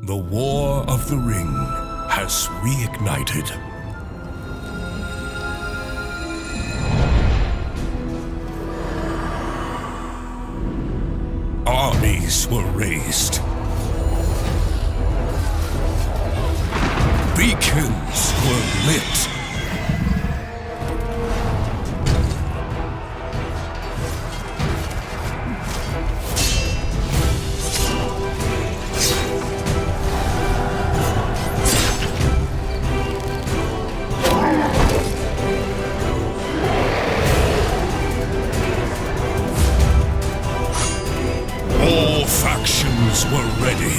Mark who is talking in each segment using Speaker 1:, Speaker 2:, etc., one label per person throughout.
Speaker 1: The War of the Ring has reignited. Armies were raised. Beacons were lit. All factions were ready.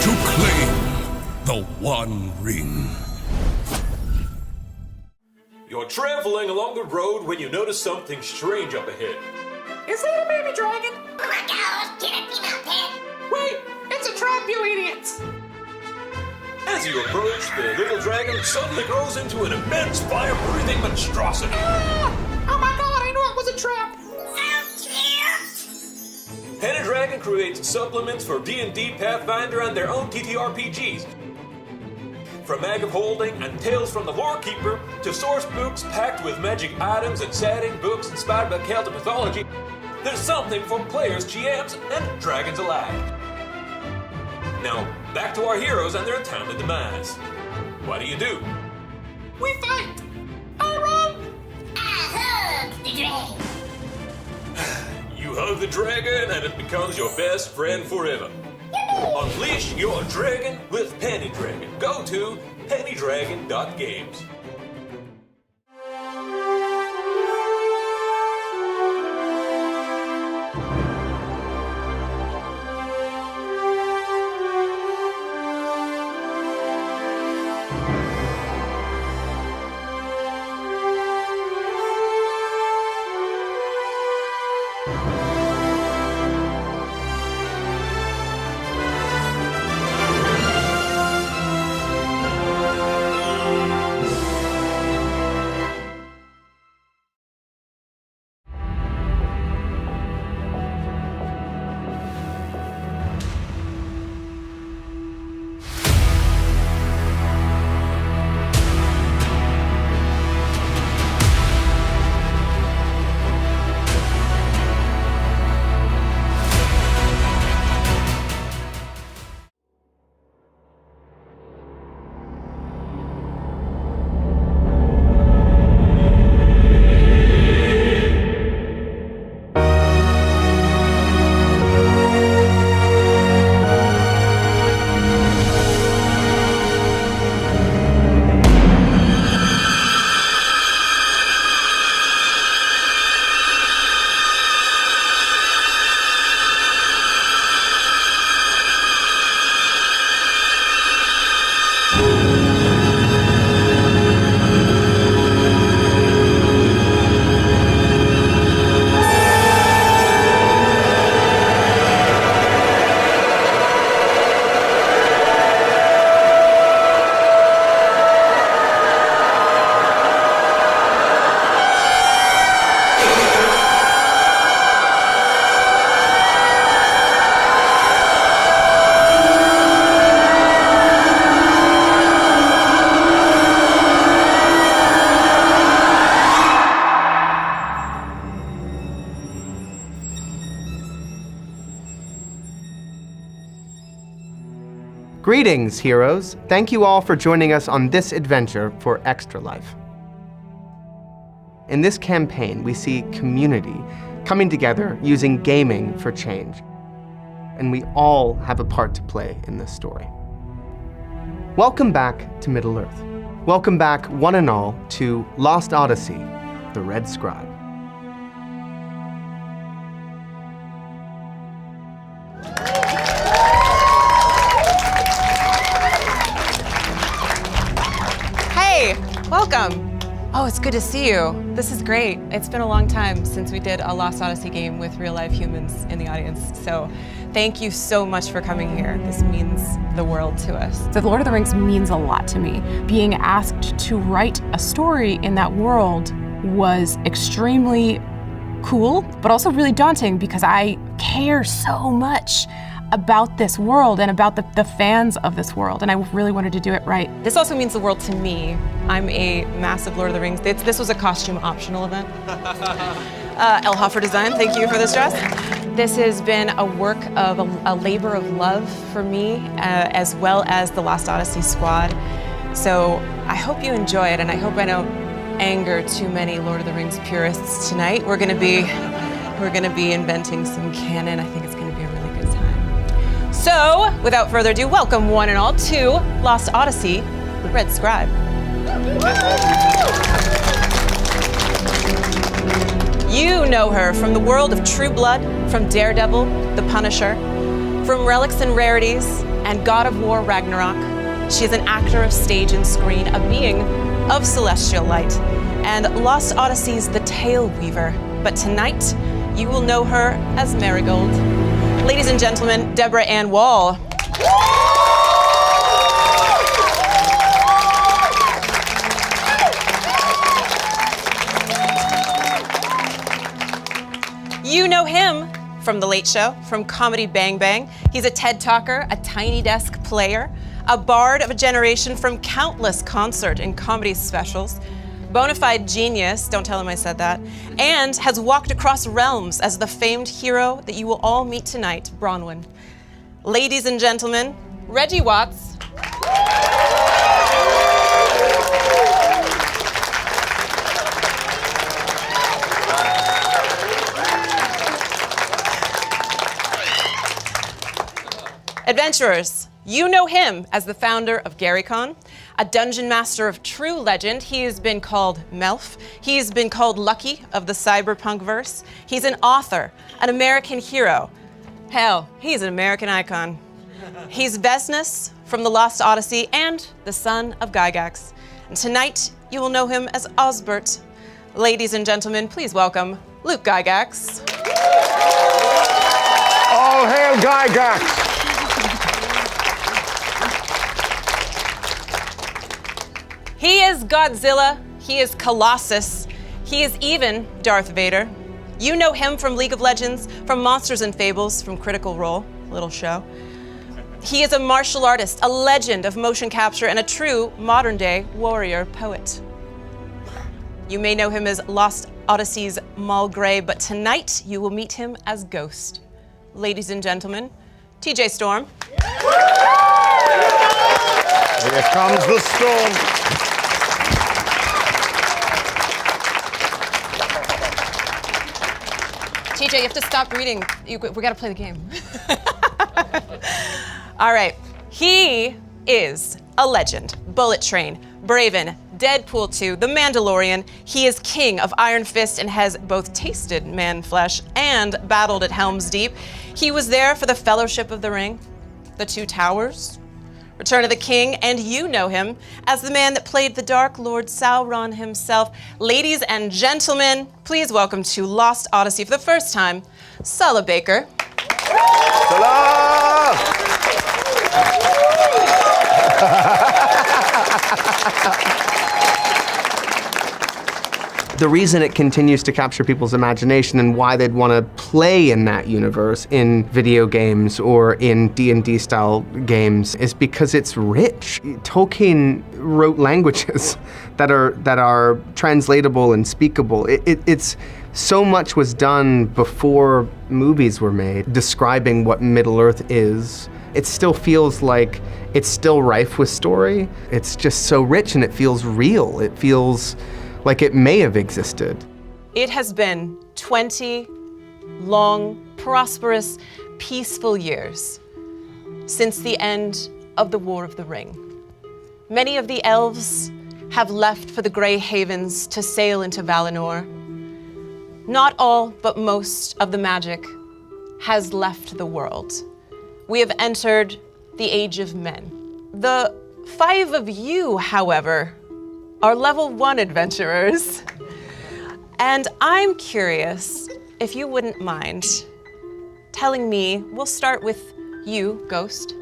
Speaker 1: To claim the One Ring.
Speaker 2: You're traveling along the road when you notice something strange up ahead.
Speaker 3: Is that a baby dragon?
Speaker 4: Oh my gosh, get up, you mountain!
Speaker 3: Wait, it's a trap, you idiots!
Speaker 2: As you approach, the little dragon suddenly grows into an immense fire-breathing monstrosity.
Speaker 3: Ah! Oh my god, I knew it was a trap!
Speaker 4: So cute!
Speaker 2: Penny Dragon creates supplements for D&D, Pathfinder, and their own TTRPGs. From Mag of Holding and Tales from the Lore Keeper to source books packed with magic items and setting books inspired by Celtic mythology, there's something for players, GMs, and dragons alike. Now, back to our heroes and their untimely demise. What do?
Speaker 3: We fight! I run!
Speaker 4: I hug the dragon!
Speaker 2: You hug the dragon and it becomes your best friend forever. Unleash your dragon with Penny Dragon. Go to pennydragon.games.
Speaker 5: Greetings, heroes! Thank you all for joining us on this adventure for Extra Life. In this campaign, we see community coming together using gaming for change. And we all have a part to play in this story. Welcome back to Middle-earth. Welcome back, one and all, to Lost Odyssey, the Red Scribe.
Speaker 6: Welcome. Oh, it's good to see you. This is great. It's been a long time since we did a Lost Odyssey game with real live humans in the audience. So thank you so much for coming here. This means the world to us.
Speaker 7: The Lord of the Rings means a lot to me. Being asked to write a story in that world was extremely cool, but also really daunting because I care so much about this world and about the fans of this world, and I really wanted to do it right.
Speaker 6: This also means the world to me. I'm a massive Lord of the Rings. This was a costume optional event. Elhofer Design, thank you for this dress. This has been a work of a labor of love for me, as well as the Lost Odyssey squad. So I hope you enjoy it, and I hope I don't anger too many Lord of the Rings purists tonight. We're gonna be inventing some canon. I think it's gonna be a really good time. So, without further ado, welcome one and all to Lost Odyssey, the Red Scribe. You know her from the world of True Blood, from Daredevil, The Punisher, from Relics and Rarities, and God of War Ragnarok. She is an actor of stage and screen, a being of celestial light, and Lost Odyssey's the Tale Weaver. But tonight, you will know her as Marigold. Ladies and gentlemen, Deborah Ann Woll. You know him from The Late Show, from Comedy Bang Bang. He's a TED Talker, a Tiny Desk player, a bard of a generation from countless concert and comedy specials, bona fide genius, don't tell him I said that, and has walked across realms as the famed hero that you will all meet tonight, Bronwyn. Ladies and gentlemen, Reggie Watts. Adventurers, you know him as the founder of GaryCon, a dungeon master of true legend. He has been called Melf. He's been called Lucky of the cyberpunk verse. He's an author, an American hero. Hell, he's an American icon. He's Vesnus from the Lost Odyssey and the son of Gygax. And tonight, you will know him as Osbert. Ladies and gentlemen, please welcome Luke Gygax.
Speaker 8: All hail Gygax!
Speaker 6: He is Godzilla, he is Colossus, he is even Darth Vader. You know him from League of Legends, from Monsters and Fables, from Critical Role, little show. He is a martial artist, a legend of motion capture, and a true modern-day warrior poet. You may know him as Lost Odyssey's Maul Grey, but tonight you will meet him as Ghost. Ladies and gentlemen, TJ Storm.
Speaker 8: Here comes the storm.
Speaker 6: TJ, you have to stop reading. We gotta play the game. All right. He is a legend. Bullet Train, Braven, Deadpool 2, The Mandalorian. He is king of Iron Fist and has both tasted man flesh and battled at Helm's Deep. He was there for the Fellowship of the Ring, The Two Towers, Return of the King, and you know him as the man that played the Dark Lord Sauron himself. Ladies and gentlemen, please welcome to Lost Odyssey for the first time, Sala Baker.
Speaker 8: Salah!
Speaker 5: The reason it continues to capture people's imagination and why they'd want to play in that universe in video games or in D&D style games is because it's rich. Tolkien wrote languages that are translatable and speakable. It's so much was done before movies were made describing what Middle-earth is. It still feels like it's still rife with story. It's just so rich and it feels real. It feels like it may have existed.
Speaker 6: It has been 20 long, prosperous, peaceful years since the end of the War of the Ring. Many of the elves have left for the Grey Havens to sail into Valinor. Not all, but most of the magic has left the world. We have entered the Age of Men. The 5 of you, however, are level 1 adventurers. And I'm curious if you wouldn't mind telling me, we'll start with you, Ghost.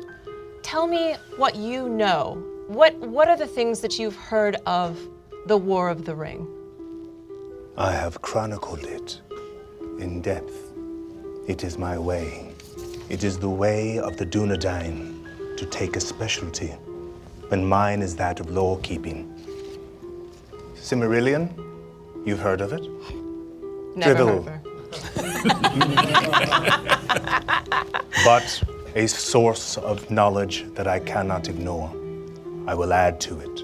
Speaker 6: Tell me what you know. What are the things that you've heard of the War of the Ring?
Speaker 9: I have chronicled it in depth. It is my way. It is the way of the Dunedain to take a specialty, when mine is that of law-keeping. Cimmerillion, you've heard of it?
Speaker 6: Never
Speaker 9: Dribble.
Speaker 6: heard of her.
Speaker 9: But a source of knowledge that I cannot ignore. I will add to it.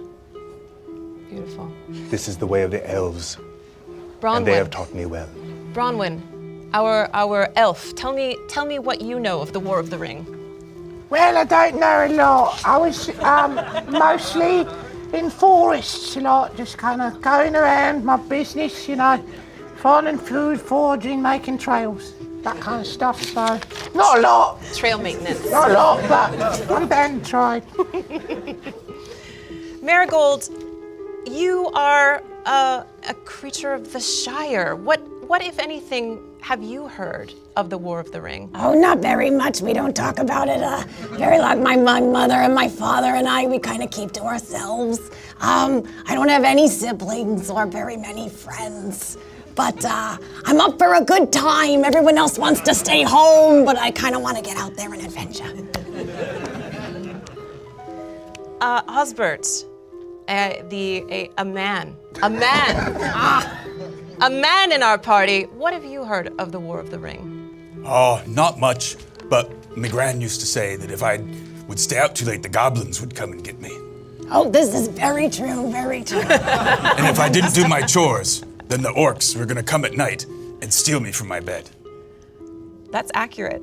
Speaker 6: Beautiful.
Speaker 9: This is the way of the elves,
Speaker 6: Bronwyn.
Speaker 9: and they have taught me well.
Speaker 6: Bronwyn, our elf. Tell me what you know of the War of the Ring.
Speaker 10: Well, I don't know a lot. I was mostly in forests, just kind of going around my business, finding food, foraging, making trails, that kind of stuff. So, not a lot.
Speaker 6: Trail maintenance.
Speaker 10: Not a lot, but I'm down to try.
Speaker 6: Marigold, you are a creature of the Shire. What, if anything, have you heard of the War of the Ring?
Speaker 11: Oh, not very much. We don't talk about it very long. My mother and my father and I, we kind of keep to ourselves. I don't have any siblings or very many friends. But I'm up for a good time. Everyone else wants to stay home, but I kind of want to get out there and adventure.
Speaker 6: Osbert, a man in our party. What have you heard of the War of the Ring?
Speaker 1: Oh, not much, but my gran used to say that if I would stay out too late, the goblins would come and get me.
Speaker 11: Oh, this is very true, very true.
Speaker 1: And if I didn't do my chores, then the orcs were gonna come at night and steal me from my bed.
Speaker 6: That's accurate.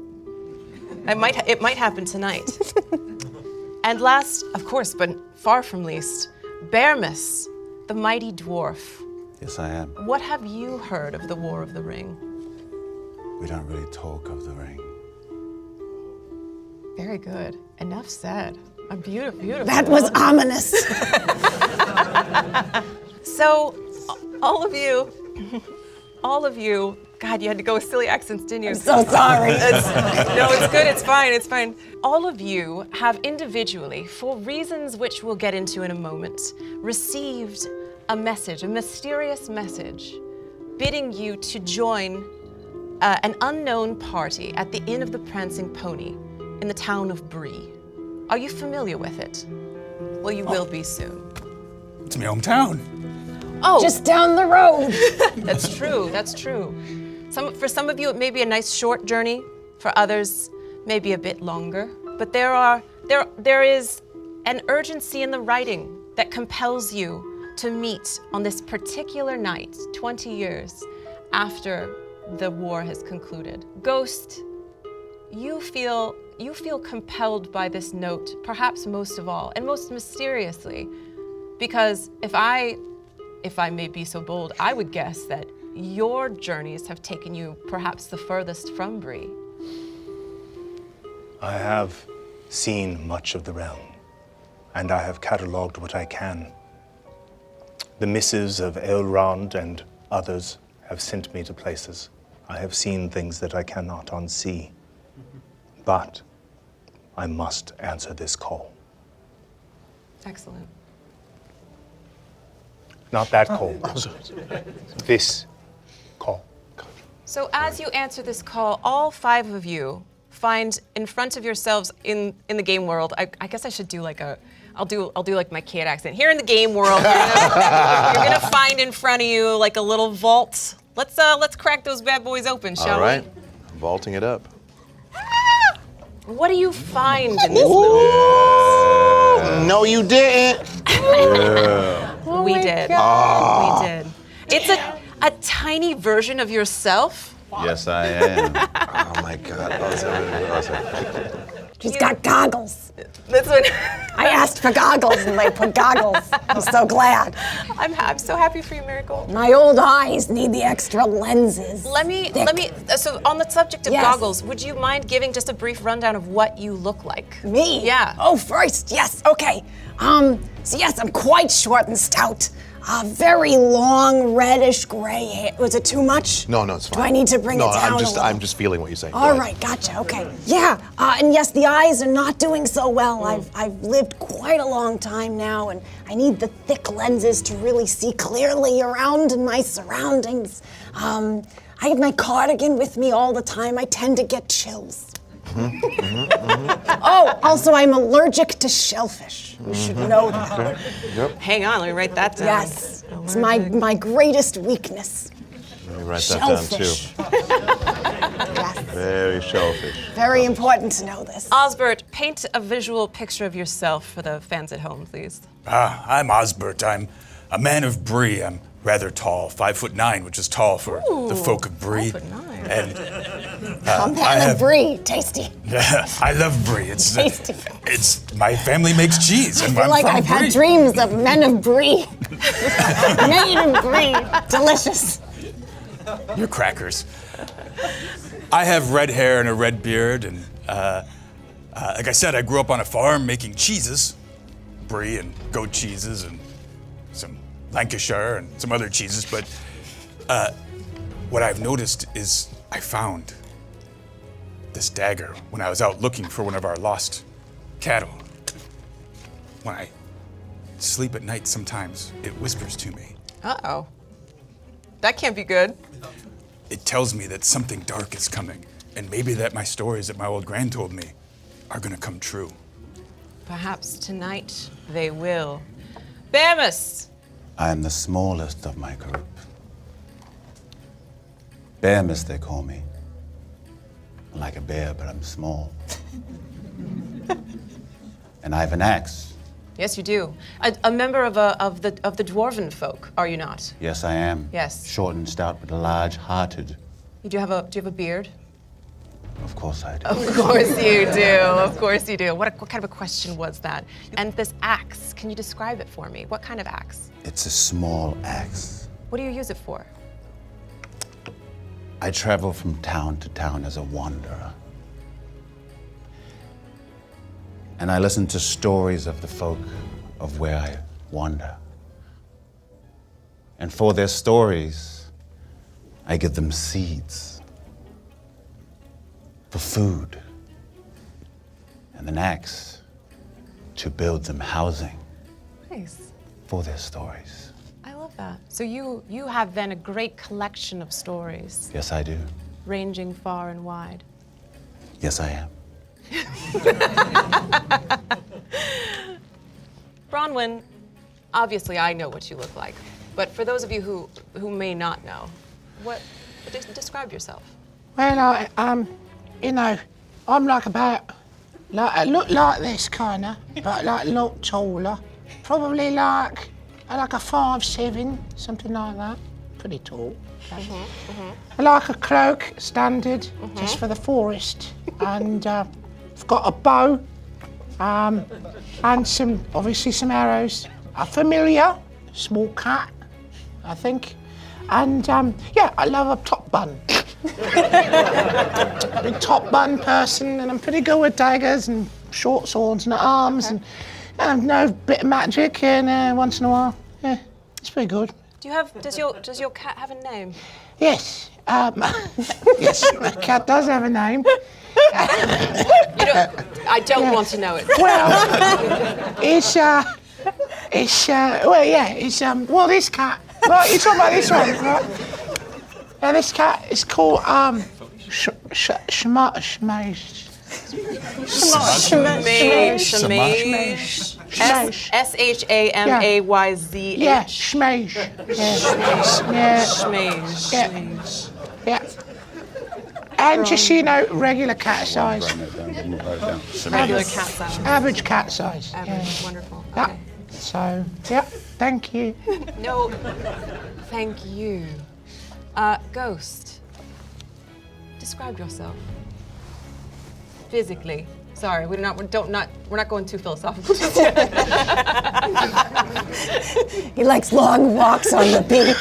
Speaker 6: It might happen tonight. And last, of course, but far from least, Bearmus, the mighty dwarf.
Speaker 12: Yes, I am.
Speaker 6: What have you heard of the War of the Ring?
Speaker 12: We don't really talk of the ring.
Speaker 6: Very good. Enough said. A beautiful.
Speaker 11: That was ominous.
Speaker 6: So, all of you, God, you had to go with silly accents, didn't you?
Speaker 11: I'm so sorry.
Speaker 6: No, it's good, it's fine. All of you have individually, for reasons which we'll get into in a moment, received a message, a mysterious message, bidding you to join an unknown party at the Inn of the Prancing Pony in the town of Bree. Are you familiar with it? Well, you will be soon.
Speaker 1: It's my hometown.
Speaker 6: Oh,
Speaker 11: just down the road.
Speaker 6: That's true. For some of you, it may be a nice short journey. For others, maybe a bit longer. But there is an urgency in the writing that compels you to meet on this particular night, 20 years after the war has concluded. Ghost, you feel compelled by this note, perhaps most of all, and most mysteriously, because if I may be so bold, I would guess that your journeys have taken you perhaps the furthest from Bree.
Speaker 9: I have seen much of the realm, and I have catalogued what I can. The missives of Elrond and others have sent me to places. I have seen things that I cannot unsee. But I must answer this call.
Speaker 6: Excellent.
Speaker 9: Not that call. This call.
Speaker 6: So as you answer this call, all 5 of you find in front of yourselves in the game world. I guess I should do like I'll do like my Kate accent. Here in the game world, you're gonna find in front of you like a little vault. Let's crack those bad boys open, shall we?
Speaker 12: All right, I'm vaulting it up.
Speaker 6: What do you find in this little vault?
Speaker 8: No, you didn't.
Speaker 6: We did. We did. It's a tiny version of yourself.
Speaker 12: Yes, I am. Oh my God, awesome.
Speaker 11: She's got goggles.
Speaker 6: That's what
Speaker 11: I asked for goggles and they put goggles. I'm so glad.
Speaker 6: I'm so happy for you, Marigold.
Speaker 11: My old eyes need the extra lenses.
Speaker 6: So on the subject of
Speaker 11: Yes.
Speaker 6: goggles, would you mind giving just a brief rundown of what you look like?
Speaker 11: Me?
Speaker 6: Yeah.
Speaker 11: Oh, first, yes, okay. So yes, I'm quite short and stout. Very long, reddish gray hair. Was it too much?
Speaker 12: No, it's fine.
Speaker 11: Do I need to bring it down a little?
Speaker 12: I'm just feeling what you're saying.
Speaker 11: All right, gotcha. Okay. Yeah, and yes, the eyes are not doing so well. I've lived quite a long time now, and I need the thick lenses to really see clearly around in my surroundings. I have my cardigan with me all the time. I tend to get chills. Oh, also, I'm allergic to shellfish. You should know that.
Speaker 12: Okay. Yep.
Speaker 6: Hang on, let me write that down.
Speaker 11: Yes, it's my greatest weakness.
Speaker 12: Let me write that down
Speaker 11: Shellfish.
Speaker 12: too.
Speaker 11: Yes.
Speaker 12: Very shellfish.
Speaker 11: Very important to know this.
Speaker 6: Osbert, paint a visual picture of yourself for the fans at home, please.
Speaker 1: I'm Osbert. I'm a man of Bree. I'm rather tall, 5'9", which is tall for the folk of Bree.
Speaker 6: 5'9".
Speaker 1: And
Speaker 11: I'm man of Brie. Tasty.
Speaker 1: Yeah, I love Brie. It's
Speaker 11: Tasty.
Speaker 1: it's my family makes cheese, and
Speaker 11: I feel
Speaker 1: I'm
Speaker 11: like
Speaker 1: from
Speaker 11: I've
Speaker 1: Brie.
Speaker 11: had dreams of men of Brie. Made of Brie. Delicious.
Speaker 1: You're crackers. I have red hair and a red beard, and like I said, I grew up on a farm making cheeses, Brie and goat cheeses, and some Lancashire and some other cheeses. But what I've noticed is I found this dagger when I was out looking for one of our lost cattle. When I sleep at night, sometimes it whispers to me.
Speaker 6: Uh-oh. That can't be good.
Speaker 1: It tells me that something dark is coming, and maybe that my stories that my old gran told me are gonna come true.
Speaker 6: Perhaps tonight they will. Bearmus!
Speaker 13: I am the smallest of my group. Bearmus, they call me. I'm like a bear, but I'm small. And I have an axe.
Speaker 6: Yes, you do. A member of the dwarven folk, are you not?
Speaker 13: Yes, I am.
Speaker 6: Yes.
Speaker 13: Short and stout, but large-hearted.
Speaker 6: Do you have a beard?
Speaker 13: Of course I do.
Speaker 6: Of course you do. Of course you do. What kind of a question was that? And this axe, can you describe it for me? What kind of axe?
Speaker 13: It's a small axe.
Speaker 6: What do you use it for?
Speaker 13: I travel from town to town as a wanderer. And I listen to stories of the folk of where I wander. And for their stories, I give them seeds for food and an axe to build them housing
Speaker 6: Nice.
Speaker 13: for their stories.
Speaker 6: I love that. So you have then a great collection of stories,
Speaker 13: Yes, I do.
Speaker 6: ranging far and wide.
Speaker 13: Yes, I am.
Speaker 6: Bronwyn, obviously I know what you look like, but for those of you who may not know, describe yourself.
Speaker 10: Well, I'm like I look like this kinda, but like a lot taller. Probably like a 5'7", something like that. Pretty tall. I like a cloak, standard, just for the forest. And I've got a bow, and obviously some arrows. A familiar, small cat, I think. And yeah, I love a top bun. Big top bun person, and I'm pretty good with daggers and short swords and arms, and know a bit of magic, and once in a while, yeah, it's pretty good.
Speaker 6: Does your cat have a name?
Speaker 10: Yes, yes, my cat does have a name.
Speaker 6: I don't want to know it.
Speaker 10: Well, it's this cat. Right, you're talking about this one, right? Yeah, this cat is called
Speaker 6: Shamayz.
Speaker 10: Yeah, Shmayz. Yeah. And just so you know, regular cat size.
Speaker 6: Regular cat size.
Speaker 10: Average cat size.
Speaker 6: Average, wonderful.
Speaker 10: Yeah.
Speaker 6: Okay.
Speaker 10: So, yeah, thank you.
Speaker 6: No, thank you. Ghost, describe yourself. Physically. Sorry, we're not going too philosophical.
Speaker 11: He likes long walks on the beach.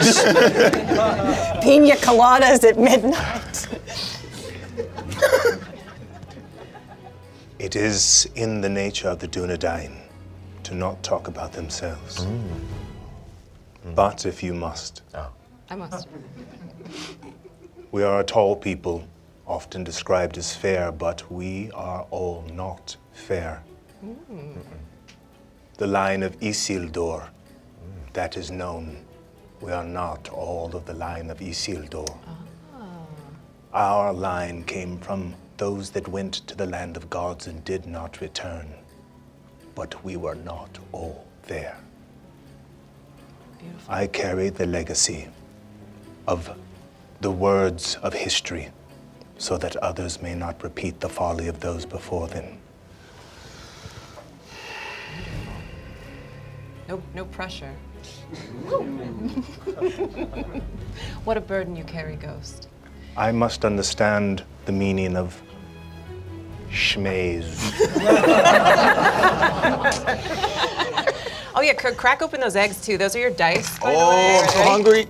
Speaker 11: Pina coladas at midnight.
Speaker 9: It is in the nature of the Dunedain to not talk about themselves. But if you must.
Speaker 6: I must.
Speaker 9: We are a tall people, often described as fair, but we are all not fair. The line of Isildur, that is known. We are not all of the line of Isildur. Our line came from those that went to the land of gods and did not return. But we were not all there.
Speaker 6: Beautiful.
Speaker 9: I carry the legacy of the words of history so that others may not repeat the folly of those before them.
Speaker 6: No pressure. What a burden you carry, Ghost.
Speaker 9: I must understand the meaning of schmaze.
Speaker 6: Oh yeah, crack open those eggs too. Those are your dice. By the
Speaker 12: Oh,
Speaker 6: way,
Speaker 12: I'm so
Speaker 6: right?
Speaker 12: hungry.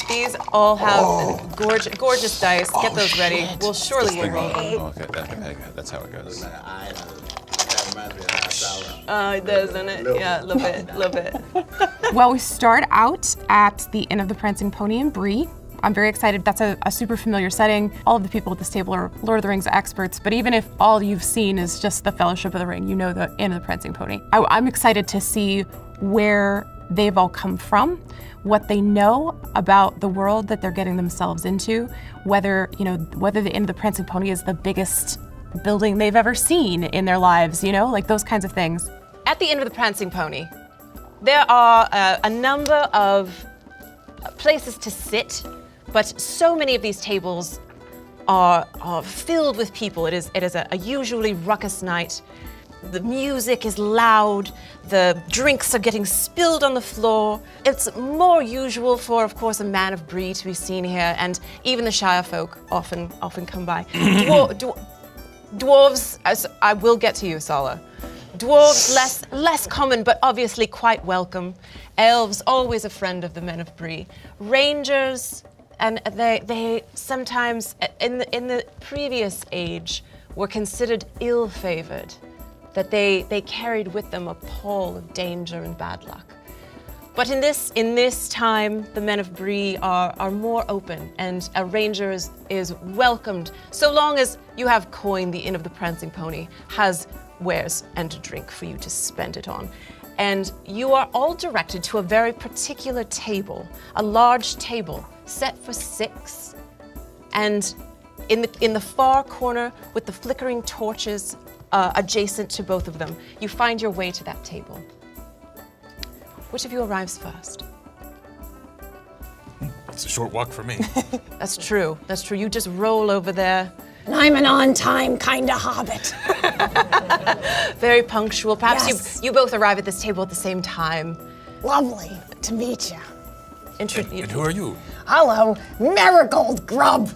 Speaker 6: These all have gorgeous dice. Get those ready. We'll surely will roll them.
Speaker 13: Oh, okay, that's how it goes.
Speaker 6: It does, doesn't it? Yeah, a little bit.
Speaker 7: Well, we start out at the Inn of the Prancing Pony in Bree. I'm very excited. That's a super familiar setting. All of the people at this table are Lord of the Rings experts, but even if all you've seen is just the Fellowship of the Ring, you know the Inn of the Prancing Pony. I'm excited to see where they've all come from, what they know about the world that they're getting themselves into, whether the Inn of the Prancing Pony is the biggest building they've ever seen in their lives, like those kinds of things.
Speaker 6: At the Inn of the Prancing Pony, there are a number of places to sit, but so many of these tables are filled with people. It is a usually ruckus night. The music is loud, the drinks are getting spilled on the floor. It's more usual for, of course, a man of Bree to be seen here, and even the Shire folk often come by. Dwarves, as I will get to you, Sala. Dwarves, less common, but obviously quite welcome. Elves, always a friend of the men of Bree. Rangers, and they sometimes, in the previous age, were considered ill-favored, that they carried with them a pall of danger and bad luck. But in this time, the men of Bree are more open, and a ranger is welcomed, so long as you have coin. The Inn of the Prancing Pony has wares and a drink for you to spend it on. And you are all directed to a very particular table, a large table set for 6. And in the far corner with the flickering torches adjacent to both of them, you find your way to that table. Which of you arrives first?
Speaker 1: It's a short walk for me.
Speaker 6: That's true. You just roll over there.
Speaker 11: And I'm an on-time kind of hobbit.
Speaker 6: Very punctual. Perhaps
Speaker 11: Yes.
Speaker 6: you both arrive at this table at the same time.
Speaker 11: Lovely to meet you.
Speaker 1: And who are you?
Speaker 11: Hello, Marigold Grub.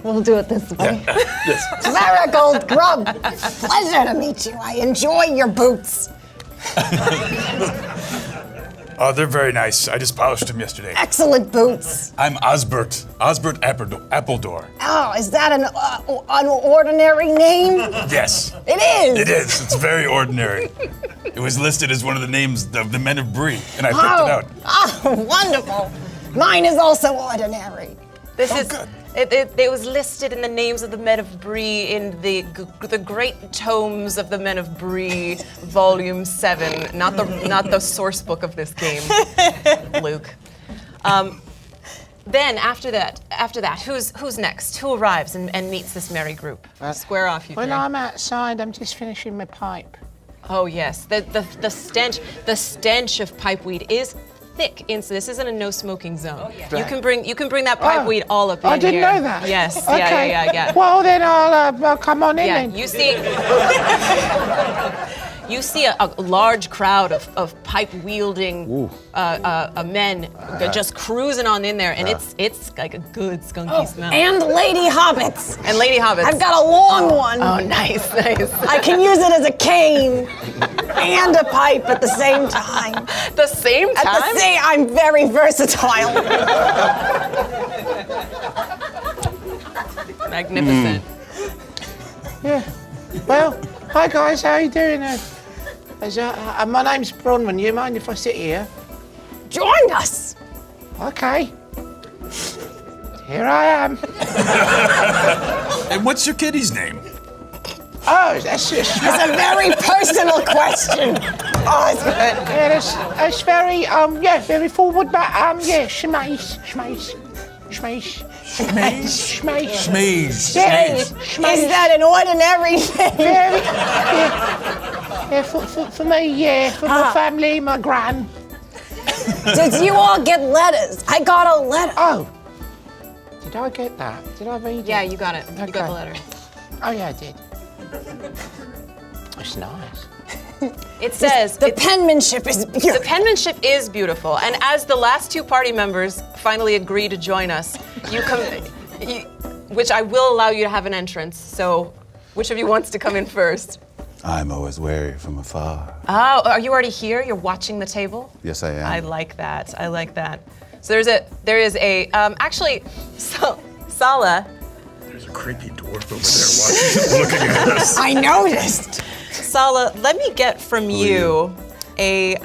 Speaker 11: We'll do it this way.
Speaker 1: Yes.
Speaker 11: Marigold Grub. Pleasure to meet you. I enjoy your boots.
Speaker 1: Oh, they're very nice. I just polished them yesterday.
Speaker 11: Excellent boots.
Speaker 1: I'm Osbert Appledore.
Speaker 11: Oh, is that an ordinary name?
Speaker 1: Yes.
Speaker 11: It is.
Speaker 1: It is. It's very ordinary. It was listed as one of the names of the men of Bree, and I picked it out.
Speaker 11: Oh, wonderful. Mine is also ordinary.
Speaker 6: This is. It was listed in the names of the men of Bree in the Great Tomes of the Men of Bree, Volume 7, not the source book of this game, Luke. Then after that, who's next? Who arrives and meets this merry group? Square off, you
Speaker 10: Well,
Speaker 6: three.
Speaker 10: I'm outside. I'm just finishing my pipe.
Speaker 6: Oh yes, the stench of pipeweed is thick. This isn't a no smoking zone. Oh, yeah. You can bring that pipeweed all up in here.
Speaker 10: I didn't know that.
Speaker 6: Yes.
Speaker 10: Okay.
Speaker 6: Yeah.
Speaker 10: Well, then I'll come on in.
Speaker 6: Yeah,
Speaker 10: then.
Speaker 6: you see a large crowd of pipe-wielding men just cruising on in there, and it's like a good skunky smell.
Speaker 11: And lady hobbits. I've got a long one.
Speaker 6: Oh, nice.
Speaker 11: I can use it as a cane and a pipe at the same time.
Speaker 6: The same time?
Speaker 11: I'm very versatile.
Speaker 6: Magnificent.
Speaker 10: Yeah. Well, hi guys. How you doing? My name's Bronwyn. You mind if I sit here?
Speaker 11: Join us!
Speaker 10: Okay. Here I am.
Speaker 1: And what's your kitty's name?
Speaker 10: Oh, that's just...
Speaker 11: It's a very personal question. Oh, it's good.
Speaker 10: Yeah, that's very, very forward, but, Schmace.
Speaker 1: Schmaze.
Speaker 10: Yeah,
Speaker 11: Is that an ordinary name?
Speaker 10: Very, yeah, for me, yeah, for my family, my gran.
Speaker 11: Did you all get letters? I got a letter.
Speaker 10: Oh. Did I get that? Did I read it?
Speaker 6: Yeah, you got it.
Speaker 10: Okay.
Speaker 6: You got the letter.
Speaker 10: Oh, yeah, I did. It's nice.
Speaker 6: It says
Speaker 11: the penmanship is beautiful.
Speaker 6: The penmanship is beautiful, and as the last two party members finally agree to join us, which I will allow you to have an entrance. So, which of you wants to come in first?
Speaker 13: I'm always wary from afar.
Speaker 6: Oh, are you already here? You're watching the table?
Speaker 13: Yes, I am.
Speaker 6: I like that. I like that. So there is a actually, Sala.
Speaker 1: There's a creepy dwarf over there watching, looking at us.
Speaker 11: I noticed.
Speaker 6: Sala, let me get from you a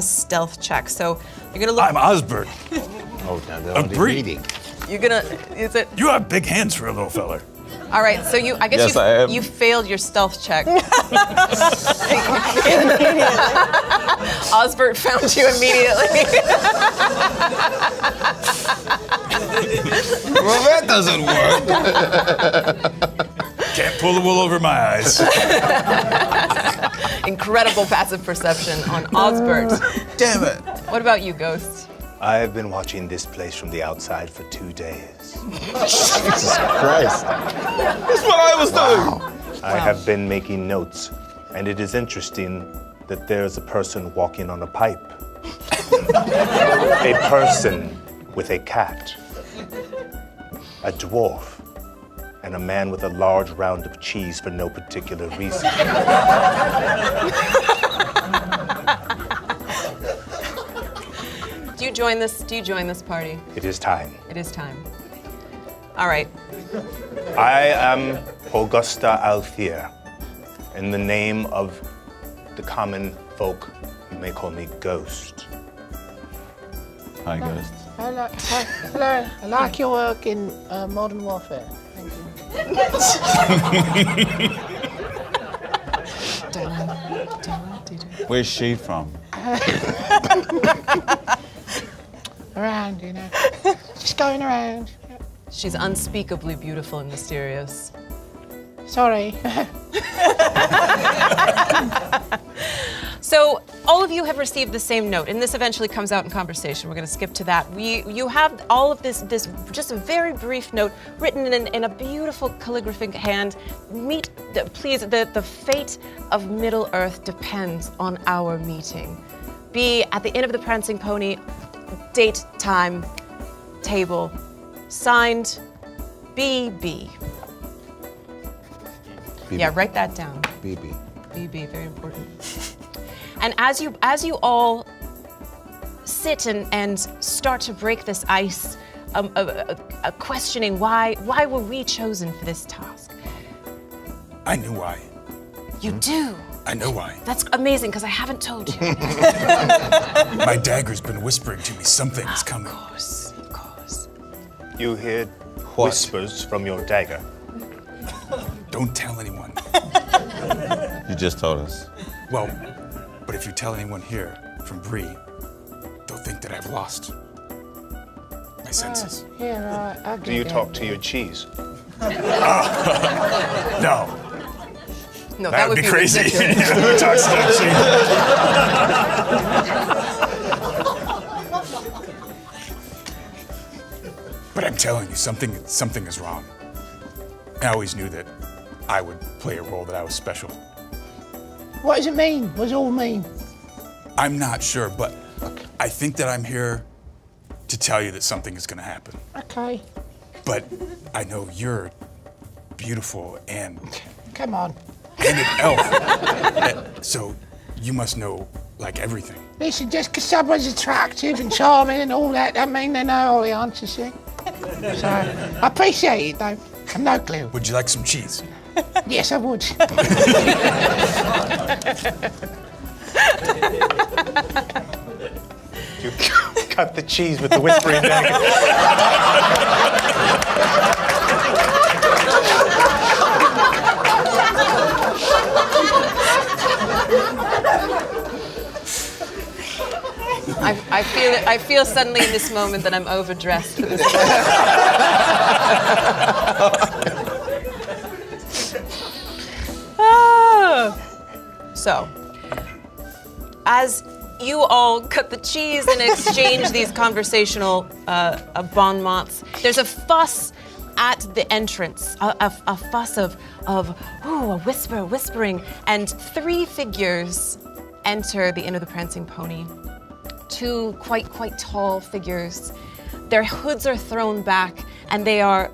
Speaker 6: stealth check. So you're gonna look.
Speaker 1: I'm Osbert.
Speaker 12: Oh, now they're
Speaker 1: A
Speaker 12: already
Speaker 1: breed.
Speaker 12: meeting.
Speaker 6: You're gonna. Is it?
Speaker 1: You have big hands for a little feller.
Speaker 6: All right. So I guess
Speaker 13: Yes, I am.
Speaker 6: you failed your stealth check. Osbert found you immediately.
Speaker 13: Well, that doesn't work.
Speaker 1: Can't pull the wool over my eyes.
Speaker 6: Incredible passive perception on Osbert.
Speaker 13: Damn it.
Speaker 6: What about you, Ghost?
Speaker 9: I have been watching this place from the outside for 2 days.
Speaker 12: Jesus Christ.
Speaker 13: That's what I was doing.
Speaker 9: I have been making notes, and it is interesting that there's a person walking on a pipe. A person with a cat. A dwarf. And a man with a large round of cheese for no particular reason.
Speaker 6: Do you join this party?
Speaker 9: It is time.
Speaker 6: It is time. All right.
Speaker 9: I am Augusta Althea. In the name of the common folk, you may call me Ghost.
Speaker 13: Hi, Ghost.
Speaker 10: Hello. I like your work in Modern Warfare. Thank you.
Speaker 13: Where's she from?
Speaker 10: Around, you know. Just going around.
Speaker 6: She's unspeakably beautiful and mysterious.
Speaker 10: Sorry.
Speaker 6: So all of you have received the same note, and this eventually comes out in conversation. We're going to skip to that. You have all of this just a very brief note written in a beautiful calligraphic hand. Please, the fate of Middle Earth depends on our meeting. Be at the Inn of the Prancing Pony, date, time, table, signed, BB. Yeah, write that down.
Speaker 12: BB.
Speaker 6: BB, very important. And as you all sit and start to break this ice, questioning why were we chosen for this task?
Speaker 1: I knew why.
Speaker 6: You do?
Speaker 1: I know why.
Speaker 6: That's amazing, because I haven't told you.
Speaker 1: My dagger's been whispering to me something's coming.
Speaker 6: Of course.
Speaker 9: You hear whispers from your dagger.
Speaker 1: Don't tell anyone.
Speaker 13: You just told us.
Speaker 1: Well, but if you tell anyone here from Bree, they'll think that I've lost my senses.
Speaker 10: Yeah, right.
Speaker 9: Do you talk to your cheese?
Speaker 1: No.
Speaker 6: No, that would be
Speaker 1: crazy.
Speaker 6: ridiculous.
Speaker 1: Who talks to that cheese? But I'm telling you, something is wrong. I always knew that I would play a role, that I was special.
Speaker 10: What does it mean? What does it all mean?
Speaker 1: I'm not sure, but I think that I'm here to tell you that something is going to happen.
Speaker 10: Okay.
Speaker 1: But I know you're beautiful and
Speaker 10: Come on.
Speaker 1: an elf. So you must know, like, everything.
Speaker 10: Listen, just because someone's attractive and charming and all that, doesn't mean they know all the answers, see? So, I appreciate it, though. I've no clue.
Speaker 1: Would you like some cheese?
Speaker 10: Yes, I would.
Speaker 9: You cut the cheese with the whispering dagger.
Speaker 6: I feel suddenly in this moment that I'm overdressed for this. So, as you all cut the cheese and exchange these conversational bon mots, there's a fuss at the entrance, a fuss of a whispering, and 3 figures enter the Inn of the Prancing Pony. 2 quite tall figures. Their hoods are thrown back, and they are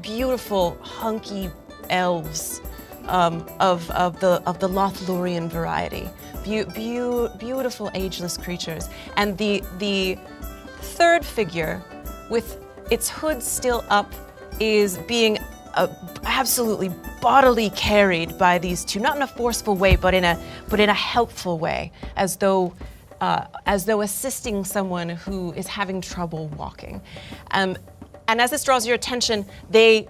Speaker 6: beautiful, hunky elves of the Lothlorien variety. Beautiful, ageless creatures. And the 3rd figure, with its hood still up, is being absolutely bodily carried by these 2, not in a forceful way, but in a helpful way, as though assisting someone who is having trouble walking. And as this draws your attention, the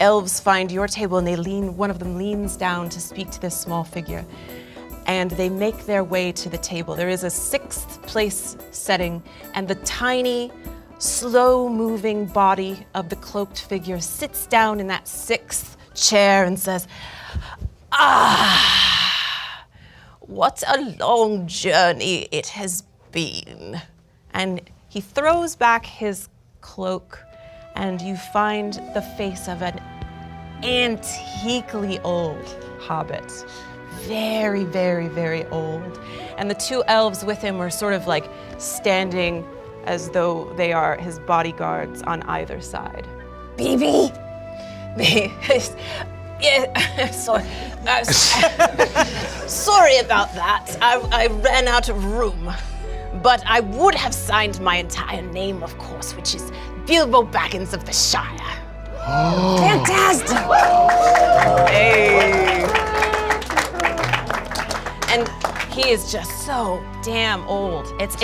Speaker 6: elves find your table, and one of them leans down to speak to this small figure. And they make their way to the table. There is a 6th place setting, and the tiny, slow-moving body of the cloaked figure sits down in that 6th chair and says, what a long journey it has been. And he throws back his cloak, and you find the face of an antiquely old hobbit. Very, very, very old. And the 2 elves with him are sort of like standing as though they are his bodyguards on either side.
Speaker 11: BB?
Speaker 6: Yeah, sorry about that. I ran out of room. But I would have signed my entire name, of course, which is Bilbo Baggins of the Shire.
Speaker 11: Fantastic!
Speaker 6: Hey. And he is just so damn old. It's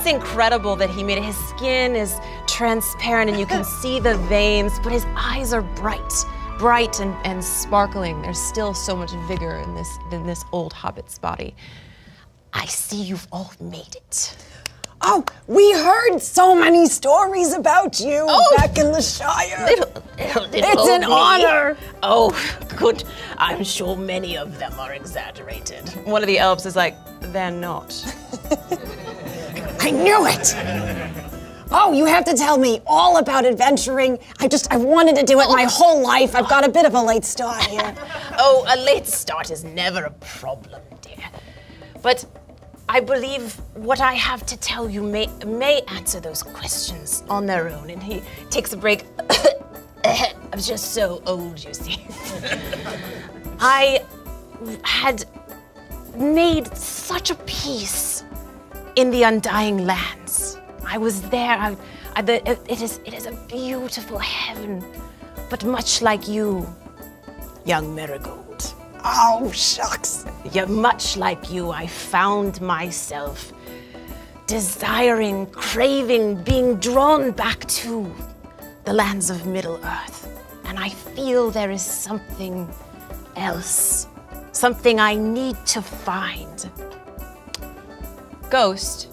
Speaker 6: incredible that he made it. His skin is transparent and you can see the veins, but his eyes are bright and sparkling. There's still so much vigor in this old hobbit's body. I see you've all made it.
Speaker 11: Oh, we heard so many stories about you back in the Shire. It's an honor.
Speaker 6: Oh, good. I'm sure many of them are exaggerated. One of the elves is like, they're not.
Speaker 11: I knew it. Oh, you have to tell me all about adventuring. I wanted to do it my whole life. I've got a bit of a late start here.
Speaker 6: Oh, a late start is never a problem, dear. But I believe what I have to tell you may answer those questions on their own. And he takes a break. I'm just so old, you see. I had made such a peace in the Undying Lands. I was there. It is a beautiful heaven, but much like you, young Marigold.
Speaker 11: Oh, shucks.
Speaker 6: Yeah, much like you, I found myself desiring, craving, being drawn back to the lands of Middle-earth. And I feel there is something else, something I need to find. Ghost,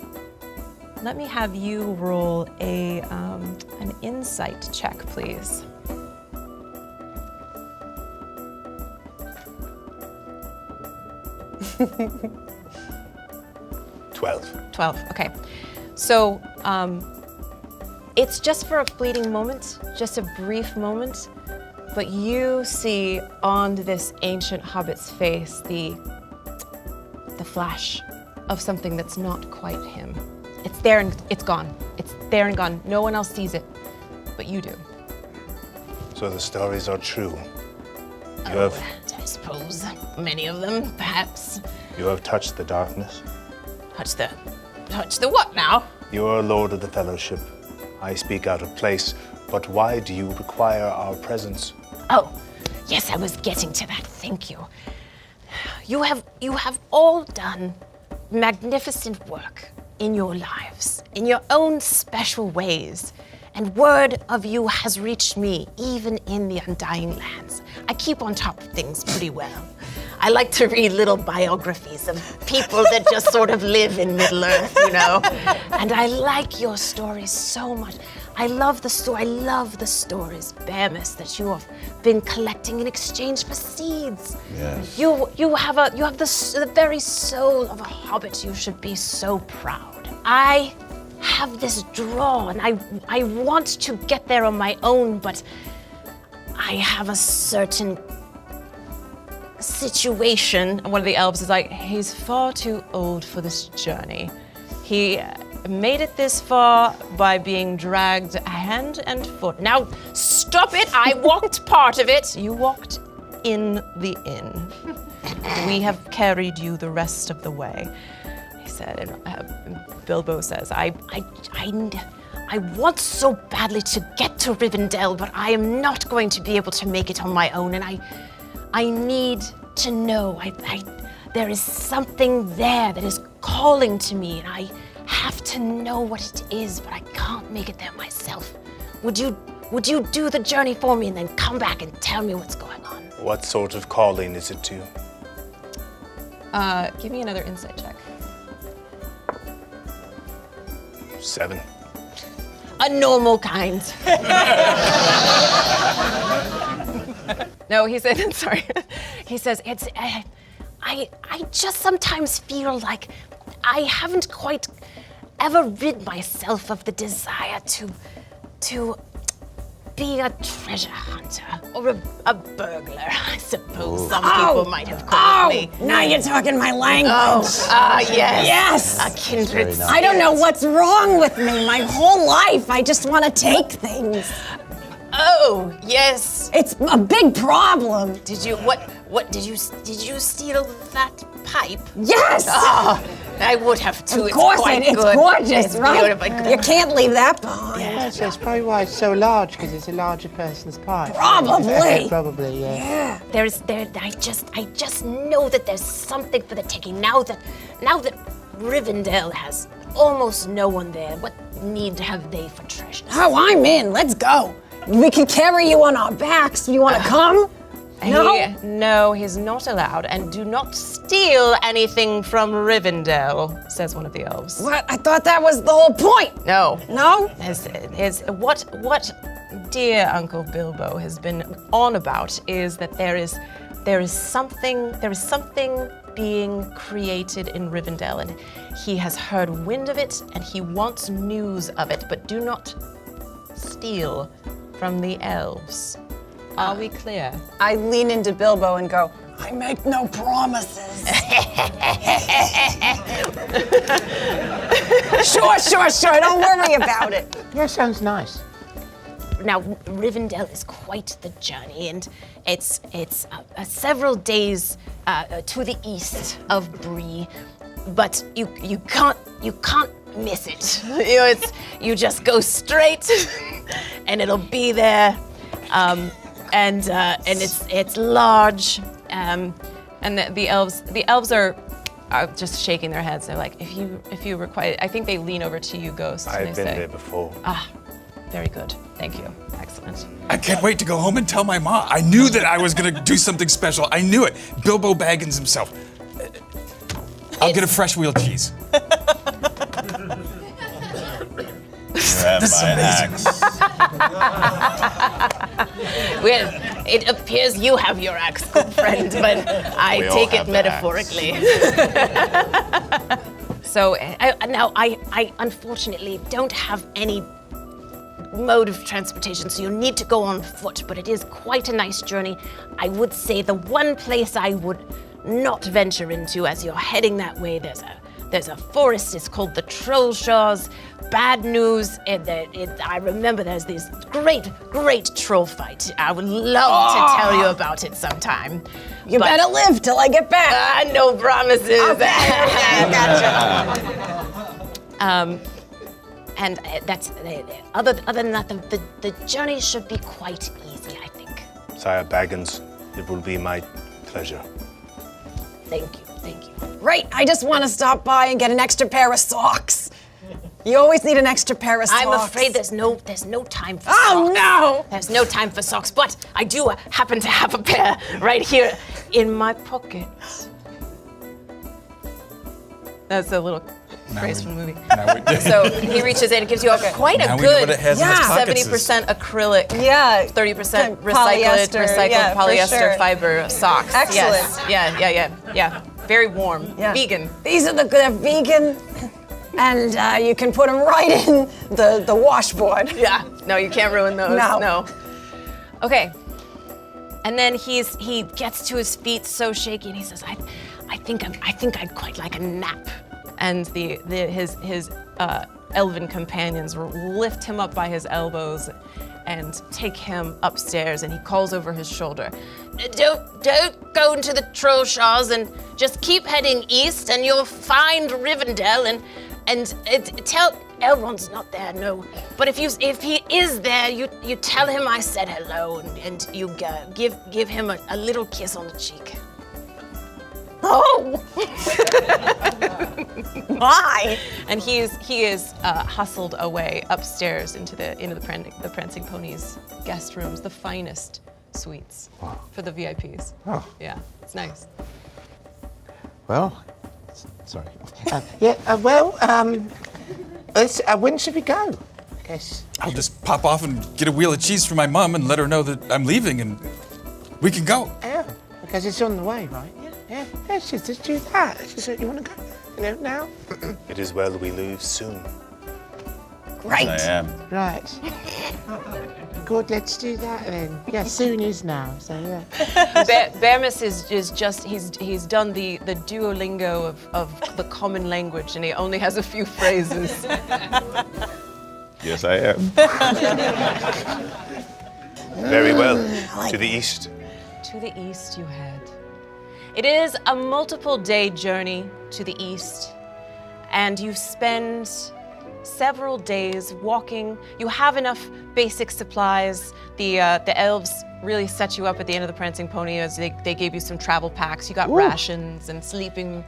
Speaker 6: let me have you roll an insight check, please. Twelve, okay. So, it's just for a fleeting moment, just a brief moment, but you see on this ancient hobbit's face the flash of something that's not quite him. It's there and it's gone. It's there and gone. No one else sees it, but you do.
Speaker 9: So the stories are true.
Speaker 6: I suppose. Many of them, perhaps.
Speaker 9: You have touched the darkness.
Speaker 6: Touch the what now?
Speaker 9: You are a lord of the Fellowship. I speak out of place, but why do you require our presence?
Speaker 6: Oh, yes, I was getting to that. Thank you. you have all done magnificent work in your lives, in your own special ways. And word of you has reached me, even in the Undying Lands. I keep on top of things pretty well. I like to read little biographies of people that just sort of live in Middle-earth, you know? And I like your stories so much. I love the stories, Behemoth, that you have been collecting in exchange for seeds.
Speaker 13: Yes.
Speaker 6: You have the very soul of a hobbit. You should be so proud. I have this draw, and I want to get there on my own, but I have a certain situation. And one of the elves is like, he's far too old for this journey. He made it this far by being dragged hand and foot. Now, stop it! I walked part of it. You walked in the inn. We have carried you the rest of the way. He said, and Bilbo says, I want so badly to get to Rivendell, but I am not going to be able to make it on my own, and I need to know. There is something there that is calling to me, and I have to know what it is, but I can't make it there myself. Would you do the journey for me and then come back and tell me what's going on?
Speaker 9: What sort of calling is it to?
Speaker 6: Give me another insight check.
Speaker 9: 7.
Speaker 6: A normal kind. No, he said, sorry. He says, I just sometimes feel like I haven't quite ever rid myself of the desire to be a treasure hunter or a burglar, I suppose some people might have called me.
Speaker 11: Now you're talking my language.
Speaker 6: Yes.
Speaker 11: Yes.
Speaker 6: A kindred
Speaker 13: Nice.
Speaker 11: I don't know what's wrong with me. My whole life, I just want to take things.
Speaker 6: Oh, yes.
Speaker 11: It's a big problem.
Speaker 6: Did you steal that pipe?
Speaker 11: Yes.
Speaker 6: Oh, I would have too.
Speaker 11: Of course,
Speaker 6: it's
Speaker 11: it's gorgeous,
Speaker 6: It's
Speaker 11: right?
Speaker 6: beautiful.
Speaker 11: You can't leave that behind.
Speaker 10: Yeah, so it's probably why it's so large, because it's a larger person's pie.
Speaker 11: Probably.
Speaker 10: Probably, yeah.
Speaker 11: Yeah.
Speaker 6: I just know that there's something for the taking. Now that Rivendell has almost no one there, what need have they for treasures?
Speaker 11: Oh, I'm in. Let's go. We can carry you on our backs. You want to come? No?
Speaker 6: No, he's not allowed. And do not steal anything from Rivendell, says one of the elves.
Speaker 11: What? I thought that was the whole point.
Speaker 6: No.
Speaker 11: No?
Speaker 6: What dear Uncle Bilbo has been on about is that there is something being created in Rivendell, and he has heard wind of it, and he wants news of it, but do not steal from the elves. Are we clear?
Speaker 11: I lean into Bilbo and go, I make no promises. Sure. Don't worry about it.
Speaker 10: Yeah, sounds nice.
Speaker 6: Now, Rivendell is quite the journey, and it's several days to the east of Bree, but you can't miss it. You just go straight, and it'll be there, and it's large, and the elves are just shaking their heads. They're like, if you require, I think they lean over to you, Ghost. and
Speaker 9: I've
Speaker 6: they
Speaker 9: been
Speaker 6: say,
Speaker 9: there before.
Speaker 6: Very good. Thank you. Excellent.
Speaker 1: I can't wait to go home and tell my mom. I knew that I was going to do something special. I knew it. Bilbo Baggins himself. I'll get a fresh wheel cheese.
Speaker 13: This is amazing.
Speaker 6: Well, it appears you have your axe, good friend, but I
Speaker 13: We all
Speaker 6: take it
Speaker 13: have the
Speaker 6: metaphorically. So I unfortunately don't have any mode of transportation, so you'll need to go on foot, but it is quite a nice journey. I would say the one place I would not venture into as you're heading that way, there's a forest, it's called the Trollshaws. Bad news, I remember there's this great troll fight. I would love to tell you about it sometime.
Speaker 11: You better live till I get back.
Speaker 6: No promises.
Speaker 11: Okay, gotcha.
Speaker 6: And that's other than that, the journey should be quite easy, I think.
Speaker 9: Sire Baggins, it will be my pleasure.
Speaker 11: Thank you. Right, I just want to stop by and get an extra pair of socks. You always need an extra pair of socks.
Speaker 6: I'm afraid there's no time for
Speaker 11: Oh,
Speaker 6: socks.
Speaker 11: no!
Speaker 6: There's no time for socks, but I do happen to have a pair right here in my pocket. That's a little phrase from the movie. So he reaches in and gives you quite a
Speaker 1: Now we know
Speaker 6: good
Speaker 1: what it has in its pockets.
Speaker 6: 70% acrylic, 30% recycled
Speaker 11: Polyester, for
Speaker 6: polyester
Speaker 11: sure.
Speaker 6: fiber socks.
Speaker 11: Excellent.
Speaker 6: Yes. Yeah. Very warm.
Speaker 11: Yeah.
Speaker 6: Vegan.
Speaker 11: These are they're vegan, and you can put them right in the washboard.
Speaker 6: Yeah. No, you can't ruin those.
Speaker 11: No.
Speaker 6: Okay. And then he gets to his feet so shaky, and he says, I think I'd quite like a nap. And his elven companions lift him up by his elbows and take him upstairs, and he calls over his shoulder, Don't go into the Trollshaws, and just keep heading east, and you'll find Rivendell, and tell Elrond's not there, no. But if he is there, you tell him I said hello, and you give him a little kiss on the cheek.
Speaker 11: Oh! Why?
Speaker 6: And he is hustled away upstairs into the Prancing Pony's guest rooms, the finest suites for the VIPs.
Speaker 8: Oh.
Speaker 6: Yeah, it's nice.
Speaker 8: Well, sorry.
Speaker 10: When should we go? I guess.
Speaker 1: I'll just pop off and get a wheel of cheese for my mom and let her know that I'm leaving and we can go.
Speaker 10: Yeah, because it's on the way, right? Yeah. Let's just do that. Let's just, you want to go? Now?
Speaker 9: It is well we leave soon.
Speaker 11: Right.
Speaker 13: I am.
Speaker 10: Right. Good, let's do that then. Yeah, soon is now, so yeah.
Speaker 6: Bearmus is just he's done the Duolingo of the common language, and he only has a few phrases.
Speaker 12: Yes, I am.
Speaker 9: Very well. To the east.
Speaker 6: To the east you head. It is a multiple day journey to the east, and you spend several days walking. You have enough basic supplies. The elves really set you up at the end of the Prancing Pony as they gave you some travel packs. You got rations and sleeping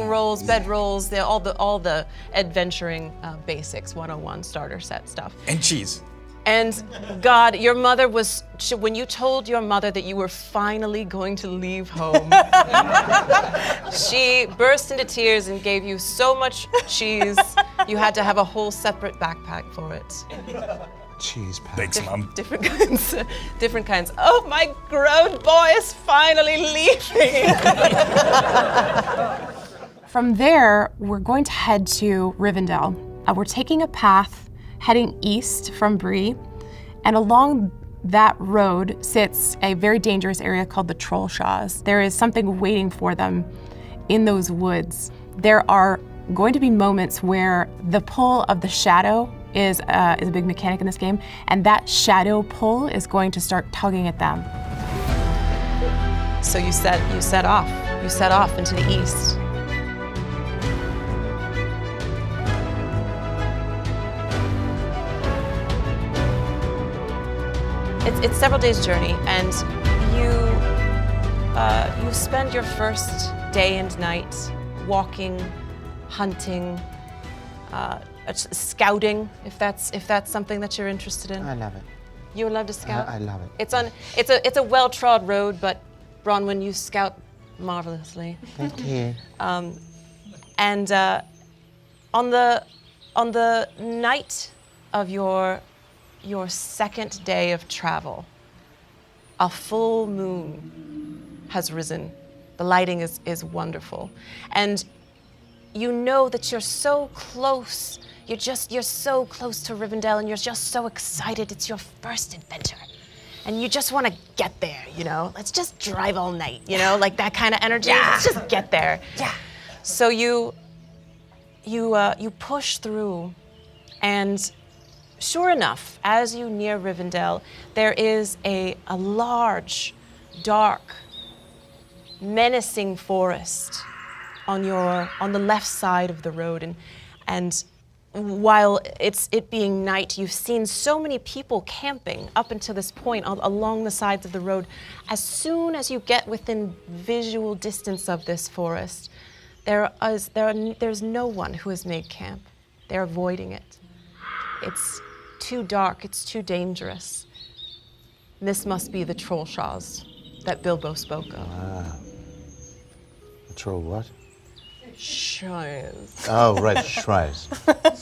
Speaker 6: rolls, bed rolls, all the adventuring basics 101 starter set stuff.
Speaker 1: And cheese.
Speaker 6: And God, your mother when you told your mother that you were finally going to leave home, she burst into tears and gave you so much cheese, you had to have a whole separate backpack for it.
Speaker 8: Cheese pack.
Speaker 1: Thanks, Mom.
Speaker 6: Different kinds. Oh, my grown boy is finally leaving.
Speaker 7: From there, we're going to head to Rivendell. We're taking a path heading east from Bree, and along that road sits a very dangerous area called the Trollshaws. There is something waiting for them in those woods. There are going to be moments where the pull of the shadow is a big mechanic in this game, and that shadow pull is going to start tugging at them.
Speaker 6: So you set off into the east. It's several days' journey, and you spend your first day and night walking, hunting, scouting, if that's something that you're interested in.
Speaker 10: I love it.
Speaker 6: You would love to scout?
Speaker 10: I love it.
Speaker 6: It's a well-trod road, but Bronwyn, you scout marvelously.
Speaker 10: Thank you.
Speaker 6: And on the night of your second day of travel, a full moon has risen. The lighting is wonderful. And you know that you're so close. You're so close to Rivendell, and you're just so excited. It's your first adventure. And you just want to get there, Let's just drive all night, like that kind of energy. Yeah. Let's just get there.
Speaker 11: Yeah.
Speaker 6: So you push through, and sure enough, as you near Rivendell, there is a large, dark, menacing forest on the left side of the road, and while it being night, you've seen so many people camping up until this point along the sides of the road. As soon as you get within visual distance of this forest, there's no one who has made camp. They're avoiding it. It's too dark, it's too dangerous. This must be the troll shaws that Bilbo spoke of.
Speaker 8: Ah. The troll what?
Speaker 6: Shaws.
Speaker 8: Oh, right, shries.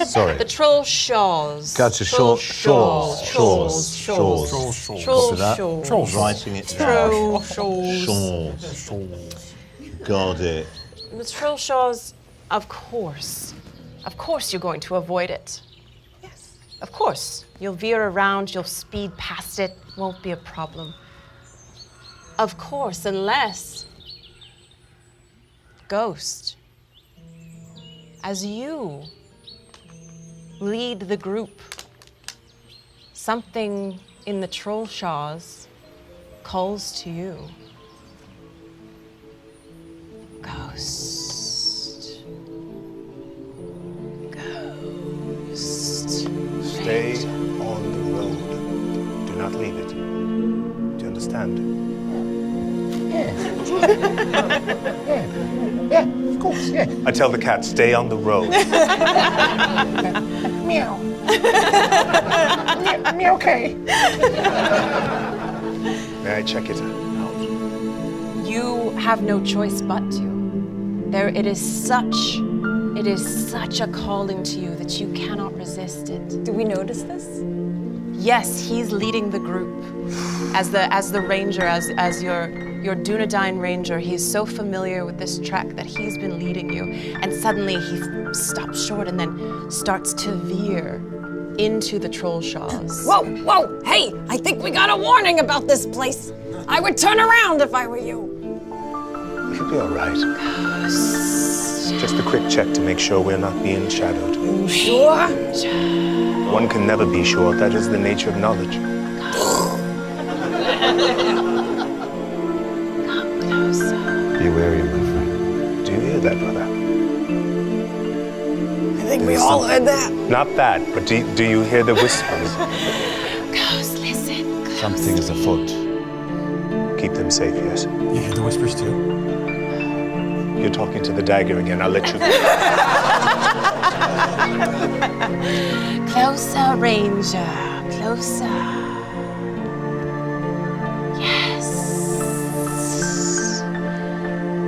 Speaker 8: Sorry.
Speaker 6: The troll shaws.
Speaker 8: Gotcha,
Speaker 6: Troll
Speaker 8: shaws.
Speaker 6: Troll shaws.
Speaker 8: Writing it
Speaker 6: Troll
Speaker 8: down.
Speaker 6: shaws.
Speaker 8: Got it.
Speaker 6: The troll shaws, of course you're going to avoid it. Yes. Of course. You'll veer around, you'll speed past it, won't be a problem. Of course, unless Ghost, as you lead the group, something in the troll shaws calls to you. Ghost. Ghost.
Speaker 9: Stay on the road. Do not leave it. Do you understand?
Speaker 10: Yeah, of course, yeah.
Speaker 9: I tell the cat, stay on the road.
Speaker 10: Meow. Meow, okay.
Speaker 9: May I check it out?
Speaker 6: You have no choice but to. It is such a calling to you that you cannot resist it.
Speaker 11: Do we notice this?
Speaker 6: Yes, he's leading the group as the ranger, as your Dunedain ranger. He's so familiar with this trek that he's been leading you, and suddenly he stops short and then starts to veer into the troll shaws.
Speaker 11: Whoa, hey, I think we got a warning about this place. I would turn around if I were you.
Speaker 9: You'll be all right. Just a quick check to make sure we're not being shadowed.
Speaker 11: Sure?
Speaker 9: One can never be sure. That is the nature of knowledge.
Speaker 8: Be wary, my friend.
Speaker 9: Do you hear that, brother?
Speaker 11: I think we all heard that.
Speaker 9: Not that, but do you hear the whispers?
Speaker 6: Ghost, listen. Ghost.
Speaker 8: Something is afoot.
Speaker 9: Keep them safe, yes?
Speaker 1: You hear the whispers too?
Speaker 9: You're talking to the dagger again. I'll let you go.
Speaker 6: Closer, ranger, closer. Yes.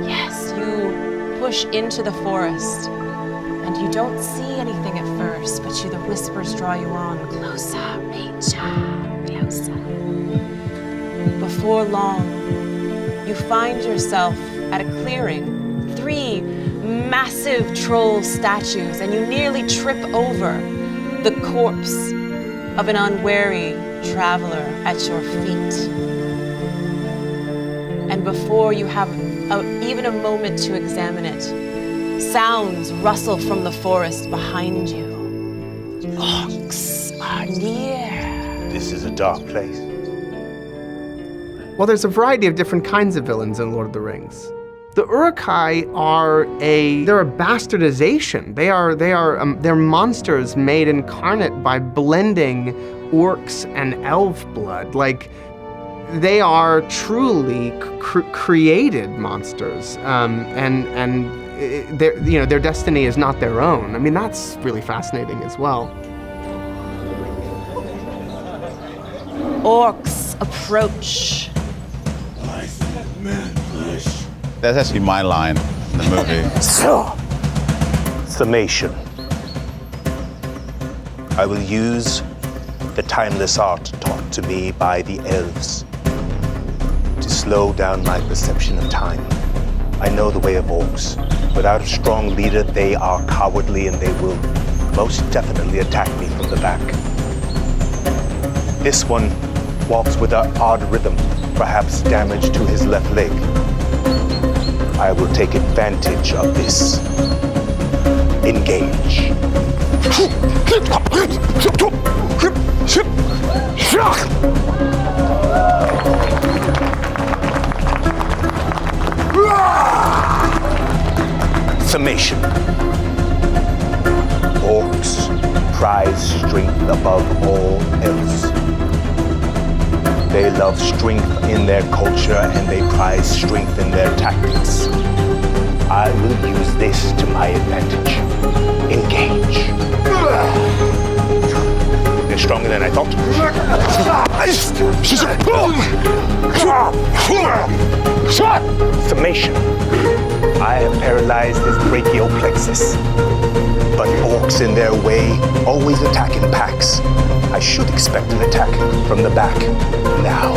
Speaker 6: Yes, you push into the forest, and you don't see anything at first, but the whispers draw you on. Closer, ranger, closer. Before long, you find yourself at a clearing. 3 massive troll statues, and you nearly trip over the corpse of an unwary traveler at your feet. And before you have even a moment to examine it, sounds rustle from the forest behind you. Orcs are near.
Speaker 9: This is a dark place.
Speaker 5: Well, there's a variety of different kinds of villains in Lord of the Rings. The Uruk-hai they're a bastardization. They're monsters made incarnate by blending orcs and elf blood. Like, they are truly created monsters, and their destiny is not their own. I mean, that's really fascinating as well.
Speaker 6: Orcs approach.
Speaker 13: That's actually my line in the movie.
Speaker 9: Summation. I will use the timeless art taught to me by the elves to slow down my perception of time. I know the way of orcs. Without a strong leader, they are cowardly and they will most definitely attack me from the back. This one walks with an odd rhythm, perhaps damage to his left leg. I will take advantage of this. Engage. Summation. Orcs prize strength above all else. They love strength in their culture and they prize strength in their tactics. I will use this to my advantage. Engage. They're stronger than I thought. Summation. I have paralyzed his brachial plexus. But orcs in their way always attack in packs. I should expect an attack from the back. Now,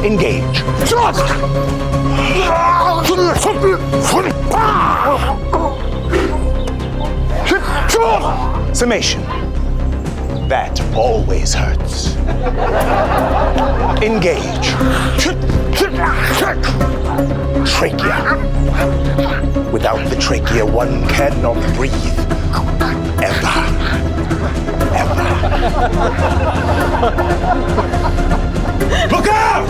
Speaker 9: engage. Summation. That always hurts. Engage. Trachea. Without the trachea, one cannot breathe. Ever. Look out!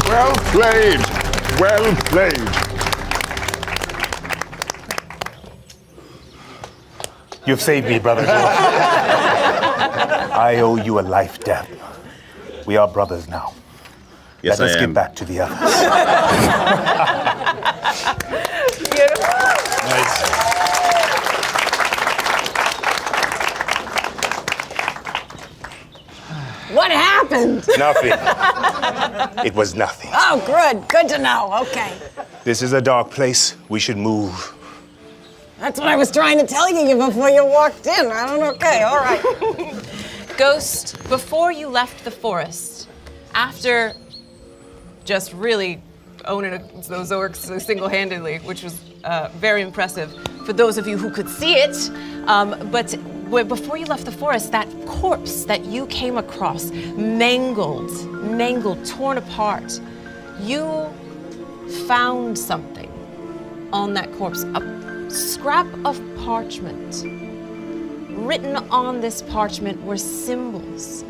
Speaker 14: Well played. Well played.
Speaker 9: You've saved me, brother. I owe you a life debt. We are brothers now.
Speaker 13: Yes,
Speaker 9: Let us
Speaker 13: I
Speaker 9: get
Speaker 13: am.
Speaker 9: back to the others.
Speaker 1: Nice.
Speaker 11: What happened?
Speaker 9: Nothing. It was nothing.
Speaker 11: Oh, good. Good to know. Okay.
Speaker 9: This is a dark place. We should move.
Speaker 11: That's what I was trying to tell you before you walked in. I don't know. Okay, all right.
Speaker 6: Ghost, before you left the forest, after just really owning those orcs single-handedly, which was very impressive for those of you who could see it, but before you left the forest, that corpse that you came across, mangled, torn apart, you found something on that corpse, a scrap of parchment. Written on this parchment were symbols,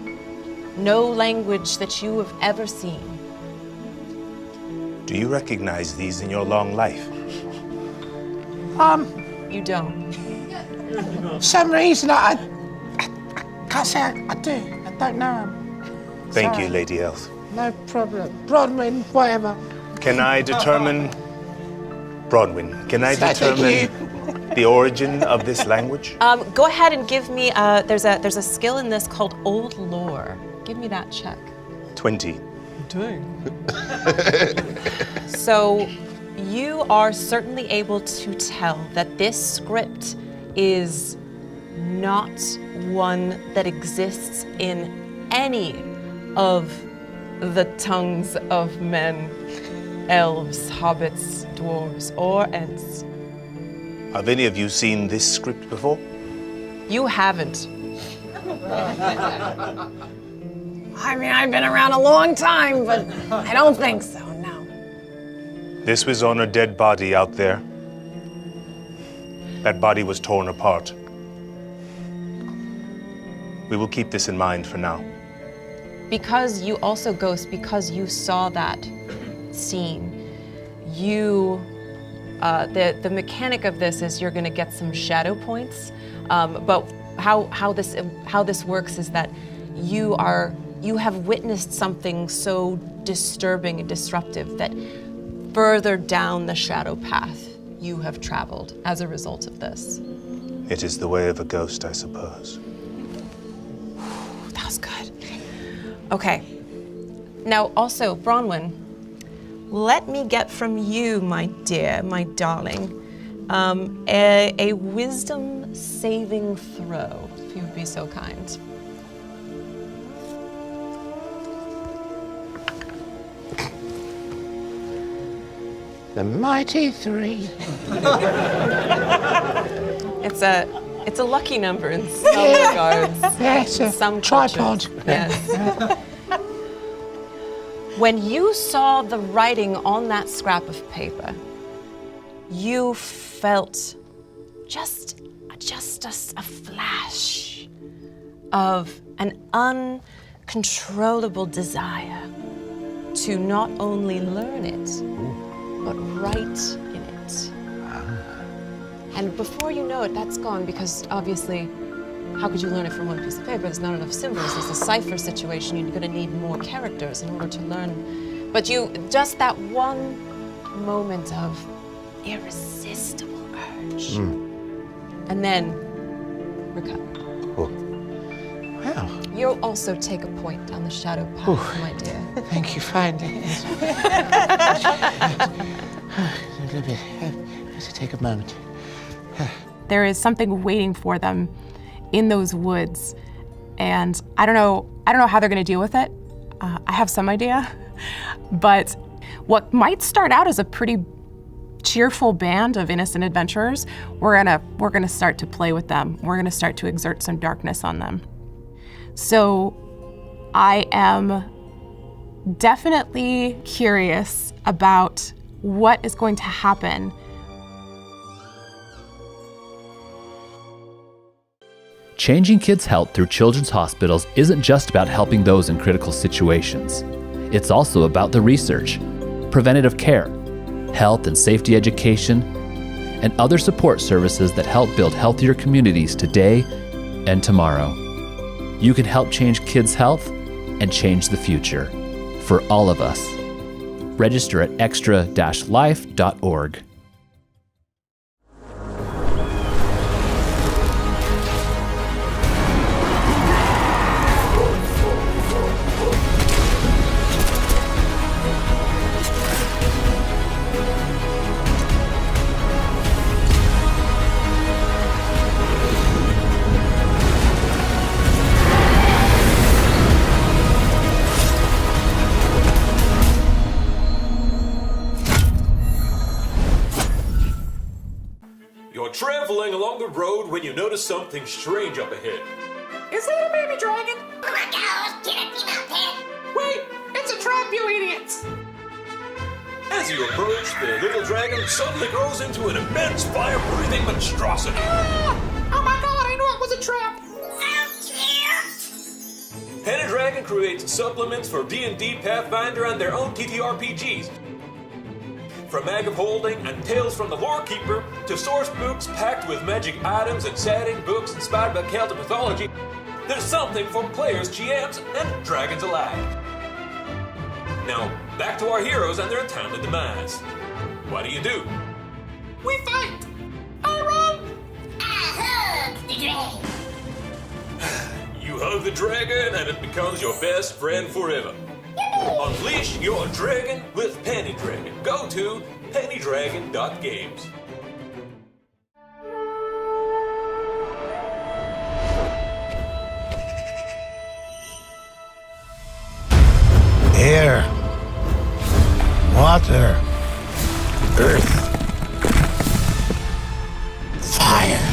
Speaker 6: no language that you have ever seen.
Speaker 9: Do you recognize these in your long life?
Speaker 6: You don't.
Speaker 10: Some reason I can't say I do. I don't know him.
Speaker 9: Thank
Speaker 10: Sorry.
Speaker 9: you, Lady Elf.
Speaker 10: No problem. Bronwyn, whatever.
Speaker 9: Can I determine... Bronwyn, can I
Speaker 10: Thank
Speaker 9: determine the origin of this language?
Speaker 6: Go ahead and give me, there's a skill in this called Old Lore. Give me that check.
Speaker 9: 20.
Speaker 6: So you are certainly able to tell that this script is not one that exists in any of the tongues of men, elves, hobbits, dwarves, or ents.
Speaker 9: Have any of you seen this script before?
Speaker 6: You haven't.
Speaker 11: I mean, I've been around a long time, but I don't think so, no.
Speaker 9: This was on a dead body out there. That body was torn apart. We will keep this in mind for now.
Speaker 6: Because you also, Ghost, because you saw that scene, you, the mechanic of this is you're gonna get some shadow points, but how this works is that you have witnessed something so disturbing and disruptive that further down the shadow path you have traveled as a result of this.
Speaker 9: It is the way of a ghost, I suppose.
Speaker 6: That was good. Okay. Now, also, Bronwyn, let me get from you, my dear, my darling, a wisdom saving throw, if you'd be so kind.
Speaker 10: The mighty 3.
Speaker 6: It's a lucky number in some regards.
Speaker 10: Yes, a
Speaker 6: Some
Speaker 10: tripod.
Speaker 6: cultures. Yes. When you saw the writing on that scrap of paper, you felt just a flash of an uncontrollable desire to not only learn it, but write in it. And before you know it, that's gone because obviously, how could you learn it from one piece of paper? There's not enough symbols. There's a cipher situation. You're going to need more characters in order to learn. But just that one moment of irresistible urge. And then recover.
Speaker 10: Well,
Speaker 6: You'll also take a point down the shadow path, my dear.
Speaker 10: thank you kindly. A little bit. Just take a moment.
Speaker 7: There is something waiting for them in those woods, and I don't know how they're going to deal with it. I have some idea, but what might start out as a pretty cheerful band of innocent adventurers, we're gonna start to play with them. We're gonna start to exert some darkness on them. So I am definitely curious about what is going to happen.
Speaker 15: Changing kids' health through children's hospitals isn't just about helping those in critical situations. It's also about the research, preventative care, health and safety education, and other support services that help build healthier communities today and tomorrow. You can help change kids' health and change the future for all of us. Register at extra-life.org.
Speaker 2: Traveling along the road when you notice something strange up ahead.
Speaker 3: Is that a baby dragon?
Speaker 4: Oh my gosh, get it, Peanut!
Speaker 3: Wait, it's a trap, you idiots!
Speaker 2: As you approach, the little dragon suddenly grows into an immense fire-breathing monstrosity.
Speaker 3: Ah! Oh my god, I knew it was a trap!
Speaker 2: Penny Dragon creates supplements for D&D, Pathfinder, and their own TTRPGs. From Mag of Holding and Tales from the Lore Keeper to source books packed with magic items and setting, books inspired by Celtic mythology, there's something for players, GMs, and dragons alike. Now, back to our heroes and their untimely demise. What do?
Speaker 3: We fight! I run!
Speaker 4: I hug the dragon.
Speaker 2: You hug the dragon and it becomes your best friend forever. Unleash your dragon with Penny Dragon. Go to pennydragon.games.
Speaker 10: Air, water, earth, fire.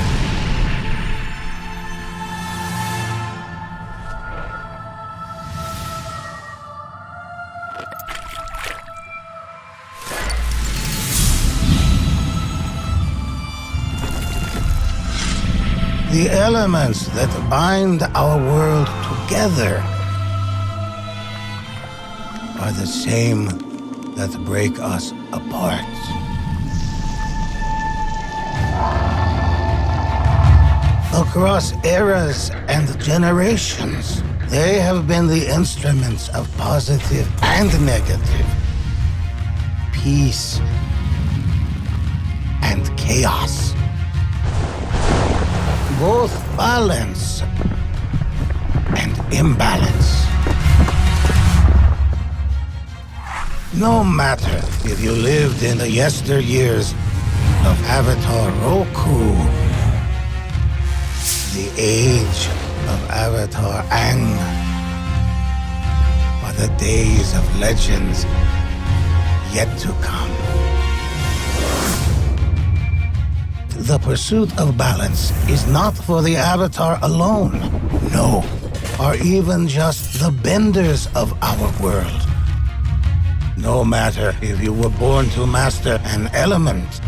Speaker 10: The elements that bind our world together are the same that break us apart. Across eras and generations, they have been the instruments of positive and negative, peace and chaos. Both balance and imbalance. No matter if you lived in the yesteryears of Avatar Roku, the age of Avatar Aang, or the days of legends yet to come. The pursuit of balance is not for the Avatar alone. No, or even just the benders of our world. No matter if you were born to master an element,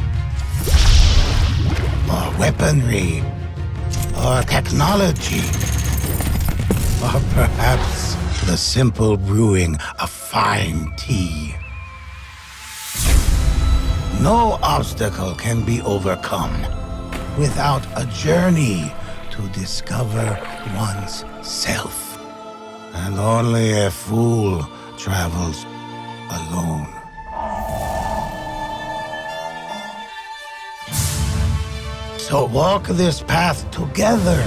Speaker 10: or weaponry, or technology, or perhaps the simple brewing of fine tea.
Speaker 16: No obstacle can be overcome without a journey to discover one's self. And only a fool travels alone. So walk this path together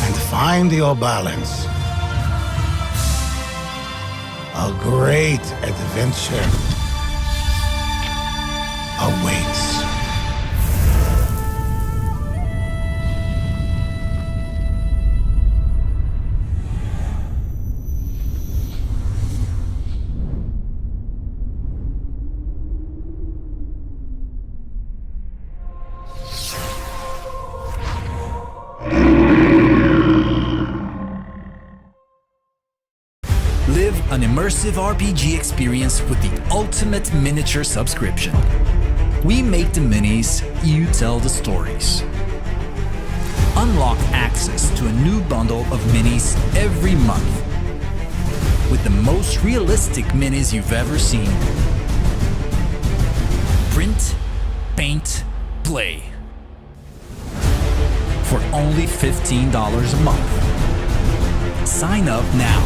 Speaker 16: and find your balance. A great adventure awaits.
Speaker 17: Live an immersive RPG experience with the ultimate miniature subscription. We make the minis, you tell the stories. Unlock access to a new bundle of minis every month with the most realistic minis you've ever seen. Print, paint, play. For only $15 a month. Sign up now.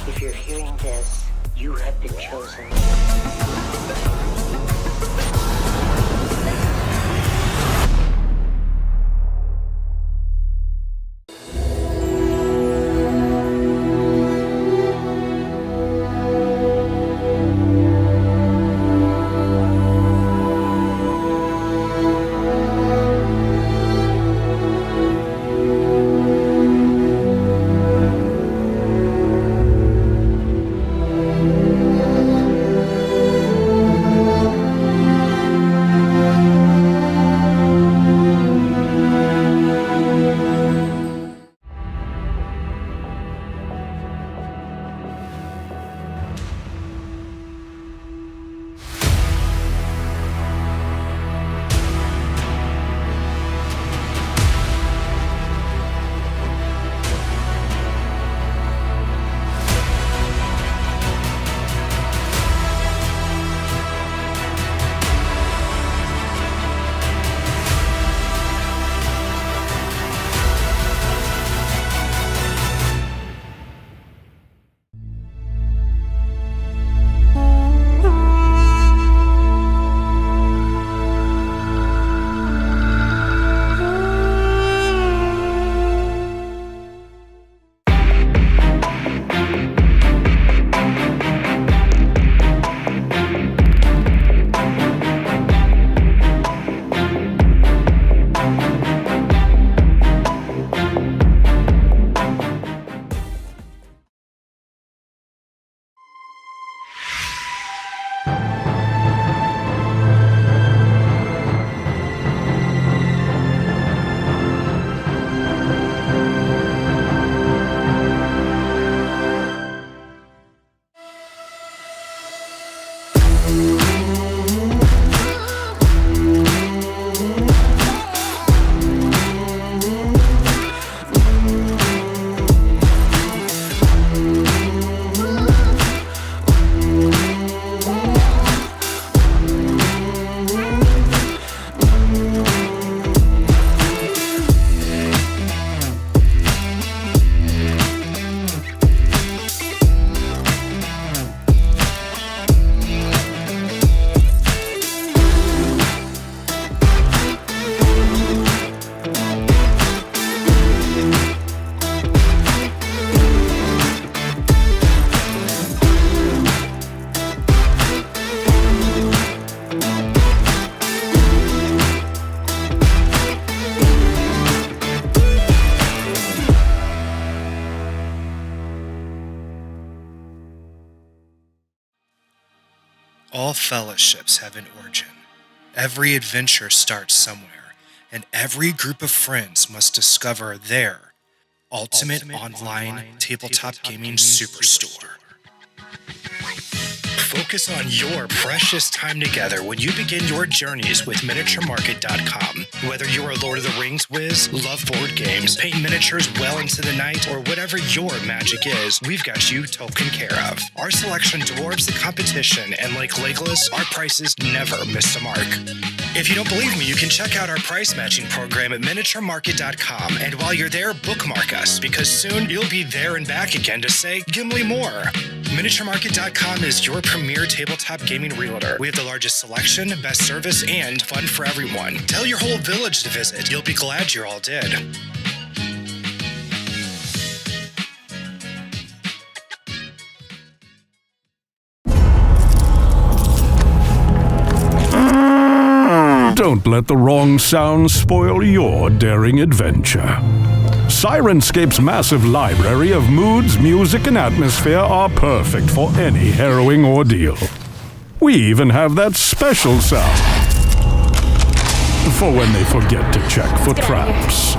Speaker 18: If you're hearing this, you have been chosen.
Speaker 19: All fellowships have an origin. Every adventure starts somewhere, and every group of friends must discover their ultimate online tabletop gaming superstore. Focus on your precious time together when you begin your journeys with MiniatureMarket.com. Whether you're a Lord of the Rings whiz, love board games, paint miniatures well into the night, or whatever your magic is, we've got you taken care of. Our selection dwarfs the competition, and like Legolas, our prices never miss a mark. If you don't believe me, you can check out our price matching program at MiniatureMarket.com, and while you're there, bookmark us, because soon you'll be there and back again to say, "Give me more." MiniatureMarket.com is your premier tabletop gaming realtor. We have the largest selection, best service, and fun for everyone. Tell your whole village to visit. You'll be glad you all did.
Speaker 20: Don't let the wrong sound spoil your daring adventure. Sirenscape's massive library of moods, music, and atmosphere are perfect for any harrowing ordeal. We even have that special sound for when they forget to check for traps.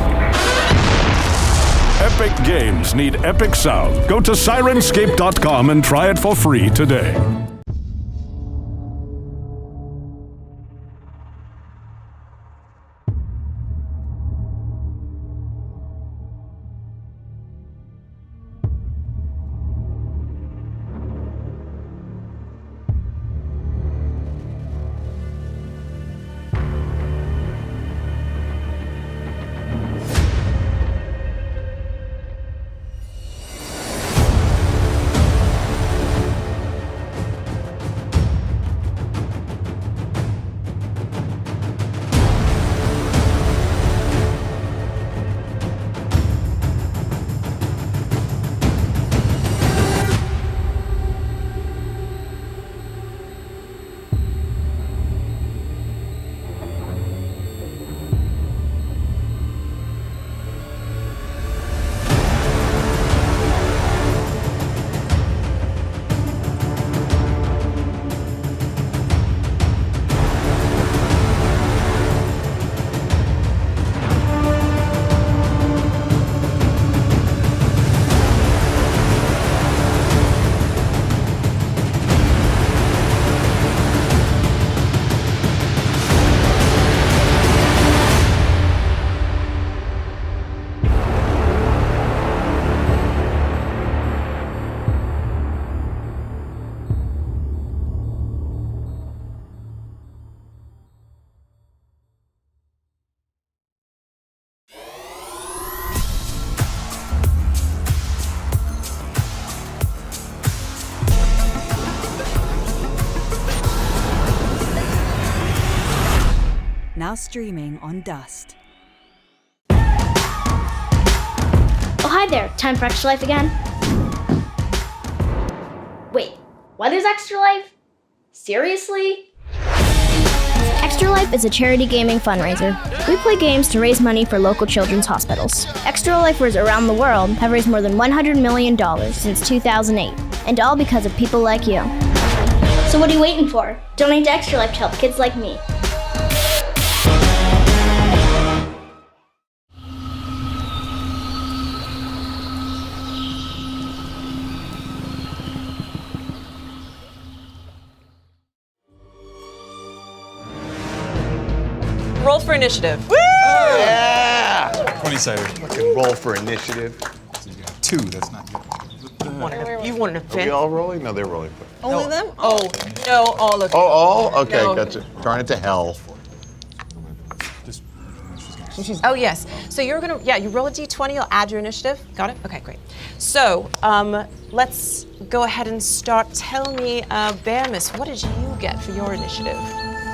Speaker 20: Epic games need epic sound. Go to Sirenscape.com and try it for free today.
Speaker 21: Now streaming on Dust.
Speaker 22: Oh, hi there. Time for Extra Life again? Wait, what is Extra Life? Seriously? Extra Life is a charity gaming fundraiser. We play games to raise money for local children's hospitals. Extra Lifers around the world have raised more than $100 million since 2008, and all because of people like you. So what are you waiting for? Donate to Extra Life to help kids like me.
Speaker 6: Roll for initiative. Woo!
Speaker 1: Yeah! 20-sided.
Speaker 12: Fucking roll for initiative.
Speaker 1: So you got 2, that's not good.
Speaker 6: You wanted to
Speaker 12: Are
Speaker 6: fit.
Speaker 12: we all rolling? No, they're rolling.
Speaker 6: Only them? Oh, no, all of
Speaker 12: Oh,
Speaker 6: you.
Speaker 12: all? Okay,
Speaker 6: No.
Speaker 12: gotcha. Darn it to hell.
Speaker 6: Oh, yes. So you're going to, you roll a d20, you'll add your initiative. Got it? Okay, great. So let's go ahead and start. Tell me, Bearmus, what did you get for your initiative?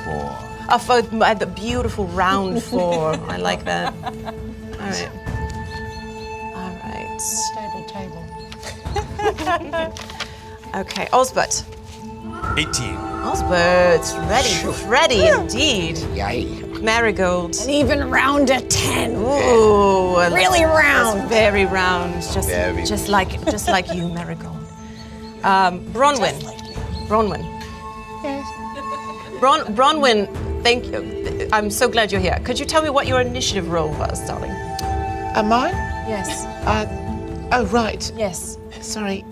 Speaker 8: 4.
Speaker 6: Oh, for the beautiful round 4. I like that. All right. All right.
Speaker 10: Table.
Speaker 6: Okay, Osbert.
Speaker 1: 18.
Speaker 6: Osbert's ready indeed.
Speaker 12: Yay.
Speaker 6: Marigold.
Speaker 11: An even rounder 10.
Speaker 6: Ooh,
Speaker 11: Really round.
Speaker 6: That's very round,
Speaker 12: Very.
Speaker 6: just like you, Marigold. Bronwyn. Bronwyn.
Speaker 10: Yes.
Speaker 6: Bronwyn, thank you. I'm so glad you're here. Could you tell me what your initiative roll was, darling?
Speaker 10: Mine?
Speaker 6: Yes.
Speaker 10: Oh, right.
Speaker 6: Yes.
Speaker 10: Sorry.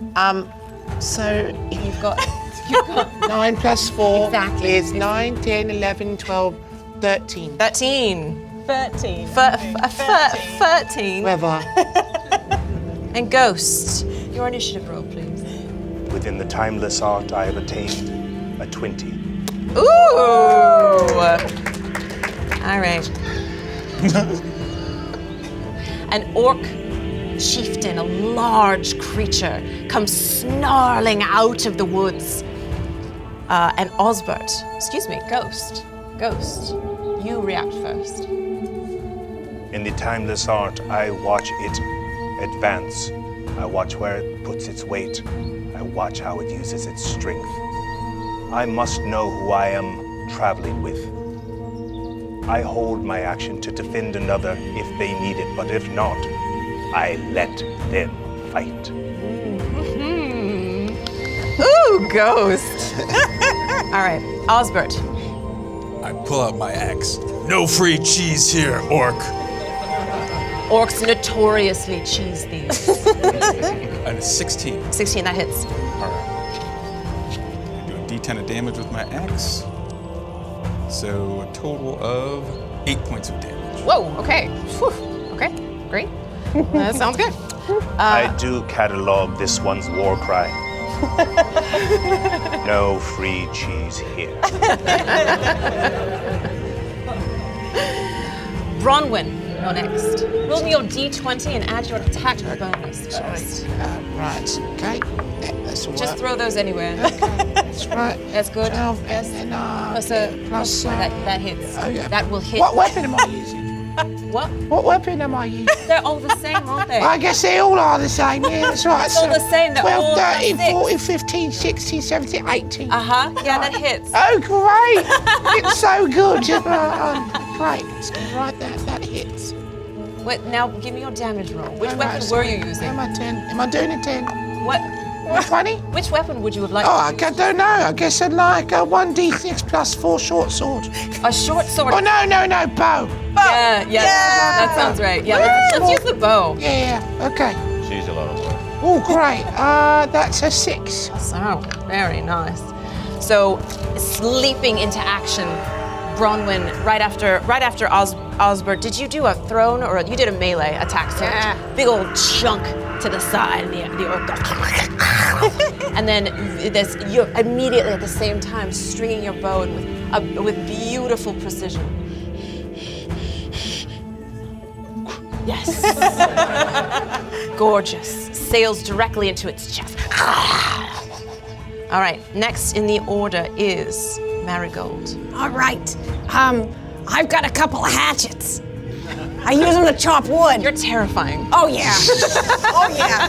Speaker 10: So
Speaker 6: you've got
Speaker 10: 9 plus 4
Speaker 6: Exactly.
Speaker 10: is 9, 10, 11, 12, 13.
Speaker 6: 13.
Speaker 5: 13.
Speaker 6: 13.
Speaker 10: Whatever.
Speaker 6: And Ghost, your initiative roll, please.
Speaker 9: Within the timeless art, I have attained a 20.
Speaker 6: Ooh! All right. An orc chieftain, a large creature, comes snarling out of the woods. And Osbert, Ghost, you react first.
Speaker 9: In the timeless art, I watch it advance. I watch where it puts its weight. I watch how it uses its strength. I must know who I am traveling with. I hold my action to defend another if they need it, but if not, I let them fight.
Speaker 6: Ooh, Ghost. All right, Osbert.
Speaker 1: I pull out my axe. No free cheese here, orc.
Speaker 6: Orcs notoriously cheese thieves.
Speaker 1: And a 16.
Speaker 6: 16, that hits.
Speaker 1: All right. Do a D10 of damage with my axe. So a total of 8 points of damage.
Speaker 6: Whoa, okay. Whew. Okay, great. That sounds good.
Speaker 9: I do catalog this one's war cry. No free cheese here.
Speaker 6: Bronwyn, you're next. Roll me your D20 and add your attack bonus first.
Speaker 10: Right, okay. That's all
Speaker 6: Just
Speaker 10: right.
Speaker 6: throw those anywhere.
Speaker 10: That's right.
Speaker 6: That's good.
Speaker 10: 12
Speaker 6: Yes.
Speaker 10: and then,
Speaker 6: Plus, that hits.
Speaker 10: Oh, yeah.
Speaker 6: That will hit.
Speaker 10: What weapon am I using?
Speaker 6: What?
Speaker 10: What weapon am I using?
Speaker 6: They're all the same, aren't they?
Speaker 10: I guess they all are the same, yeah, that's right.
Speaker 6: It's all the same, they're
Speaker 10: 12,
Speaker 6: all
Speaker 10: 13,
Speaker 6: 6.
Speaker 10: 14, 15, 16, 17, 18.
Speaker 6: Uh-huh, yeah, that hits.
Speaker 10: Oh, great! It's so good. Great, let's go right there, that hits.
Speaker 6: Wait, now give me your damage roll. Which
Speaker 10: All
Speaker 6: weapon
Speaker 10: right,
Speaker 6: were
Speaker 10: so
Speaker 6: you using?
Speaker 10: Am I 10? Am I doing a 10?
Speaker 6: What?
Speaker 10: 20?
Speaker 6: Which weapon would you have liked
Speaker 10: Oh,
Speaker 6: to
Speaker 10: I
Speaker 6: use?
Speaker 10: don't know. I guess I'd like a 1d6 plus 4 short sword.
Speaker 6: A short sword?
Speaker 10: Oh, no, bow.
Speaker 6: Yeah, that sounds right. Yeah, let's use the bow.
Speaker 10: Yeah, okay.
Speaker 8: She's a lot of work.
Speaker 10: Oh, great. That's a 6.
Speaker 6: So, very nice. So, leaping into action, Bronwyn, right after Osbert, did you do a thrown or you did a melee attack? So big old chunk to the side, and the orc goes, and then you're immediately at the same time stringing your bow with beautiful precision. Yes. Gorgeous. Sails directly into its chest. All right, next in the order is Marigold.
Speaker 11: All right. I've got a couple of hatchets. I use them to chop wood.
Speaker 6: You're terrifying.
Speaker 11: Oh, yeah. Oh, yeah.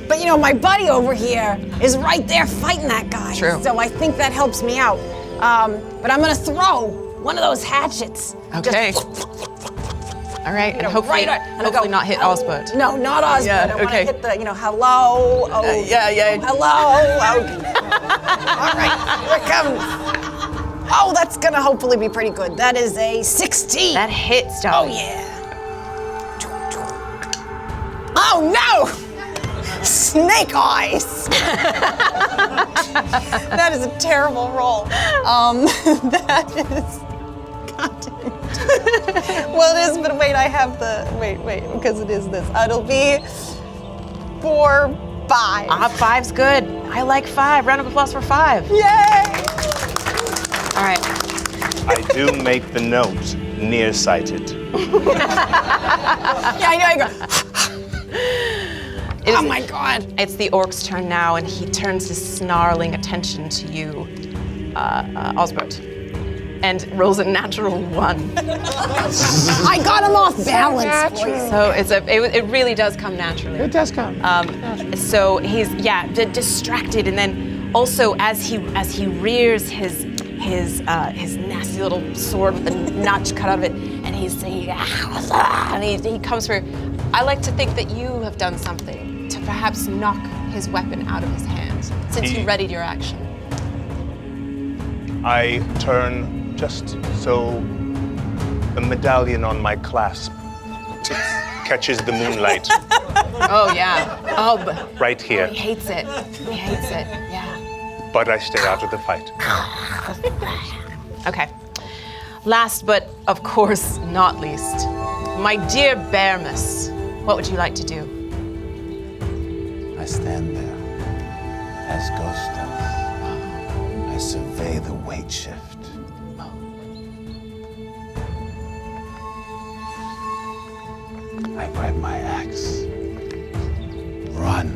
Speaker 11: But, my buddy over here is right there fighting that guy.
Speaker 6: True.
Speaker 11: So I think that helps me out. But I'm going to throw one of those hatchets.
Speaker 6: Okay. All right, and hopefully not hit Osbert.
Speaker 11: No, not Osbert.
Speaker 6: Yeah,
Speaker 11: I want to
Speaker 6: okay.
Speaker 11: hit the, hello. Oh,
Speaker 6: yeah.
Speaker 11: Hello. Okay. All right, here it comes. Oh, that's going to hopefully be pretty good. That is a 16.
Speaker 6: That hits,
Speaker 11: Oh,
Speaker 6: darling.
Speaker 11: yeah. Oh, no! Snake eyes. That is a terrible roll. That is... God damn it. Well, it is, but wait, I have the... Wait, because it is this. It'll be 4, 5.
Speaker 6: 5's good. I like 5. Round of applause for 5.
Speaker 11: Yay!
Speaker 6: All right.
Speaker 9: I do make the note nearsighted.
Speaker 11: Yeah, I know. Oh my God.
Speaker 6: It's the orc's turn now, and he turns his snarling attention to you, Osbert, and rolls a natural 1.
Speaker 11: I got him off balance.
Speaker 6: So it really does come naturally.
Speaker 10: It does come.
Speaker 6: So he's distracted, and then also as he rears his nasty little sword with a notch cut out of it, and he's saying, and he comes for. I like to think that you have done something to perhaps knock his weapon out of his hand, since you readied your action.
Speaker 9: I turn just so the medallion on my clasp catches the moonlight
Speaker 6: Oh, yeah. Oh,
Speaker 9: right here.
Speaker 6: he hates it. He hates it, yeah.
Speaker 9: But I stay out of the fight.
Speaker 6: Okay. Last, but of course not least, my dear Bearmus, what would you like to do?
Speaker 13: I stand there, as Ghost does. I survey the weight shift. I grab my axe, run,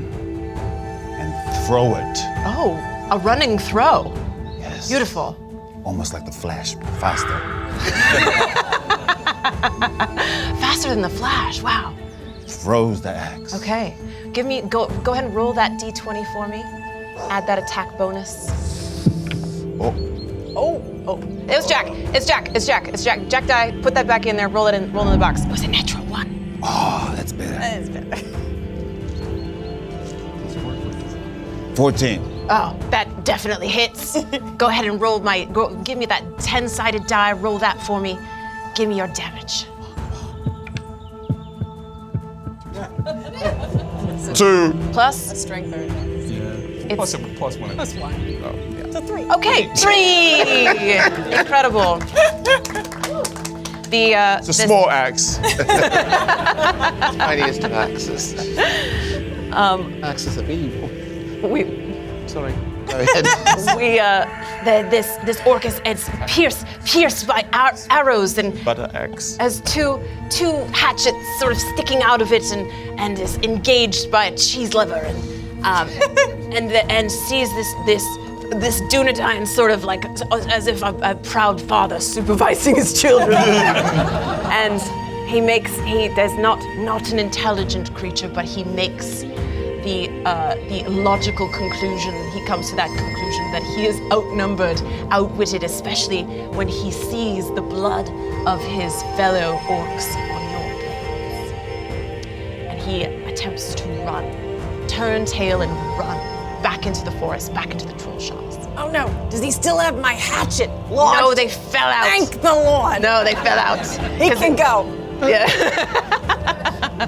Speaker 13: and throw it.
Speaker 6: Oh, a running throw.
Speaker 13: Yes.
Speaker 6: Beautiful.
Speaker 13: Almost like the Flash, but faster.
Speaker 6: Faster than the Flash, wow.
Speaker 13: Throws the axe.
Speaker 6: Okay, go ahead and roll that D20 for me. Add that attack bonus.
Speaker 13: Oh.
Speaker 6: It was Jack. It's Jack. Jack die. Put that back in there. Roll it in the box. It was a natural 1.
Speaker 13: Oh, that's better.
Speaker 6: That is better.
Speaker 13: 14.
Speaker 6: Oh, that definitely hits. Go ahead and give me that 10-sided die. Roll that for me. Give me your damage.
Speaker 13: 2.
Speaker 6: Plus?
Speaker 5: A strength or
Speaker 1: Plus one.
Speaker 5: plus 1.
Speaker 1: Oh, yeah.
Speaker 5: It's a 3.
Speaker 6: Okay, 3! Incredible.
Speaker 12: It's a small axe. Tiniest of axes. Axes of evil. Sorry. Go ahead.
Speaker 6: This orc is pierced by arrows and
Speaker 12: Butter axe.
Speaker 6: has two hatchets sort of sticking out of it and is engaged by a cheese lever and sees this Dunedain sort of like as if a proud father supervising his children. And he does not an intelligent creature, but he makes the logical conclusion. He comes to that conclusion that he is outnumbered, outwitted, especially when he sees the blood of his fellow orcs on your blades. And he attempts to run, turn tail and run back into the forest, back into the troll shops.
Speaker 11: Oh no, does he still have my hatchet? Lord.
Speaker 6: No, they fell out.
Speaker 11: Thank the Lord.
Speaker 6: No, they fell out.
Speaker 11: He can go.
Speaker 6: Yeah.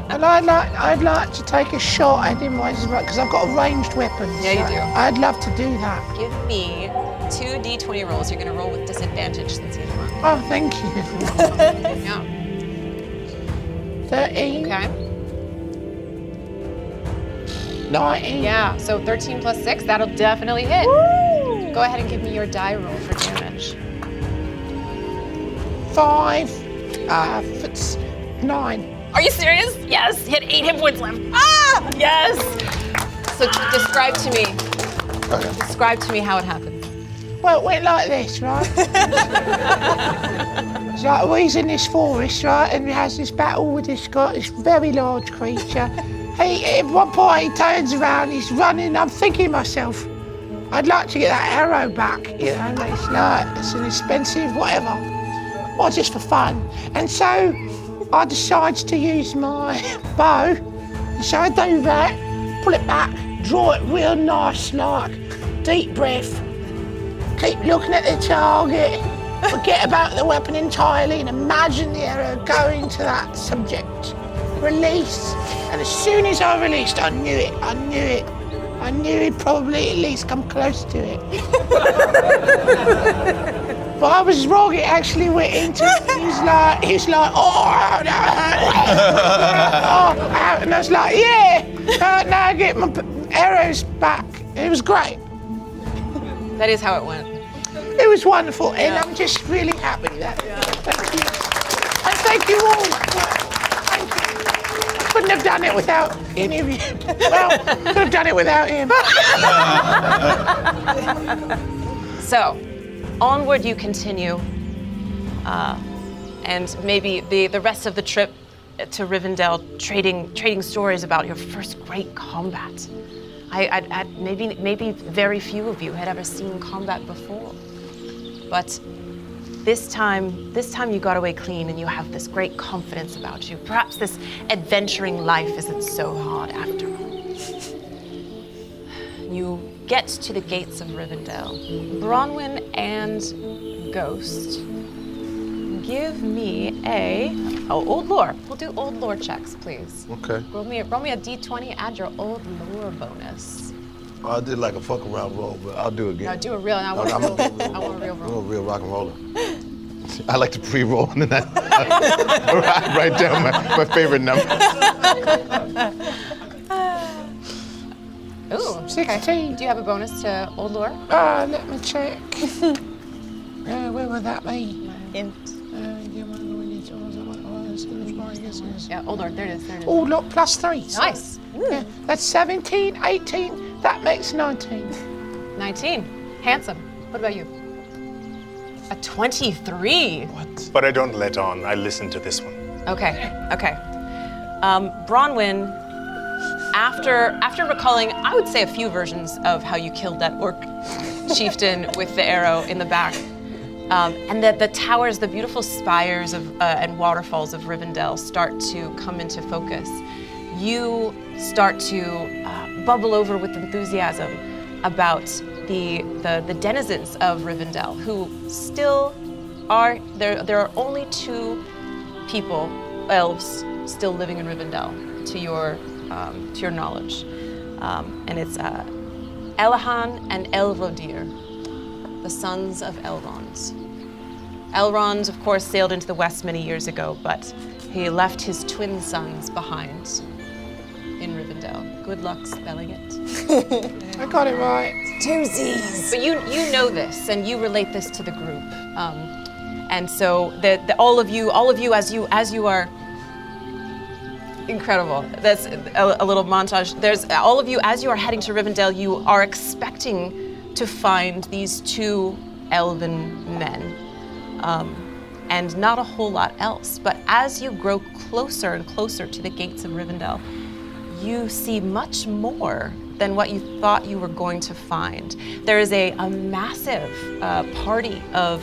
Speaker 10: And I'd like to take a shot at him because I've got a ranged weapon.
Speaker 6: Yeah, you do.
Speaker 10: I'd love to do that.
Speaker 6: Give me 2 D20 rolls. You're going to roll with disadvantage since he's run.
Speaker 10: Oh, thank you.
Speaker 6: Yeah.
Speaker 10: 13.
Speaker 6: Okay.
Speaker 10: 19.
Speaker 5: Yeah, so 13 plus 6, that'll definitely hit. Woo! Go ahead and give me your die roll for damage.
Speaker 10: 5. 9.
Speaker 6: Are you serious? Yes. Hit 8 hit points left. Ah! Yes. So describe to me how it happened.
Speaker 10: Well, it went like this, right? It's like he's in this forest, right, and he has this battle with this very large creature. At one point he turns around, he's running. I'm thinking to myself, I'd like to get that arrow back. You know, it's an expensive whatever, or just for fun. And so I decide to use my bow. So I do that, pull it back, draw it real nice, like deep breath. Keep looking at the target, forget about the weapon entirely and imagine the arrow going to that subject. Release, and as soon as I released, I knew it. I knew he'd probably at least come close to it. But I was wrong, it actually went into, he's like, oh, no, and I was like, yeah, now I get my arrows back. It was great.
Speaker 6: That is how it went.
Speaker 10: It was wonderful, and I'm just really happy that. Thank you. And thank you all. Thank you. Couldn't have done it without any of you. Well, could have done it without him.
Speaker 6: So, onward you continue, and maybe the rest of the trip to Rivendell, trading stories about your first great combat. Maybe very few of you had ever seen combat before, but this time you got away clean, and you have this great confidence about you. Perhaps this adventuring life isn't so hard after all. You get to the gates of Rivendell, Bronwyn and Ghost, give me Old Lore. We'll do Old Lore checks, please.
Speaker 12: Okay.
Speaker 6: Roll me a D20, add your Old Lore bonus.
Speaker 12: I did like a fuck around roll, but I'll do it again.
Speaker 6: No, do a real, I want a real roll.
Speaker 12: I'm a real rock and roller. I like to pre-roll and then I write down my favorite number.
Speaker 6: Ooh,
Speaker 10: 16.
Speaker 6: Do you have a bonus to Old Lore?
Speaker 10: Let me check. Where would that be?
Speaker 6: Int. Yeah, Old Lore, there it is.
Speaker 10: Oh, look, +3.
Speaker 6: Nice.
Speaker 10: Yeah, that's 17, 18, that makes 19.
Speaker 6: 19. Handsome. What about you? A 23.
Speaker 9: What? But I don't let on. I listen to this one.
Speaker 6: Okay. Bronwyn, after recalling, I would say a few versions of how you killed that orc chieftain with the arrow in the back, and that the towers, the beautiful spires of and waterfalls of Rivendell start to come into focus. You start to bubble over with enthusiasm about the denizens of Rivendell, who still are there. There are only 2 people, elves, still living in Rivendell, to your knowledge, and it's Elahan and Elrodir, the sons of Elrond. Elrond, of course, sailed into the west many years ago, but he left his twin sons behind in Rivendell. Good luck spelling it.
Speaker 10: I got it right.
Speaker 11: 2 Z's.
Speaker 6: But you know this, and you relate this to the group, and so all of you as you are incredible. That's a little montage. There's all of you as you are heading to Rivendell. You are expecting to find these 2 elven men, and not a whole lot else. But as you grow closer and closer to the gates of Rivendell, you see much more than what you thought you were going to find. There is a massive party of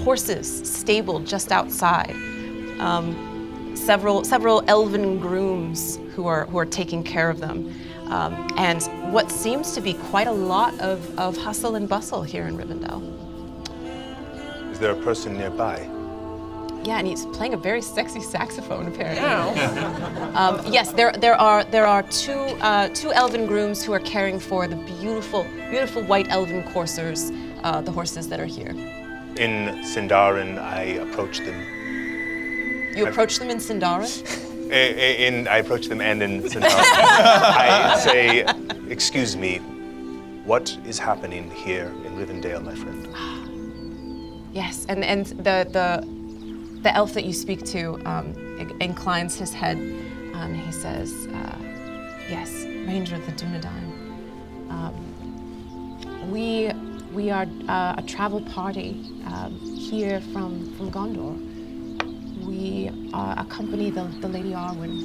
Speaker 6: horses stabled just outside. Several elven grooms who are taking care of them, and what seems to be quite a lot of hustle and bustle here in Rivendell.
Speaker 9: Is there a person nearby?
Speaker 6: Yeah, and he's playing a very sexy saxophone, apparently. Yes, there are two elven grooms who are caring for the beautiful white elven coursers, the horses that are here.
Speaker 9: In Sindarin, I approach them.
Speaker 6: You approach them in Sindarin?
Speaker 9: I approach them and in Sindarin. I say, excuse me, what is happening here in Rivendell, my friend?
Speaker 6: Yes, and the elf that you speak to inclines his head and he says, yes, Ranger of the Dunedain. We are a travel party here from Gondor. We accompany the Lady Arwen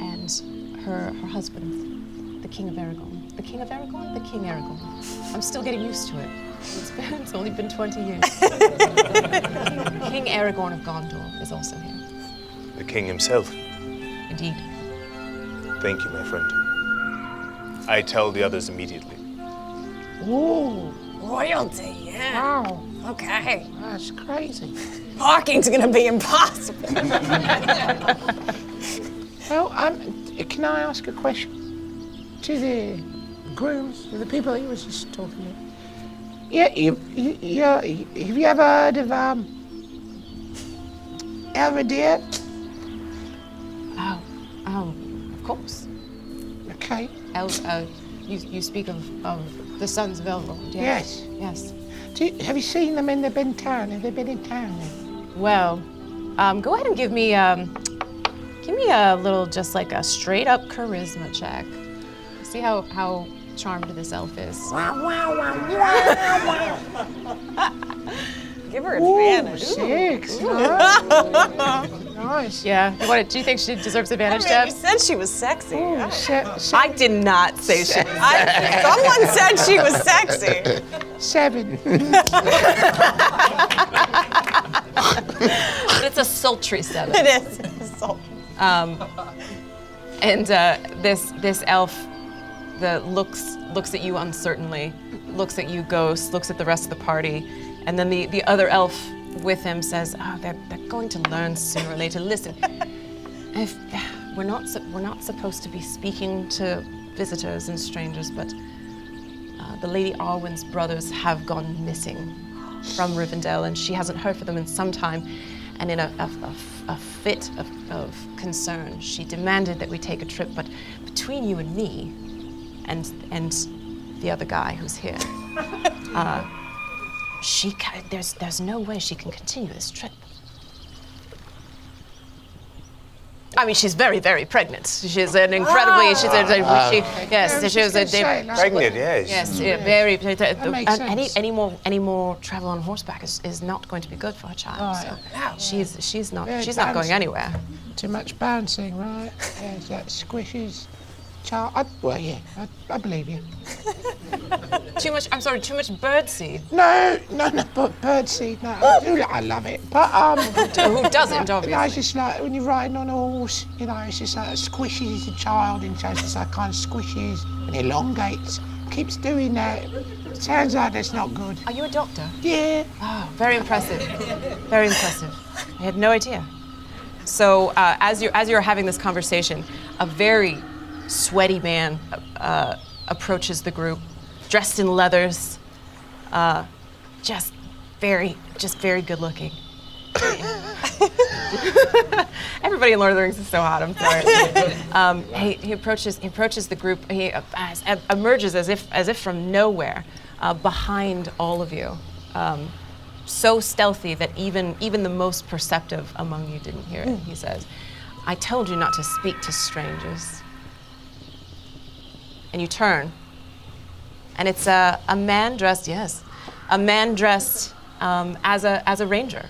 Speaker 6: and her husband, the King of Aragorn. The King of Aragorn? The King Aragorn. I'm still getting used to it. It's only been 20 years. King Aragorn of Gondor is also here.
Speaker 9: The king himself?
Speaker 6: Indeed.
Speaker 9: Thank you, my friend. I tell the others immediately.
Speaker 11: Ooh, royalty, yeah.
Speaker 10: Wow.
Speaker 11: Okay.
Speaker 10: That's crazy.
Speaker 11: Parking's gonna be impossible.
Speaker 10: Well, can I ask a question to the grooms, to the people he was just talking to? Yeah, have you ever heard of Elrodir?
Speaker 6: Oh, of course.
Speaker 10: Okay.
Speaker 6: You speak of the sons of Elrond, yes? Yes.
Speaker 10: Have you seen them in town? Have they been in town?
Speaker 6: Well, go ahead and give me a little, just like a straight up charisma check. See how charmed this elf is.
Speaker 11: Give her advantage.
Speaker 10: 6. Nice.
Speaker 6: Yeah. Do you think she deserves advantage, Deb?
Speaker 11: You said she was sexy.
Speaker 6: I did not say she was sexy.
Speaker 11: Someone said she was sexy.
Speaker 10: 7.
Speaker 6: But it's a sultry 7.
Speaker 11: It is. It's sultry.
Speaker 6: And this elf looks at you uncertainly, looks at you, Ghost, looks at the rest of the party, and then the other elf with him says, "Oh, they're going to learn sooner or later. Listen, we're not supposed to be speaking to visitors and strangers, but the Lady Arwen's brothers have gone missing from Rivendell, and she hasn't heard from them in some time. And in a fit of concern, she demanded that we take a trip. But between you and me, and the other guy who's here, there's no way she can continue this trip. I mean, she's very, very pregnant. She's an incredibly. She was
Speaker 9: pregnant. Yes.
Speaker 6: Yes, very.
Speaker 10: That makes sense.
Speaker 6: Any more travel on horseback is not going to be good for her child.
Speaker 10: Right.
Speaker 6: So she's not
Speaker 10: Very
Speaker 6: going
Speaker 10: bouncing.
Speaker 6: anywhere.
Speaker 10: Too much bouncing, right? Yes, that squishes. Child. I believe you.
Speaker 6: Too much birdseed.
Speaker 10: No, but birdseed, no. I love it. But,
Speaker 6: who doesn't, obviously?
Speaker 10: No, it's just like when you're riding on a horse, it's just like squishes the child, and so it's just like kind of squishes and elongates. Keeps doing that. Sounds like that's not good.
Speaker 6: Are you a doctor?
Speaker 10: Yeah.
Speaker 6: Oh, very impressive. Very impressive. I had no idea. So, as you're having this conversation, a very sweaty man approaches the group, dressed in leathers, just very good looking. Everybody in Lord of the Rings is so hot. I'm sorry. He approaches the group. He emerges as if from nowhere, behind all of you, so stealthy that even the most perceptive among you didn't hear it. He says, "I told you not to speak to strangers." And you turn, and it's a man dressed as a ranger,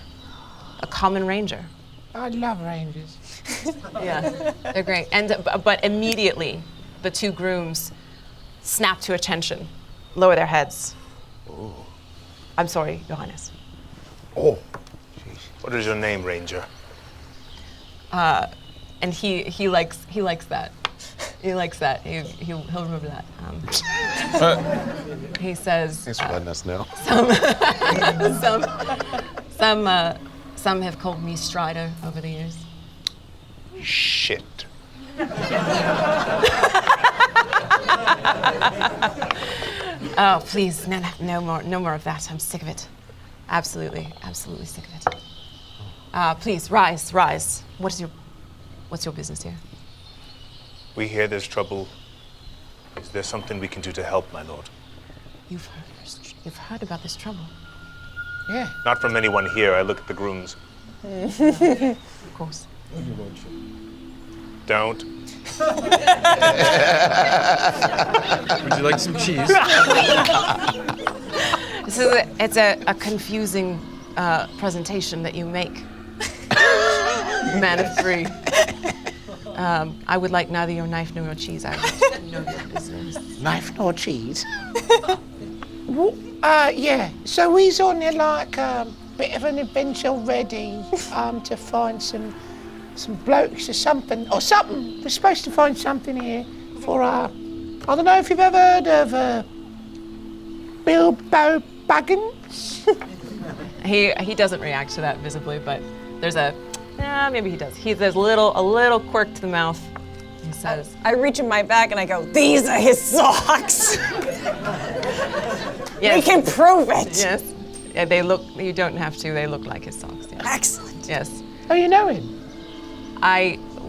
Speaker 6: a common ranger.
Speaker 10: I love rangers.
Speaker 6: Yeah, they're great. But immediately, the two grooms snap to attention, lower their heads.
Speaker 9: Ooh.
Speaker 6: I'm sorry, Your Highness.
Speaker 9: Oh, jeez. What is your name, Ranger?
Speaker 6: And he likes that. He likes that. He'll remember that. He says.
Speaker 12: Thanks for letting us know.
Speaker 6: Some have called me Strider over the years.
Speaker 9: Shit.
Speaker 6: Oh, please, no more of that. I'm sick of it. Absolutely sick of it. Please, rise. What's your business here?
Speaker 9: We hear there's trouble. Is there something we can do to help, my lord?
Speaker 6: You've heard about this trouble?
Speaker 10: Yeah.
Speaker 9: Not from anyone here. I look at the grooms.
Speaker 6: Of course.
Speaker 9: Don't.
Speaker 1: Would you like some cheese?
Speaker 6: It's a confusing presentation that you make, man of three. I would like neither your knife nor your cheese. I would know your business.
Speaker 10: Knife nor cheese? Yeah. So he's on a bit of an adventure already to find some blokes or something. We're supposed to find something here for I don't know if you've ever heard of Bilbo Baggins.
Speaker 6: He doesn't react to that visibly, but there's maybe he does. There's a little quirk to the mouth. He says,
Speaker 11: I reach in my bag and I go, "These are his socks."
Speaker 6: Yes.
Speaker 11: We can prove it.
Speaker 6: Yes. Yeah, they look. You don't have to. They look like his socks. Yes.
Speaker 11: Excellent.
Speaker 6: Yes.
Speaker 10: Oh, you know him?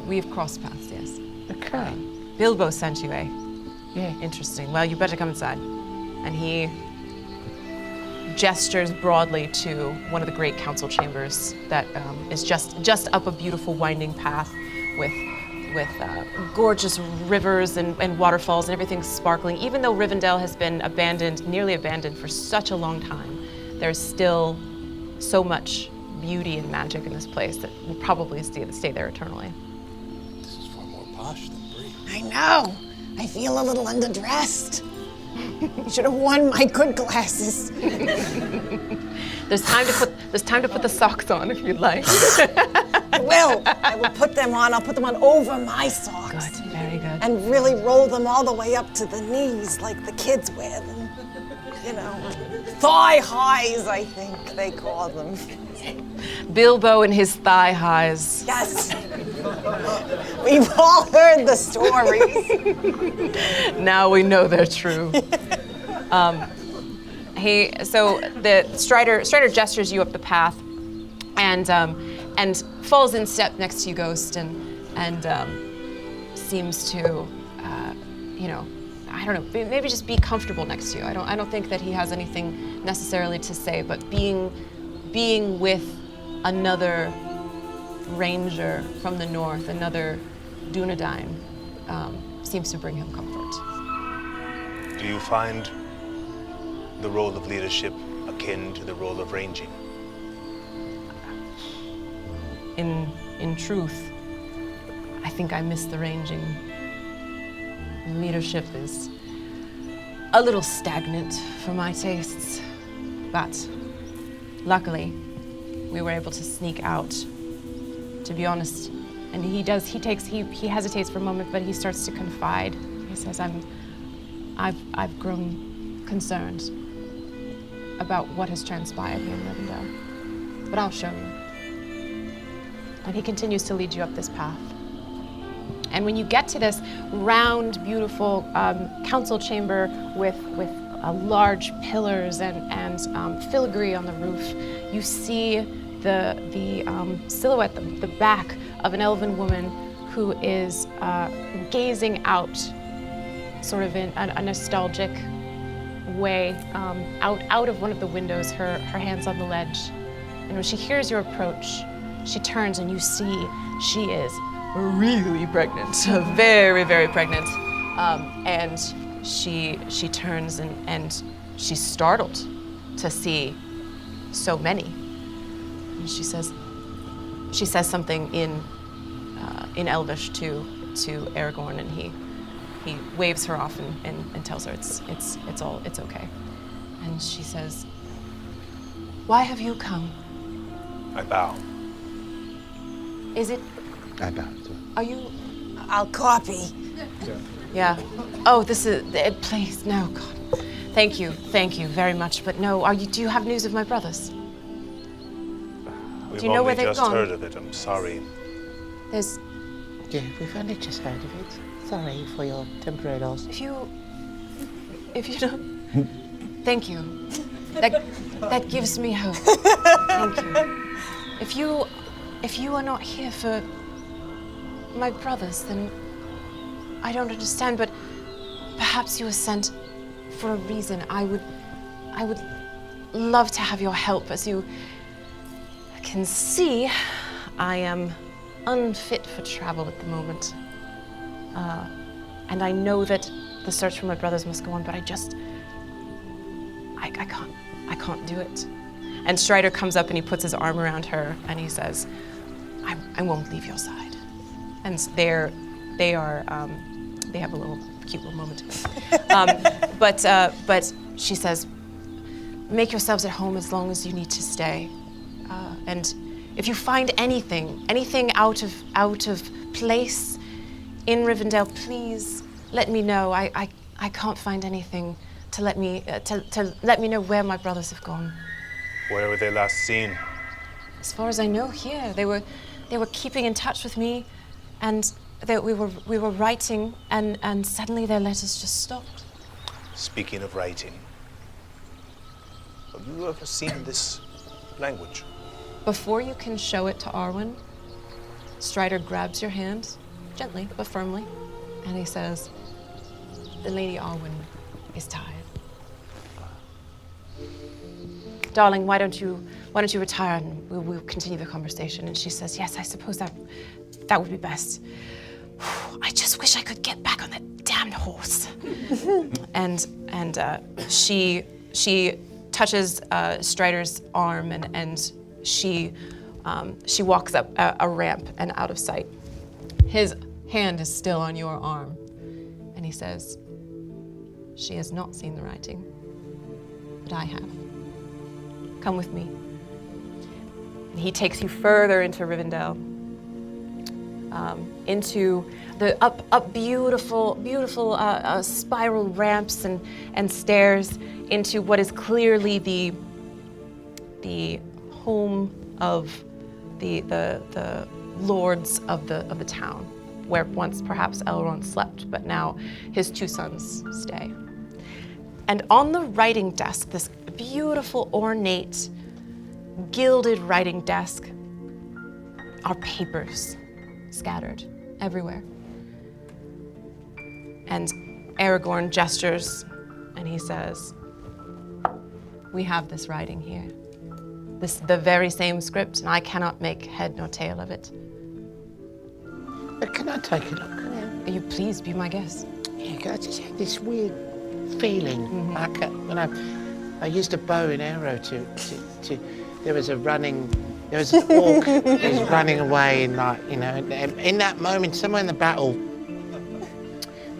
Speaker 6: We've crossed paths. Yes.
Speaker 10: Okay.
Speaker 6: Bilbo sent you, eh?
Speaker 10: Yeah.
Speaker 6: Interesting. Well, you better come inside. And he gestures broadly to one of the great council chambers that is just up a beautiful winding path with gorgeous rivers and waterfalls and everything sparkling. Even though Rivendell has been nearly abandoned for such a long time, there's still so much beauty and magic in this place that will probably stay there eternally.
Speaker 16: This is far more posh than Bree.
Speaker 11: I know. I feel a little underdressed. You should have worn my good glasses.
Speaker 6: There's time to put the socks on if you'd like.
Speaker 11: I will put them on. I'll put them on over my socks.
Speaker 6: Good, very Very good.
Speaker 11: And really roll them all the way up to the knees like the kids wear them. You know, thigh highs, I think they call them.
Speaker 6: Bilbo and his thigh highs.
Speaker 11: Yes. We've all heard the stories.
Speaker 6: Now we know they're true. So the Strider gestures you up the path, and falls in step next to you, Ghost, and seems to, I don't know, maybe just be comfortable next to you. I don't think that he has anything necessarily to say, but being with another ranger from the north, another Dunedain, seems to bring him comfort.
Speaker 9: Do you find the role of leadership akin to the role of ranging?
Speaker 6: In truth, I think I miss the ranging. Leadership is a little stagnant for my tastes, but luckily we were able to sneak out, to be honest. And he hesitates for a moment, but he starts to confide. He says, I've grown concerned about what has transpired here in Rivendell, but I'll show you. And he continues to lead you up this path. And when you get to this round, beautiful council chamber with large pillars and filigree on the roof, you see the silhouette, the back of an elven woman who is gazing out, sort of in a nostalgic way, out of one of the windows, her hands on the ledge. And when she hears your approach, she turns and you see she is really pregnant, very, very pregnant. And she turns and she's startled to see so many. And she says something in Elvish to Aragorn, and he waves her off and tells her it's okay. And she says, "Why have you come?"
Speaker 9: I bow.
Speaker 6: Is it?
Speaker 8: I bow.
Speaker 6: Are you?
Speaker 11: I'll copy.
Speaker 6: Yeah. Oh, this is. Please, no, God. Thank you very much. But no, do you have news of my brothers?
Speaker 9: We've
Speaker 6: Do you know where
Speaker 9: only
Speaker 6: they've
Speaker 9: just
Speaker 6: gone?
Speaker 9: heard of it. I'm sorry.
Speaker 6: There's.
Speaker 10: Yeah, we've only just heard of it. Sorry for your temporary loss.
Speaker 6: If you don't. Thank you. That gives me hope. Thank you. If you are not here for my brothers, then I don't understand, but perhaps you were sent for a reason. I would love to have your help. As you can see, I am unfit for travel at the moment. And I know that the search for my brothers must go on, but I can't do it. And Strider comes up and he puts his arm around her and he says, I won't leave your side. And they have a cute little moment together. But she says, make yourselves at home as long as you need to stay. And if you find anything out of place in Rivendell, please let me know. I can't find anything to let me know where my brothers have gone.
Speaker 9: Where were they last seen?
Speaker 6: As far as I know, here they were keeping in touch with me, and we were writing, and suddenly their letters just stopped.
Speaker 9: Speaking of writing, have you ever seen this language?
Speaker 6: Before you can show it to Arwen, Strider grabs your hand, gently but firmly, and he says, "The Lady Arwen is tired. Darling, why don't you retire and we'll continue the conversation?" And she says, "Yes, I suppose that would be best. I just wish I could get back on that damned horse." and she touches Strider's arm and she walks up a ramp and out of sight. His hand is still on your arm, and he says, "She has not seen the writing, but I have. Come with me." And he takes you further into Rivendell. into the up beautiful spiral ramps and stairs into what is clearly the home of the lords of the town, where once perhaps Elrond slept, but now his two sons stay. And on the writing desk, this beautiful, ornate, gilded writing desk, are papers scattered everywhere. And Aragorn gestures and he says, "We have this writing here. The very same script, and I cannot make head nor tail of it."
Speaker 10: Can I take a look?
Speaker 6: You please be my guest.
Speaker 10: Yeah, 'cause I just had this weird feeling. Like when I used a bow and arrow to there was an orc who was running away, and in that moment, somewhere in the battle,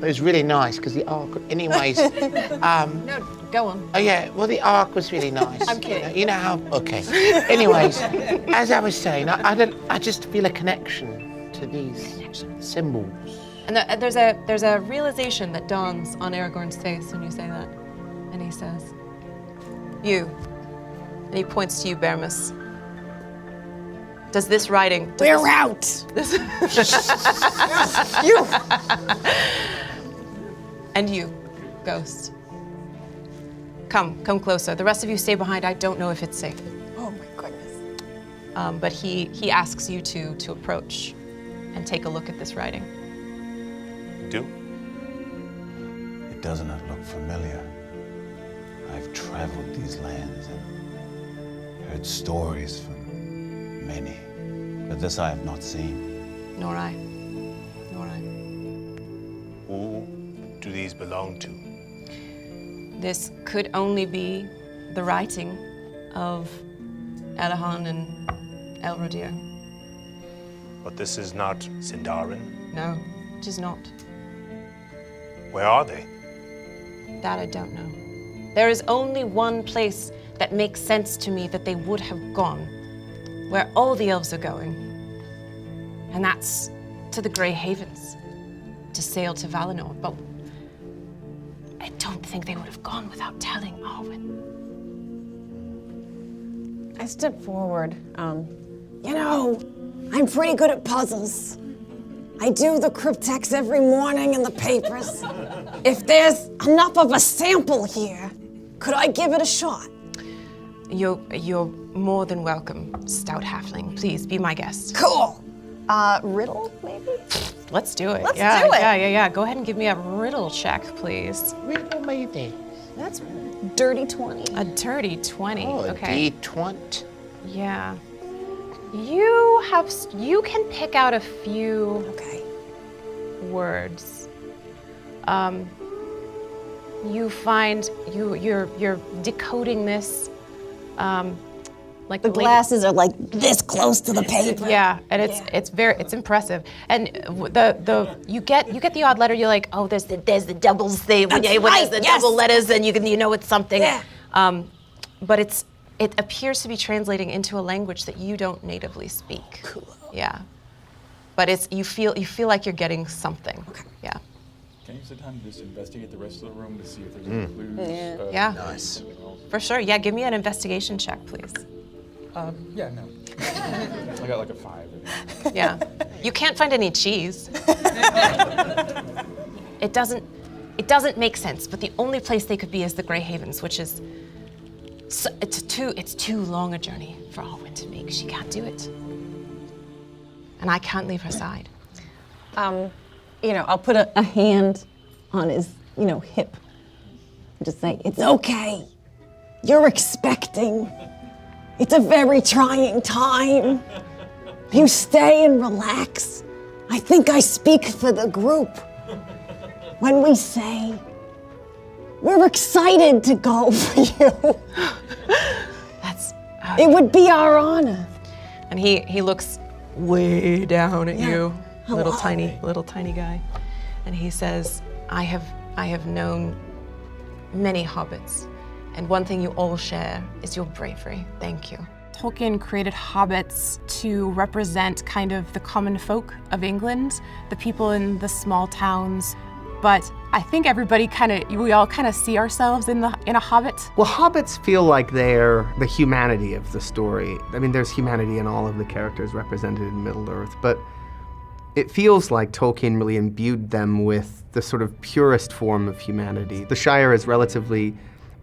Speaker 10: it was really nice because the arc. Anyways,
Speaker 6: No, go on.
Speaker 10: oh yeah, well the arc was really nice.
Speaker 6: I'm kidding.
Speaker 10: You know how? Okay. Anyways, as I was saying, I just feel a connection to these symbols.
Speaker 6: And there's a realization that dawns on Aragorn's face when you say that, and he says, "You," and he points to you, Bermus. Does this writing?
Speaker 11: We're out.
Speaker 6: This
Speaker 11: You.
Speaker 6: And you, Ghost. Come closer. The rest of you stay behind. I don't know if it's safe.
Speaker 11: Oh my goodness.
Speaker 6: But he asks you to approach and take a look at this writing.
Speaker 9: Do?
Speaker 13: It does not look familiar. I've traveled these lands and heard stories from many, but this I have not seen.
Speaker 6: Nor I.
Speaker 9: Who do these belong to?
Speaker 6: This could only be the writing of Elahon and Elrodir.
Speaker 9: But this is not Sindarin.
Speaker 6: No, it is not.
Speaker 9: Where are they?
Speaker 6: That I don't know. There is only one place that makes sense to me that they would have gone, where all the elves are going. And that's to the Grey Havens, to sail to Valinor. But I don't think they would have gone without telling Arwen.
Speaker 11: I step forward. I'm pretty good at puzzles. I do the cryptex every morning in the papers. If there's enough of a sample here, could I give it a shot?
Speaker 6: You're more than welcome, stout halfling. Please be my guest.
Speaker 11: Cool. Riddle, maybe?
Speaker 6: Let's do it.
Speaker 11: Let's
Speaker 6: yeah,
Speaker 11: do it.
Speaker 6: Yeah. Go ahead and give me a riddle check, please.
Speaker 10: Riddle me this.
Speaker 11: That's dirty 20.
Speaker 6: A dirty 20.
Speaker 10: Oh,
Speaker 6: okay.
Speaker 10: D20.
Speaker 6: Yeah. You can pick out a few words. You find you're decoding this. Like
Speaker 11: the glasses are like this close to the paper.
Speaker 6: Yeah, and it's impressive. And you get the odd letter. You're like, oh, there's the doubles thing. When there's the double letters, then you know it's something.
Speaker 11: Yeah.
Speaker 6: But it appears to be translating into a language that you don't natively speak.
Speaker 11: Cool.
Speaker 6: Yeah. But you feel like you're getting something. Okay. Yeah.
Speaker 7: Can you use the time to just investigate the rest of the room to see if there's any clues?
Speaker 6: Yeah.
Speaker 13: Nice.
Speaker 6: For sure. Yeah. Give me an investigation check, please.
Speaker 7: Yeah, no. I got like a 5.
Speaker 6: Yeah. You can't find any cheese. It doesn't make sense, but the only place they could be is the Grey Havens, which is it's too long a journey for Arwen to make. She can't do it. And I can't leave her side.
Speaker 11: I'll put a hand on his, hip. And just say, it's okay. You're expecting. It's a very trying time. You stay and relax. I think I speak for the group when we say, we're excited to go for you. It would be our honor.
Speaker 6: And he looks way down at you,
Speaker 11: Hello.
Speaker 6: little tiny guy, and he says, I have known many hobbits, and one thing you all share is your bravery. Thank you. Tolkien created hobbits to represent kind of the common folk of England, the people in the small towns. But I think we all kind of see ourselves in a hobbit.
Speaker 14: Well, hobbits feel like they're the humanity of the story. I mean, there's humanity in all of the characters represented in Middle-earth, but it feels like Tolkien really imbued them with the sort of purest form of humanity. The Shire is relatively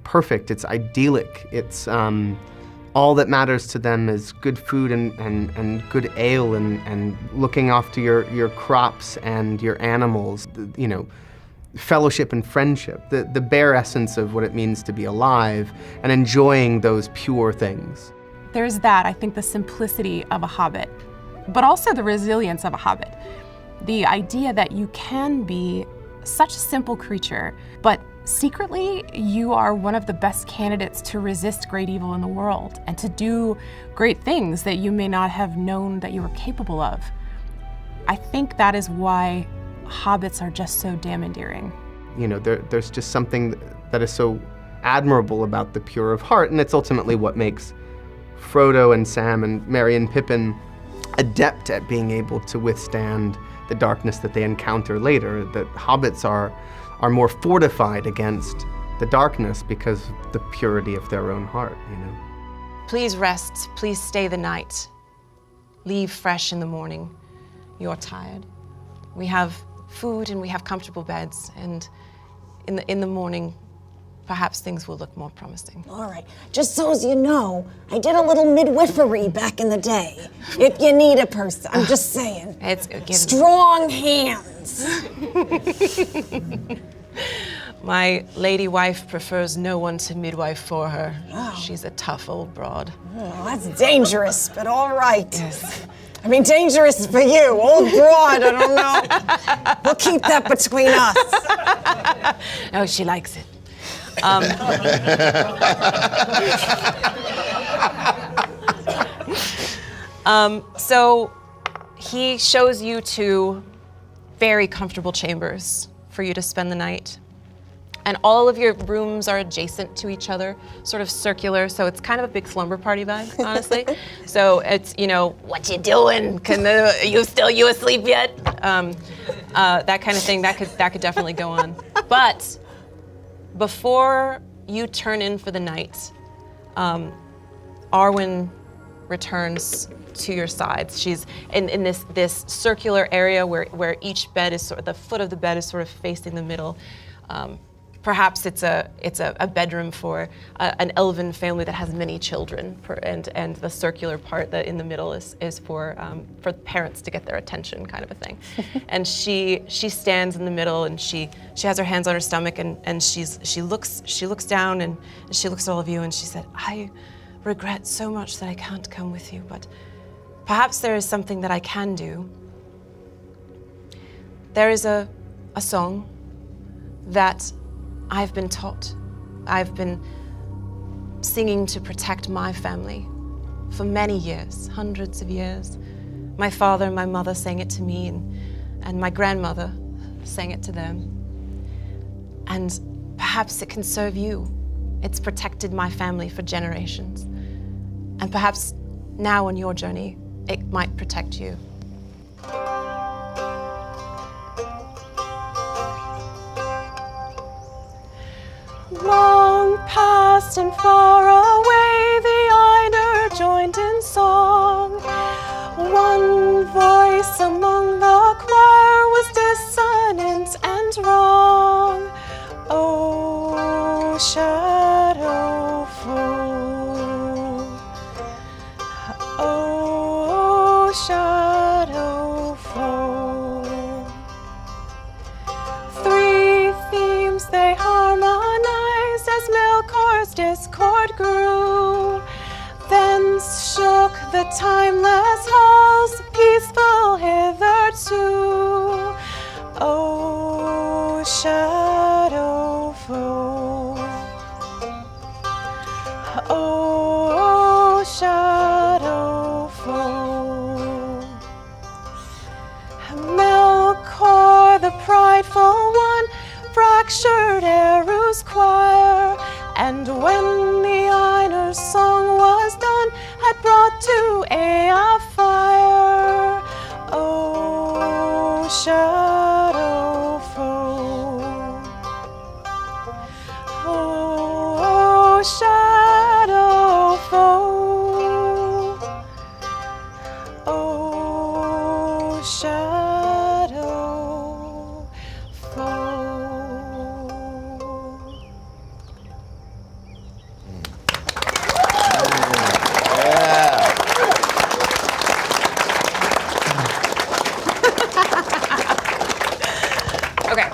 Speaker 14: perfect, it's idyllic, it's all that matters to them is good food and good ale and looking after your crops and your animals, you know, fellowship and friendship, the bare essence of what it means to be alive and enjoying those pure things.
Speaker 6: There's that, I think, the simplicity of a hobbit, but also the resilience of a hobbit. The idea that you can be such a simple creature, but secretly you are one of the best candidates to resist great evil in the world and to do great things that you may not have known that you were capable of. I think that is why hobbits are just so damn endearing.
Speaker 14: You know, there's just something that is so admirable about the pure of heart, and it's ultimately what makes Frodo and Sam and Merry and Pippin adept at being able to withstand the darkness that they encounter later. That hobbits are more fortified against the darkness because of the purity of their own heart, you know.
Speaker 6: Please rest, please stay the night. Leave fresh in the morning. You're tired. We have food and we have comfortable beds, and in the morning, perhaps things will look more promising.
Speaker 11: All right, just so as you know, I did a little midwifery back in the day. If you need a person, I'm just saying. Strong hands.
Speaker 6: My lady wife prefers no one to midwife for her.
Speaker 11: Oh.
Speaker 6: She's a tough old broad.
Speaker 11: Oh, that's dangerous, but all right. Yes. I mean, dangerous for you, old broad, I don't know. We'll keep that between us.
Speaker 6: No, she likes it. So he shows you two very comfortable chambers for you to spend the night. And all of your rooms are adjacent to each other, sort of circular, so it's kind of a big slumber party vibe, honestly. So it's, you know, what you doing? You asleep yet? That kind of thing, that could definitely go on. But before you turn in for the night, Arwen returns to your sides. She's in this circular area where each bed is the foot of the bed is sort of facing the middle. Perhaps it's a bedroom for an elven family that has many children, and the circular part that in the middle is for parents to get their attention, kind of a thing. And she stands in the middle, and she has her hands on her stomach, and she looks down, and she looks at all of you, and she said, "I regret so much that I can't come with you, but perhaps there is something that I can do. There is a song that I've been taught. I've been singing to protect my family for many years, hundreds of years. My father and my mother sang it to me, and my grandmother sang it to them. And perhaps it can serve you. It's protected my family for generations. And perhaps now on your journey, it might protect you." Long past and far away, the Ainur joined in song. One voice among the choir was dissonant and wrong. Oh, shadow fool. Oh, shadow fool. Three themes they harmonized as Melkor's discord grew. Thence shook the timeless halls, peaceful hitherto. Oh, shadow fool. Oh, shadow fool. Melkor, the prideful one, fractured Eru's choir, and when the Ainur's song was done, had into a fire. Oh, shadow foe. Oh, shadow foe. Oh, shadow foe. Okay.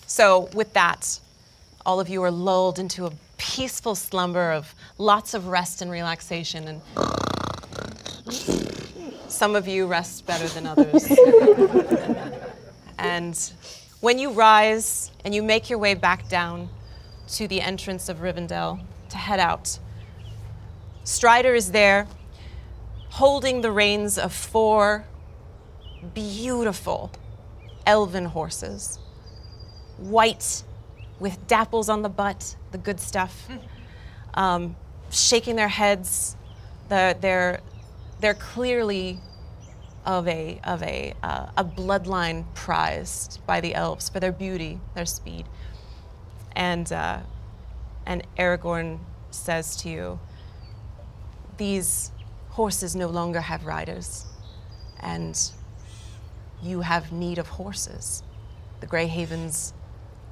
Speaker 6: So with that, all of you are lulled into a peaceful slumber of lots of rest and relaxation, and some of you rest better than others. And when you rise and you make your way back down to the entrance of Rivendell to head out, Strider is there holding the reins of 4 beautiful elven horses, white with dapples on the butt, the good stuff, shaking their heads. They're clearly of a bloodline prized by the elves for their beauty, their speed. And Aragorn says to you, these horses no longer have riders, and you have need of horses. The Grey Havens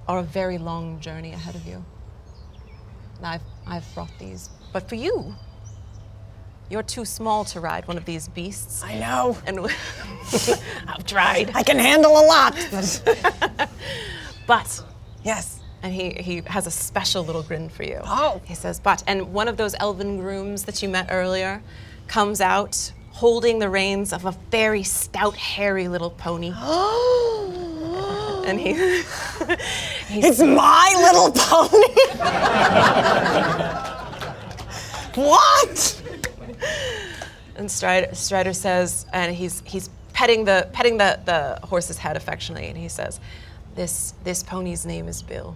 Speaker 6: are a very long journey ahead of you. And I've brought these, but for you, you're too small to ride one of these beasts.
Speaker 11: I know.
Speaker 6: And I've tried.
Speaker 11: I can handle a lot,
Speaker 6: but
Speaker 11: yes.
Speaker 6: And he has a special little grin for you.
Speaker 11: Oh.
Speaker 6: He says, but, and one of those elven grooms that you met earlier comes out holding the reins of a very stout, hairy little pony. And
Speaker 11: it's my little pony? What?
Speaker 6: And Strider says, and he's petting the horse's head affectionately, and he says, this pony's name is Bill,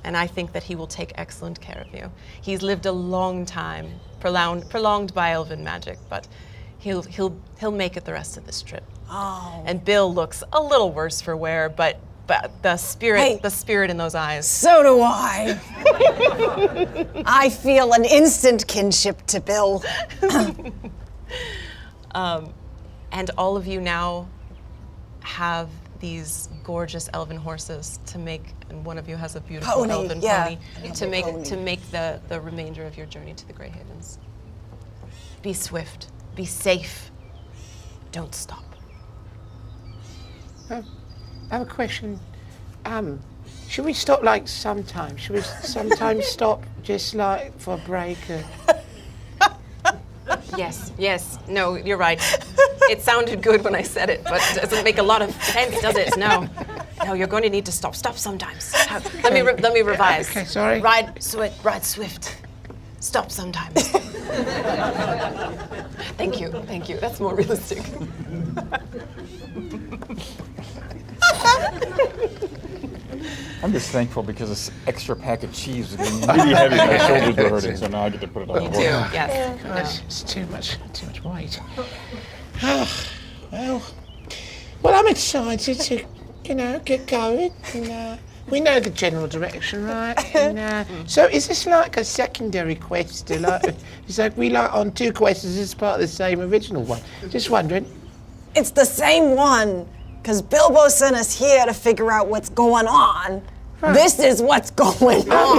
Speaker 6: and I think that he will take excellent care of you. He's lived a long time, prolonged by elven magic, but he'll make it the rest of this trip.
Speaker 11: Oh.
Speaker 6: And Bill looks a little worse for wear, but the spirit in those eyes.
Speaker 11: So do I. I feel an instant kinship to Bill.
Speaker 6: And all of you now have these gorgeous elven horses to make, and one of you has a beautiful elven pony to make the remainder of your journey to the Grey Havens. Be swift, be safe, don't stop.
Speaker 10: I have a question. Should we stop like sometimes? Should we sometimes stop just like for a break?
Speaker 6: Yes, no, you're right. It sounded good when I said it, but it doesn't make a lot of sense, does it? No, you're going to need to stop sometimes. Let me revise.
Speaker 10: Okay, sorry.
Speaker 6: Ride swift. Stop sometimes. Thank you. That's more realistic.
Speaker 7: I'm just thankful because this extra pack of cheese was getting really heavy. My shoulders were hurting, so now I get to put it on the board.
Speaker 6: Me too, yes.
Speaker 10: Gosh, it's too much weight. Well, I'm excited to, get going. And, we know the general direction, right? And, so is this like a secondary quest? It's like we on 2 quests as part of the same original one. Just wondering.
Speaker 11: It's the same one, because Bilbo sent us here to figure out what's going on. Huh. This is what's going on.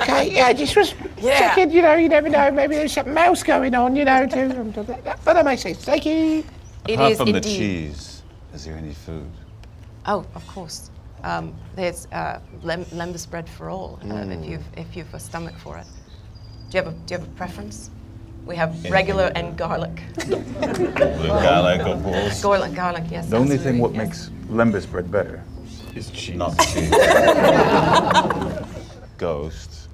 Speaker 10: Okay, yeah, just was checking, you never know, maybe there's something else going on, too. But that makes sense. Thank you.
Speaker 13: Apart from the cheese, is there any food?
Speaker 6: Oh, of course. There's lembas bread for all, if you've a stomach for it. Do you have a preference? We have regular and garlic.
Speaker 13: Garlic, of course.
Speaker 6: Garlic, yes.
Speaker 7: The only thing what makes lembas bread better is cheese.
Speaker 13: Not cheese. Ghost.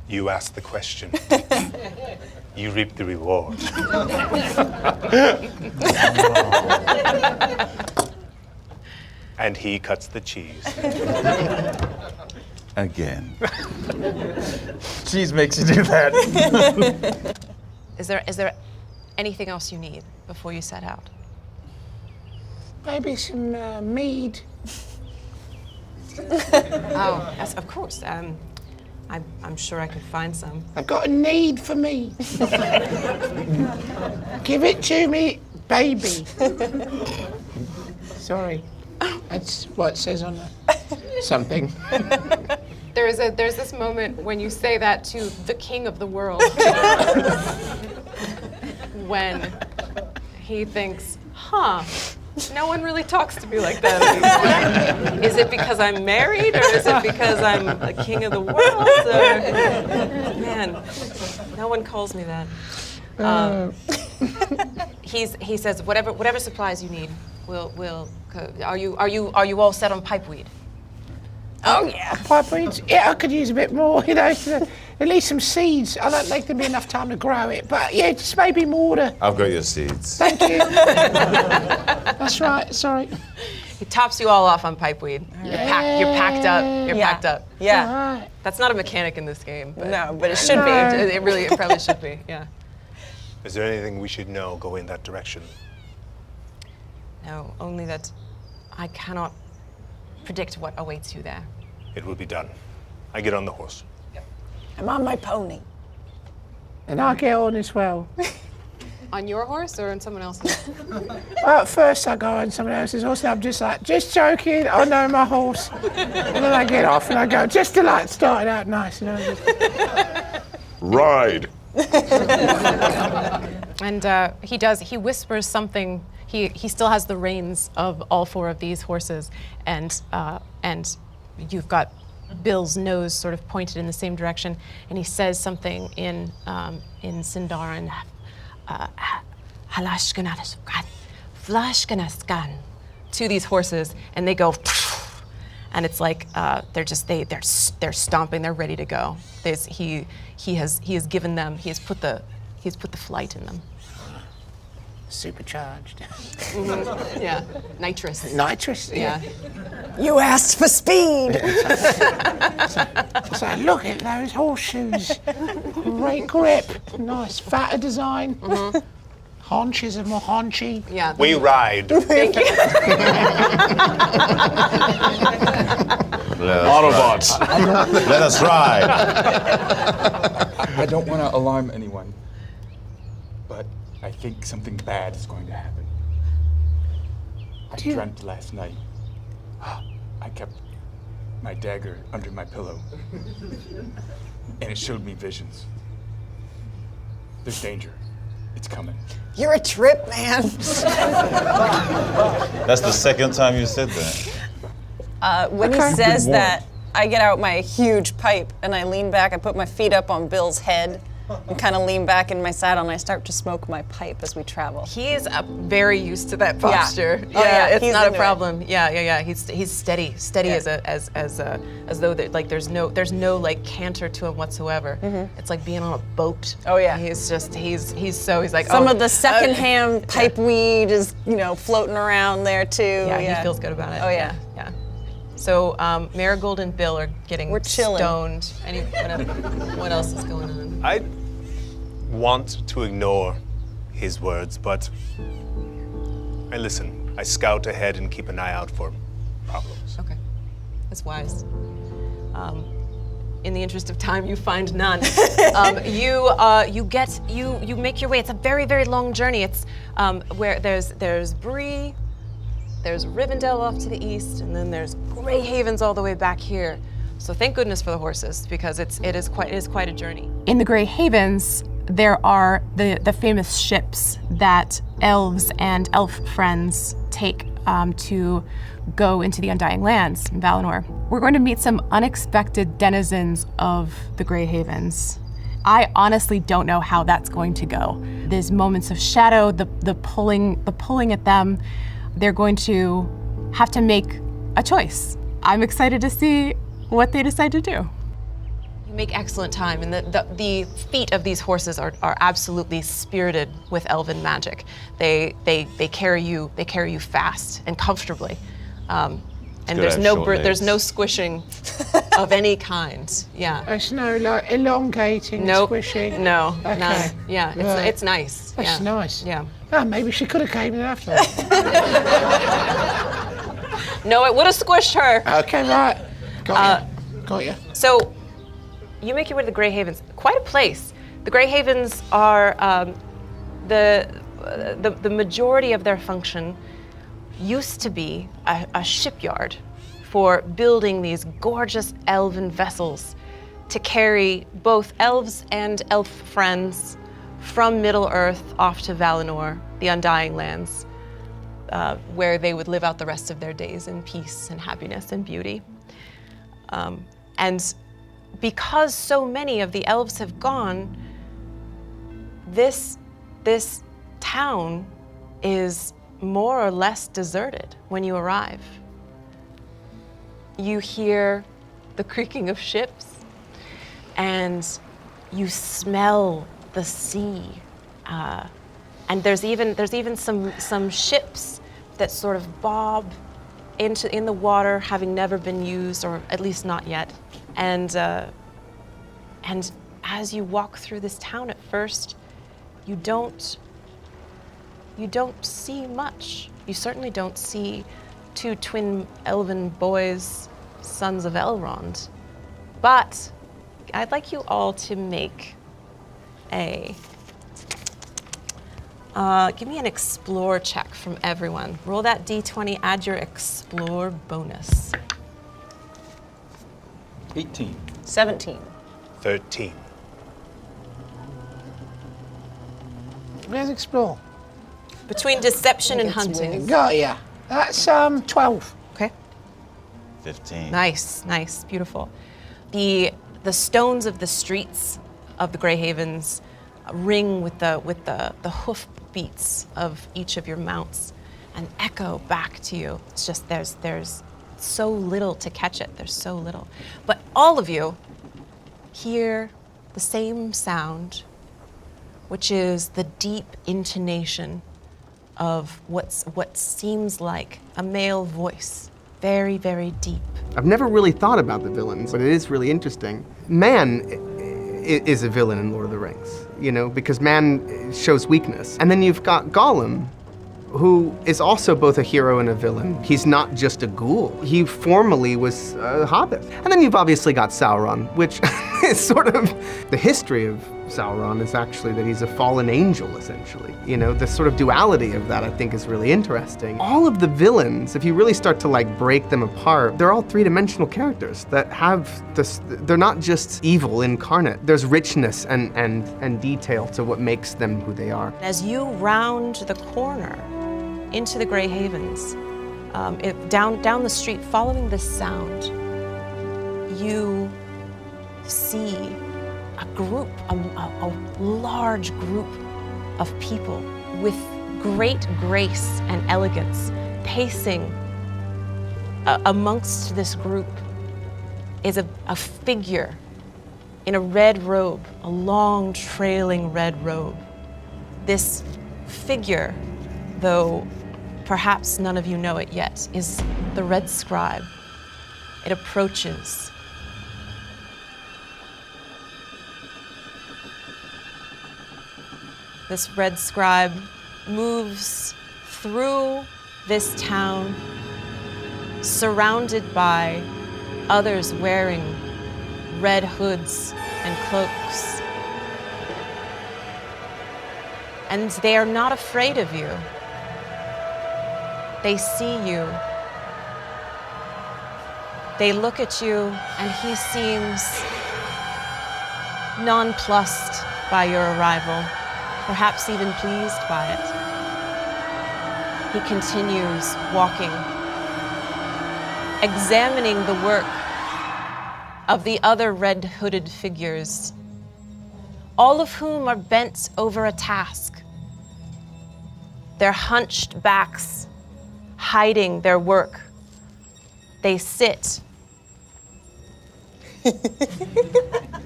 Speaker 9: You asked the question. You reap the reward. And he cuts the cheese.
Speaker 13: again.
Speaker 7: Cheese makes you do that.
Speaker 6: Is there anything else you need before you set out?
Speaker 10: Maybe some mead.
Speaker 6: Oh, yes, of course. I'm sure I could find some.
Speaker 10: I've got a need for mead. Give it to me, baby. Sorry. That's what it says on something.
Speaker 5: There's this moment when you say that to the king of the world. When he thinks, no one really talks to me like that anymore. Is it because I'm married, or is it because I'm the king of the world?
Speaker 6: Man, no one calls me that. He says whatever supplies you need, we'll. Are you all set on pipeweed?
Speaker 10: Oh yeah, pipeweeds. Yeah, I could use a bit more. You know, at least some seeds. I don't think there'd be enough time to grow it, but yeah, just maybe more to.
Speaker 13: I've got your seeds.
Speaker 10: Thank you. That's right. Sorry.
Speaker 6: He tops you all off on pipeweed. You're packed up. You're packed up.
Speaker 3: Yeah.
Speaker 10: Right.
Speaker 6: That's not a mechanic in this game. But
Speaker 3: No, but it should be.
Speaker 6: It probably should be. Yeah.
Speaker 9: Is there anything we should know going that direction?
Speaker 6: No, only that I cannot predict what awaits you there.
Speaker 9: It will be done. I get on the horse.
Speaker 11: I'm on my pony.
Speaker 10: And I get on as well.
Speaker 5: On your horse or on someone else's?
Speaker 10: Well, at first I go on someone else's horse, and I'm just like, just joking, I know my horse. And then I get off and I go, just to like start it out nice, you know.
Speaker 12: Ride.
Speaker 5: And he whispers something. He still has the reins of all four of these horses, and you've got Bill's nose sort of pointed in the same direction, and he says something in Sindarin, to these horses, and they go, and it's like they're stomping, they're ready to go. He has given them, he has put the flight in them.
Speaker 10: Supercharged.
Speaker 5: Mm-hmm. Yeah, nitrous.
Speaker 10: Nitrous, yeah.
Speaker 11: You asked for speed.
Speaker 10: So look at those horseshoes. Great grip. Nice fatter design.
Speaker 5: Mm-hmm.
Speaker 10: Haunches are more haunchy.
Speaker 5: Yeah.
Speaker 9: We ride.
Speaker 5: Thank you.
Speaker 7: Autobots.
Speaker 13: Let us ride.
Speaker 7: I don't want to alarm anyone, but I think something bad is going to happen. I dreamt last night. I kept my dagger under my pillow, and it showed me visions. There's danger. It's coming.
Speaker 11: You're a trip, man.
Speaker 13: That's the second time you said that.
Speaker 3: When he says that, I get out my huge pipe and I lean back. I put my feet up on Bill's head and kind of lean back in my saddle, and I start to smoke my pipe as we travel.
Speaker 6: He is very used to that posture.
Speaker 3: Yeah. Oh, yeah.
Speaker 6: It's
Speaker 3: He's
Speaker 6: not a
Speaker 3: into
Speaker 6: problem. Yeah. He's steady as though there's no like canter to him whatsoever.
Speaker 3: Mm-hmm.
Speaker 6: It's like being on a boat.
Speaker 3: Oh yeah.
Speaker 6: He's like
Speaker 3: some of the secondhand pipe weed is floating around there too.
Speaker 6: Yeah, he feels good about it.
Speaker 3: Oh yeah.
Speaker 6: So Marigold and Bill are getting
Speaker 3: We're chilling.
Speaker 6: stoned. What else is going on?
Speaker 9: I want to ignore his words, but I listen. I scout ahead and keep an eye out for problems.
Speaker 6: Okay, that's wise. In the interest of time, you find none. You make your way. It's a very, very long journey. It's where there's Bree, there's Rivendell off to the east, and then there's Grey Havens all the way back here. So thank goodness for the horses, because it is quite a journey.
Speaker 5: In the Grey Havens, there are the famous ships that elves and elf friends take to go into the Undying Lands in Valinor. We're going to meet some unexpected denizens of the Grey Havens. I honestly don't know how that's going to go. There's moments of shadow, the pulling at them. They're going to have to make a choice. I'm excited to see what they decide to do.
Speaker 6: You make excellent time, and the feet of these horses are absolutely spirited with elven magic. They carry you fast and comfortably, and
Speaker 13: good
Speaker 6: there's
Speaker 13: I have
Speaker 6: no
Speaker 13: short
Speaker 6: there's
Speaker 13: legs.
Speaker 6: no squishing. of any kind. Yeah.
Speaker 10: It's no like elongating,
Speaker 6: Nope.
Speaker 10: squishing.
Speaker 6: No,
Speaker 10: Okay.
Speaker 6: none. Yeah,
Speaker 10: Right.
Speaker 6: it's nice.
Speaker 10: That's
Speaker 6: yeah.
Speaker 10: nice.
Speaker 6: Yeah.
Speaker 10: Oh, maybe she could have came in after.
Speaker 6: No, it would have squished her.
Speaker 10: Okay, right. Got you.
Speaker 6: So, you make your way to the Grey Havens. Quite a place. The Grey Havens are the majority of their function used to be a shipyard for building these gorgeous elven vessels to carry both elves and elf friends from Middle-earth off to Valinor, the Undying Lands, where they would live out the rest of their days in peace and happiness and beauty. And because so many of the elves have gone, this town is more or less deserted when you arrive. You hear the creaking of ships, and you smell the sea. And there's even some ships that sort of bob in the water, having never been used, or at least not yet. And as you walk through this town at first, you don't see much. You certainly don't see two twin elven boys, sons of Elrond. But I'd like you all to make give me an explore check from everyone. Roll that d20, add your explore bonus.
Speaker 7: 18.
Speaker 3: 17.
Speaker 9: 13.
Speaker 10: Let's explore.
Speaker 6: Between deception and hunting.
Speaker 10: Got ya. That's 12.
Speaker 6: Okay.
Speaker 13: 15.
Speaker 6: Nice, beautiful. The stones of the streets of the Grey Havens ring with the hoof beats of each of your mounts and echo back to you. It's just there's so little to catch it. There's so little. But all of you hear the same sound, which is the deep intonation of what seems like a male voice. Very, very deep.
Speaker 14: I've never really thought about the villains, but it is really interesting. Man is a villain in Lord of the Rings, because man shows weakness. And then you've got Gollum, who is also both a hero and a villain. He's not just a ghoul. He formerly was a hobbit. And then you've obviously got Sauron, which is sort of the history of Sauron is actually that he's a fallen angel, essentially. The sort of duality of that, I think, is really interesting. All of the villains, if you really start to break them apart, they're all three-dimensional characters that have this, they're not just evil incarnate. There's richness and detail to what makes them who they are.
Speaker 6: As you round the corner into the Grey Havens, down the street, following this sound, you see a group, a large group of people with great grace and elegance pacing. Amongst this group is a figure in a red robe, a long trailing red robe. This figure, though perhaps none of you know it yet, is the Red Scribe. It approaches. This Red Scribe moves through this town, surrounded by others wearing red hoods and cloaks. And they are not afraid of you. They see you. They look at you, and he seems nonplussed by your arrival, perhaps even pleased by it. He continues walking, examining the work of the other red-hooded figures, all of whom are bent over a task, their hunched backs hiding their work. They sit.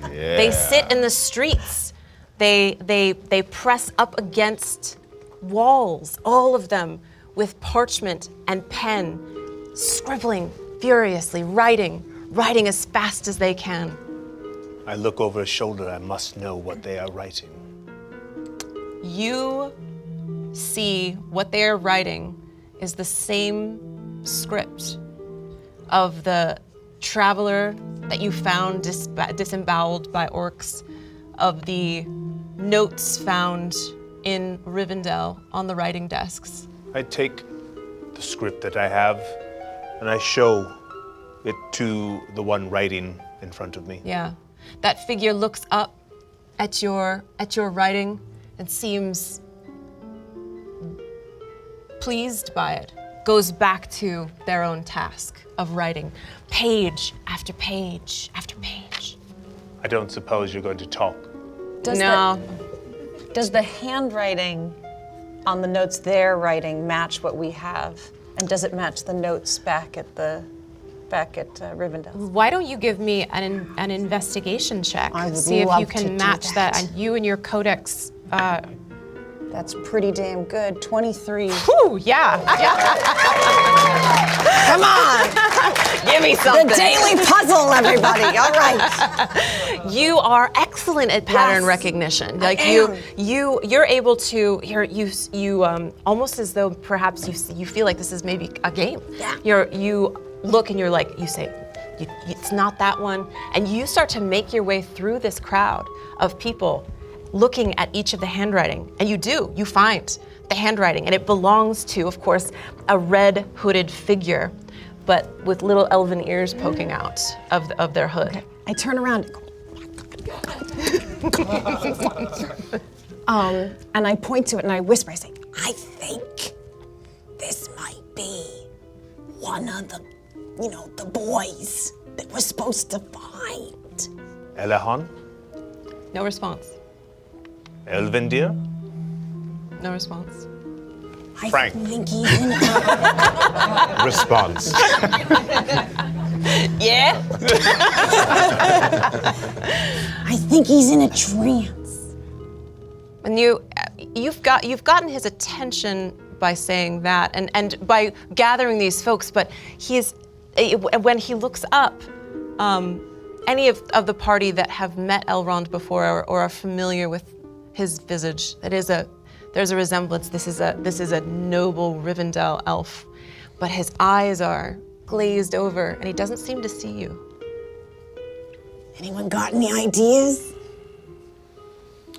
Speaker 6: They sit in the streets. They press up against walls, all of them with parchment and pen, scribbling furiously, writing writing as fast as they can.
Speaker 9: I look over his shoulder. I must know what they are writing.
Speaker 6: You see what they are writing is the same script of the traveler that you found disemboweled by orcs, of the notes found in Rivendell on the writing desks.
Speaker 9: I take the script that I have and I show it to the one writing in front of me.
Speaker 6: Yeah. That figure looks up at your writing and seems pleased by it. Goes back to their own task of writing page after page after page.
Speaker 9: I don't suppose you're going to talk.
Speaker 3: Does the handwriting on the notes they're writing match what we have? And does it match the notes back at Rivendell?
Speaker 6: Why don't you give me an investigation check?
Speaker 3: I would
Speaker 6: See if
Speaker 3: love
Speaker 6: you
Speaker 3: to
Speaker 6: can
Speaker 3: do
Speaker 6: match
Speaker 3: that.
Speaker 6: And you and your codex.
Speaker 3: That's pretty damn good. 23.
Speaker 6: Whew, yeah.
Speaker 3: Come on.
Speaker 6: Give me something.
Speaker 3: The daily puzzle, everybody. All right.
Speaker 6: You are excellent at pattern recognition. Like you're able to you almost as though perhaps you feel like this is maybe a game.
Speaker 3: Yeah.
Speaker 6: You look and you're like, you say, it's not that one, and you start to make your way through this crowd of people looking at each of the handwriting, and you find the handwriting, and it belongs to, of course, a red hooded figure, but with little elven ears poking out of their hood.
Speaker 3: Okay. I turn around and I point to it and I whisper, I say,
Speaker 11: I think this might be one of the, the boys that we're supposed to find.
Speaker 9: Elehan?
Speaker 6: No response.
Speaker 9: Elvendir?
Speaker 6: No response.
Speaker 9: Frank.
Speaker 11: I think he's in
Speaker 12: Response.
Speaker 6: Yeah?
Speaker 11: I think he's in a trance.
Speaker 6: And you've gotten his attention by saying that and by gathering these folks, but when he looks up, any of the party that have met Elrond before or are familiar with his visage, there's a resemblance. This is a noble Rivendell elf, but his eyes are glazed over and he doesn't seem to see you.
Speaker 11: Anyone got any ideas?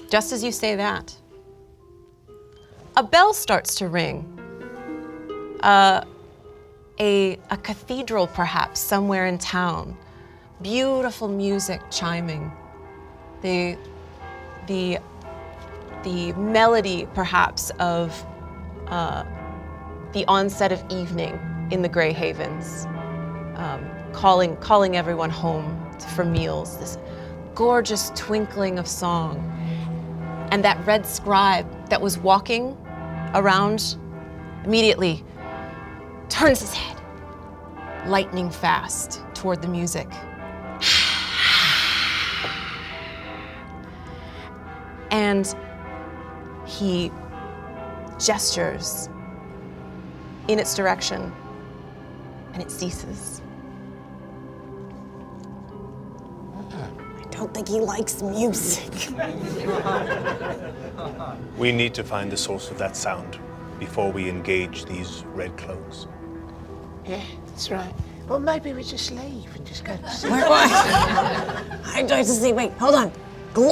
Speaker 6: Just as you say that, a bell starts to ring. A cathedral, perhaps, somewhere in town. Beautiful music chiming. The melody, perhaps, of the onset of evening in the Grey Havens, calling everyone home for meals. This gorgeous twinkling of song. And that Red Scribe that was walking around immediately turns his head, lightning fast, toward the music. And he gestures in its direction, and it ceases.
Speaker 11: I don't think he likes music.
Speaker 9: We need to find the source of that sound before we engage these red cloaks.
Speaker 10: Yeah, that's right. Well, maybe we just leave and just go to sleep.
Speaker 11: I'd like to see, wait, hold on. Gloria!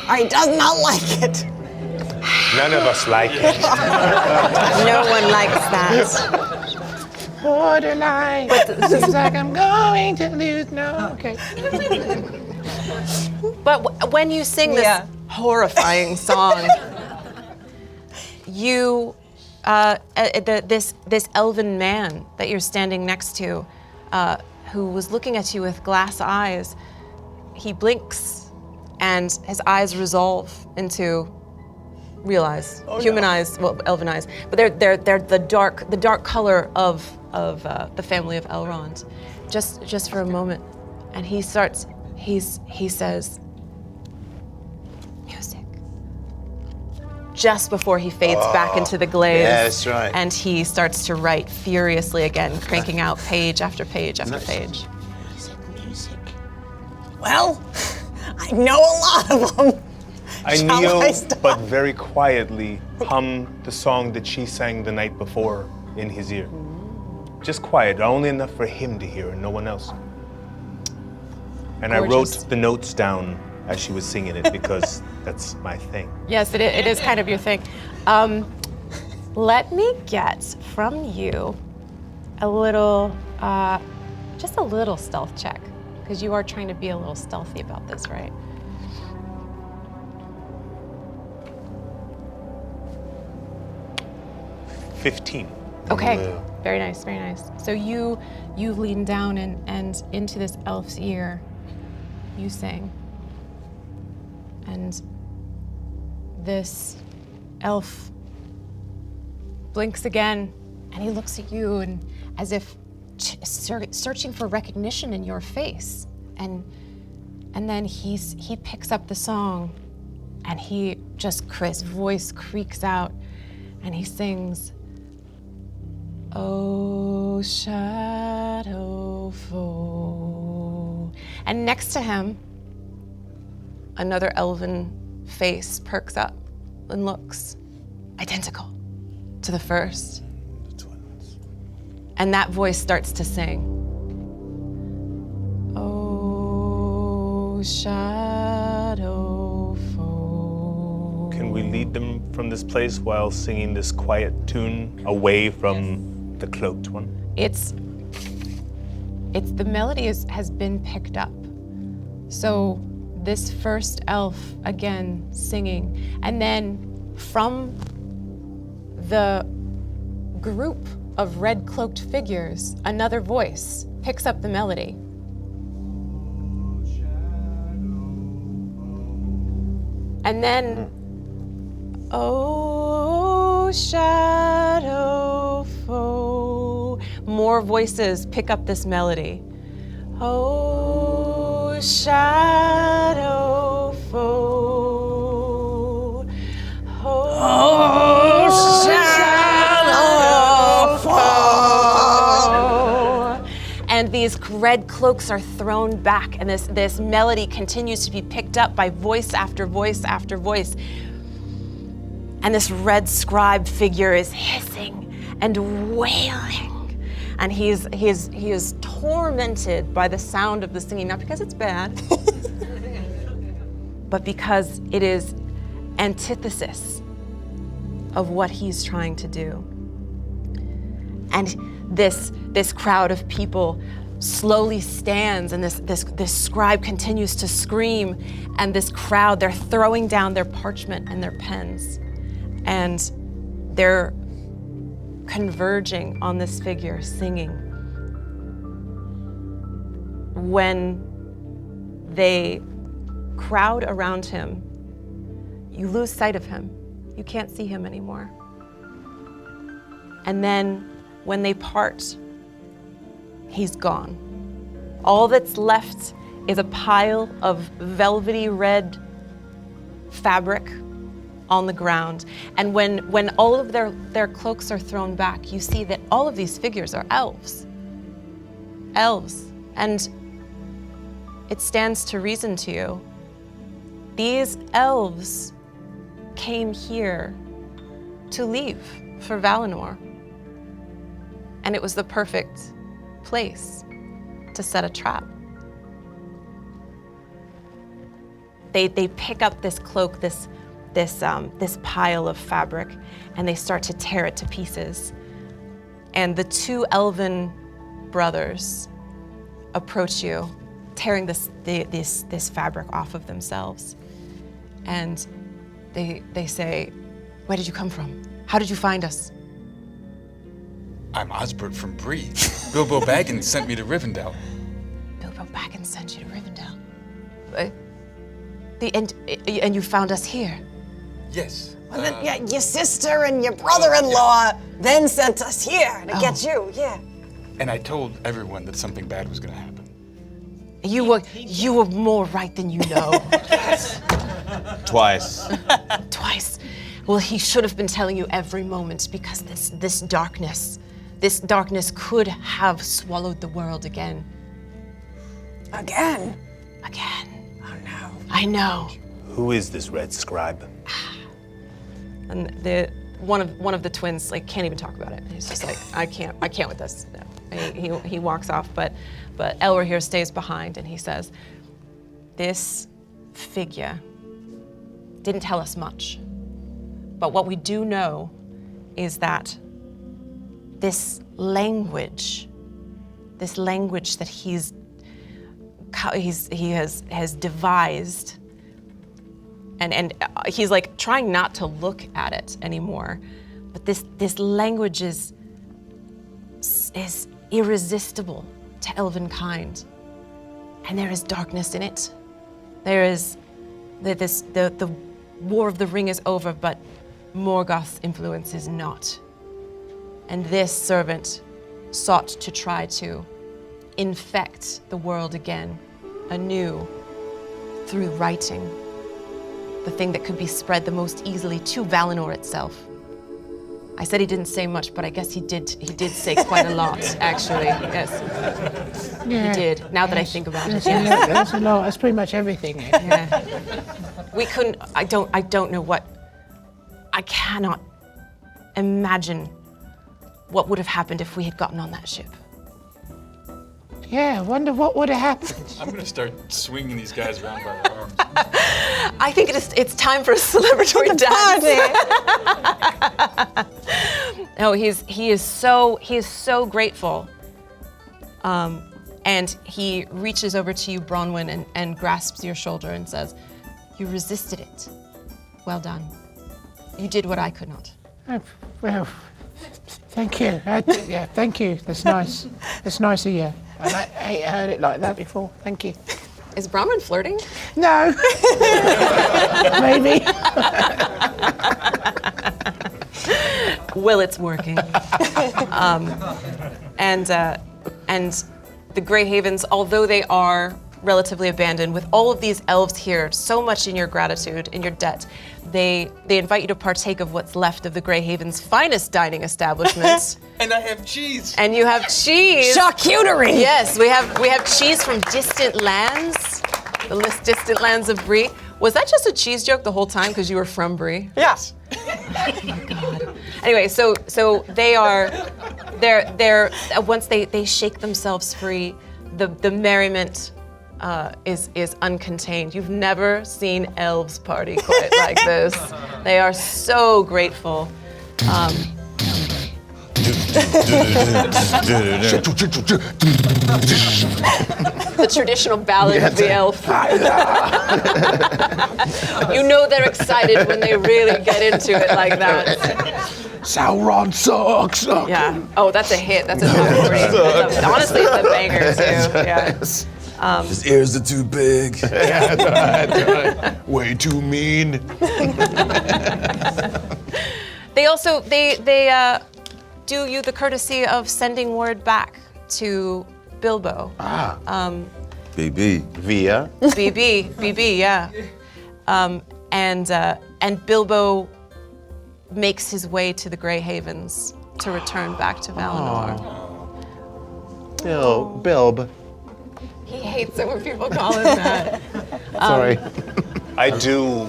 Speaker 11: I does not like it.
Speaker 9: None of us like it.
Speaker 6: No one likes that.
Speaker 10: Borderline. Seems like I'm going to lose. No, okay.
Speaker 6: But when you sing this horrifying song, you, this elven man that you're standing next to, who was looking at you with glass eyes, he blinks, and his eyes resolve into real eyes, human eyes, well, elven eyes, but they're the dark color of the family of Elrond, just for a moment, and he says, music. just before he fades back into the glaze.
Speaker 8: Yeah, that's right.
Speaker 6: And he starts to write furiously again, cranking out page after page after page.
Speaker 3: Well, I know a lot of them.
Speaker 9: I
Speaker 3: Shall
Speaker 9: kneel,
Speaker 3: I stop?
Speaker 9: but very quietly hum the song that she sang the night before in his ear. Just quiet, only enough for him to hear and no one else. And I
Speaker 6: Gorgeous.
Speaker 9: wrote the notes down as she was singing it because that's my thing.
Speaker 6: Yes, it is kind of your thing. Let me get from you a little, just a little stealth check, because you are trying to be a little stealthy about this, right? Okay, very nice, very nice. So you lean down and into this elf's ear, you sing. And this elf blinks again, and he looks at you and as if searching for recognition in your face. And then he picks up the song, and his voice creaks out, and he sings, "Oh, shadow foe." And next to him, another elven face perks up and looks identical to the first.
Speaker 1: The twins.
Speaker 6: And that voice starts to sing. Oh, shadow foe.
Speaker 9: Can we lead them from this place while singing this quiet tune away from the cloaked one?
Speaker 6: It's the melody has been picked up. So this first elf again singing, and then from the group of red cloaked figures, another voice picks up the melody. And then, oh, shadow foe. More voices pick up this melody. Oh, shadow foe. Oh, shadow foe. And these red cloaks are thrown back, and this melody continues to be picked up by voice after voice after voice. And this Red Scribe figure is hissing and wailing. And he is tormented by the sound of the singing, not because it's bad, but because it is antithesis of what he's trying to do. And this crowd of people slowly stands, and this scribe continues to scream, and this crowd, they're throwing down their parchment and their pens, and they're converging on this figure singing. When they crowd around him, you lose sight of him. You can't see him anymore. And then when they part, he's gone. All that's left is a pile of velvety red fabric on the ground. And when all of their cloaks are thrown back, you see that all of these figures are elves. Elves. And it stands to reason to you, these elves came here to leave for Valinor. And it was the perfect place to set a trap. They pick up this cloak, this pile of fabric, and they start to tear it to pieces. And the two elven brothers approach you, tearing this fabric off of themselves. And they say, "Where did you come from? How did you find us?"
Speaker 1: I'm Osbert from Bree. Bilbo Baggins sent me to Rivendell.
Speaker 6: Bilbo Baggins sent you to Rivendell. And you found us here.
Speaker 1: Yes.
Speaker 3: Well, then, yeah, your sister and your brother-in-law then sent us here to get you, yeah.
Speaker 1: And I told everyone that something bad was going to happen.
Speaker 6: You were more right than you know.
Speaker 13: Twice.
Speaker 6: Twice. Well, he should have been telling you every moment because this darkness could have swallowed the world again.
Speaker 11: Again?
Speaker 6: Again.
Speaker 11: Oh no.
Speaker 6: I know.
Speaker 9: Who is this Red Scribe?
Speaker 6: And one of the twins like can't even talk about it. He's just like, I can't with this. No. He walks off, but Elwer here stays behind and he says, this figure didn't tell us much. But what we do know is that this language that he has devised, and he's like trying not to look at it anymore, but this language is irresistible to elven kind, and there is darkness in it. There is the War of the Ring is over, but Morgoth's influence is not. And this servant sought to try to infect the world again, anew, through writing, the thing that could be spread the most easily to Valinor itself. I said he didn't say much, but I guess he did say quite a lot, actually, yes.
Speaker 10: Yeah.
Speaker 6: He did, now that I think about it.
Speaker 10: That's a lot. That's pretty much everything.
Speaker 6: Yeah. We couldn't, I don't know what, I cannot imagine what would have happened if we had gotten on that ship.
Speaker 10: Yeah, I wonder what would have happened.
Speaker 7: I'm gonna start swinging these guys around by their arms.
Speaker 6: I think it's time for a celebratory dance. No, he is so grateful. And he reaches over to you, Bronwyn, and grasps your shoulder and says, "You resisted it. Well done. You did what I could not."
Speaker 10: Well, thank you. Yeah, thank you. That's nice. That's nice of you. I ain't heard it like that before. Thank you.
Speaker 6: Is Bronwyn flirting?
Speaker 10: No. Maybe.
Speaker 6: Well, it's working. And the Grey Havens, although they are relatively abandoned, with all of these elves here, so much in your gratitude, in your debt, they invite you to partake of what's left of the Grey Haven's finest dining establishment.
Speaker 7: And I have cheese.
Speaker 6: And you have cheese.
Speaker 11: Charcuterie.
Speaker 6: Yes, we have cheese from distant lands, the distant lands of Brie. Was that just a cheese joke the whole time because you were from Brie?
Speaker 11: Yes.
Speaker 6: Oh my God. Anyway, so they're once they shake themselves free, the merriment is uncontained. You've never seen elves party quite like this. They are so grateful. The traditional ballad of the elf. You know they're excited when they really get into it like that.
Speaker 10: Sauron sucks.
Speaker 6: Yeah. Oh, that's a hit. That's a top 40. Honestly, it's a banger too. Yeah.
Speaker 1: His ears are too big.
Speaker 12: Way too mean.
Speaker 6: They also they do you the courtesy of sending word back to Bilbo.
Speaker 8: BB.
Speaker 12: Via.
Speaker 6: BB, yeah. And Bilbo makes his way to the Grey Havens to return back to Valinor.
Speaker 12: Bilb.
Speaker 6: He hates it when people call him that.
Speaker 12: Sorry.
Speaker 9: I do,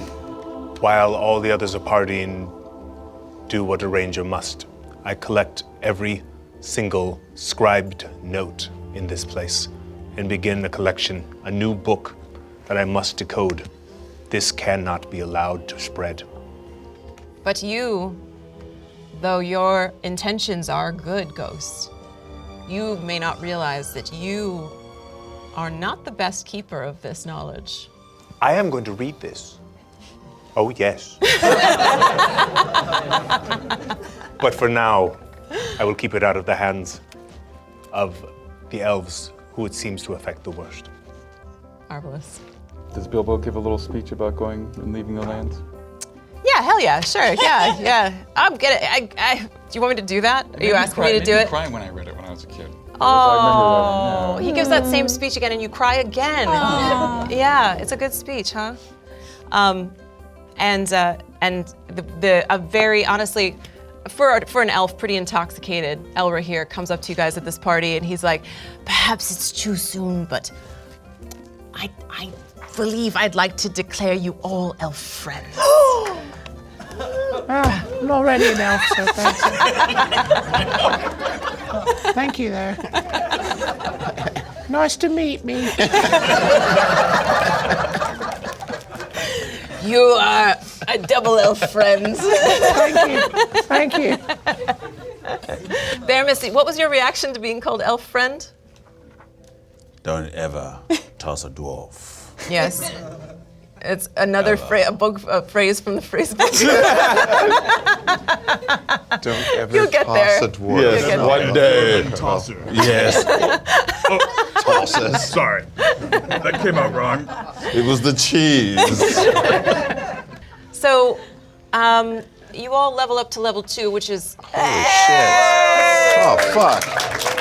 Speaker 9: while all the others are partying, do what a ranger must. I collect every single scribed note in this place and begin a collection, a new book that I must decode. This cannot be allowed to spread.
Speaker 6: But you, though your intentions are good, Ghost, you may not realize that you are not the best keeper of this knowledge.
Speaker 9: I am going to read this. Oh, yes. But for now, I will keep it out of the hands of the elves who it seems to affect the worst.
Speaker 6: Marvelous.
Speaker 7: Does Bilbo give a little speech about going and leaving the lands?
Speaker 6: Yeah, hell yeah, sure, yeah. I'm good. Do you want me to do that? Are you asking me to do it?
Speaker 7: I crying when I read it when I was a kid.
Speaker 6: Oh, he gives that same speech again and you cry again. Yeah, it's a good speech, huh? And a very, honestly, for an elf, pretty intoxicated Elra here comes up to you guys at this party, and he's like, perhaps it's too soon, but I believe I'd like to declare you all elf friends.
Speaker 10: I'm already an elf, so thanks. Thank you there. Nice to meet me.
Speaker 6: You are a double elf friends.
Speaker 10: Thank you.
Speaker 6: Bear Missy, what was your reaction to being called elf friend?
Speaker 13: Don't ever toss a dwarf.
Speaker 6: Yes. It's another phrase from the phrase book.
Speaker 12: Don't ever
Speaker 6: You'll get
Speaker 12: toss
Speaker 6: there.
Speaker 12: a dwarf.
Speaker 13: Yes, one day.
Speaker 1: Tosser.
Speaker 13: Yes.
Speaker 12: Tosses.
Speaker 1: Sorry. That came out wrong.
Speaker 13: It was the cheese.
Speaker 6: So, you all level up to level 2, which is...
Speaker 12: Oh, fuck.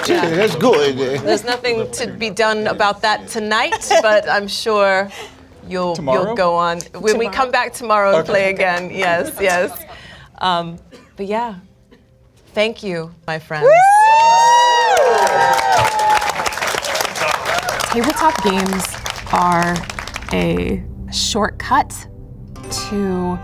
Speaker 12: That's good.
Speaker 6: There's nothing to be done about that tonight, but I'm sure you'll go on. When we come back tomorrow and play again, yes. But yeah, thank you, my friends.
Speaker 5: Tabletop games are a shortcut to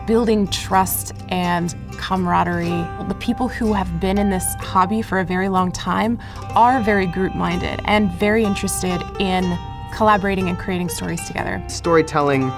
Speaker 5: building trust and camaraderie. The people who have been in this hobby for a very long time are very group-minded and very interested in collaborating and creating stories together.
Speaker 14: Storytelling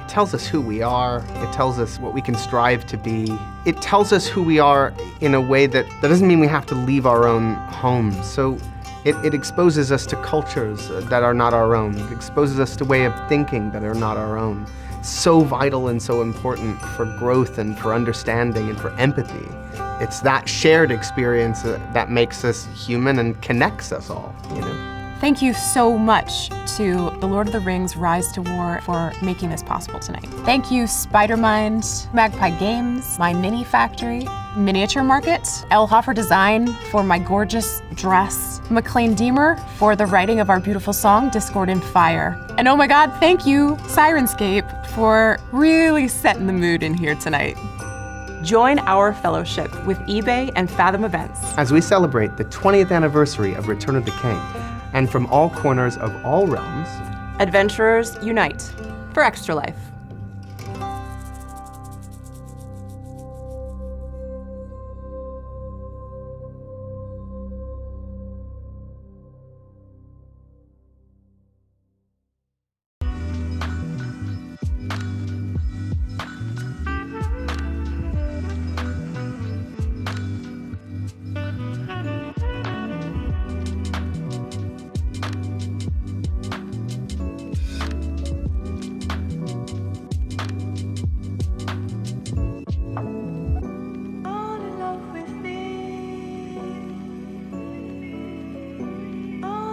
Speaker 14: tells us who we are. It tells us what we can strive to be. It tells us who we are in a way that doesn't mean we have to leave our own homes. So it exposes us to cultures that are not our own. It exposes us to way of thinking that are not our own. So vital and so important for growth and for understanding and for empathy. It's that shared experience that makes us human and connects us all, you know?
Speaker 5: Thank you so much to the Lord of the Rings Rise to War for making this possible tonight. Thank you, Spidermind, Magpie Games, my Mini Factory, Miniature Market, Elhofer Design for my gorgeous dress, McLean Deemer for the writing of our beautiful song, Discord and Fire. And oh my God, thank you, Sirenscape, for really setting the mood in here tonight.
Speaker 6: Join our fellowship with eBay and Fathom Events
Speaker 14: as we celebrate the 20th anniversary of Return of the King. And from all corners of all realms,
Speaker 6: adventurers unite for Extra Life.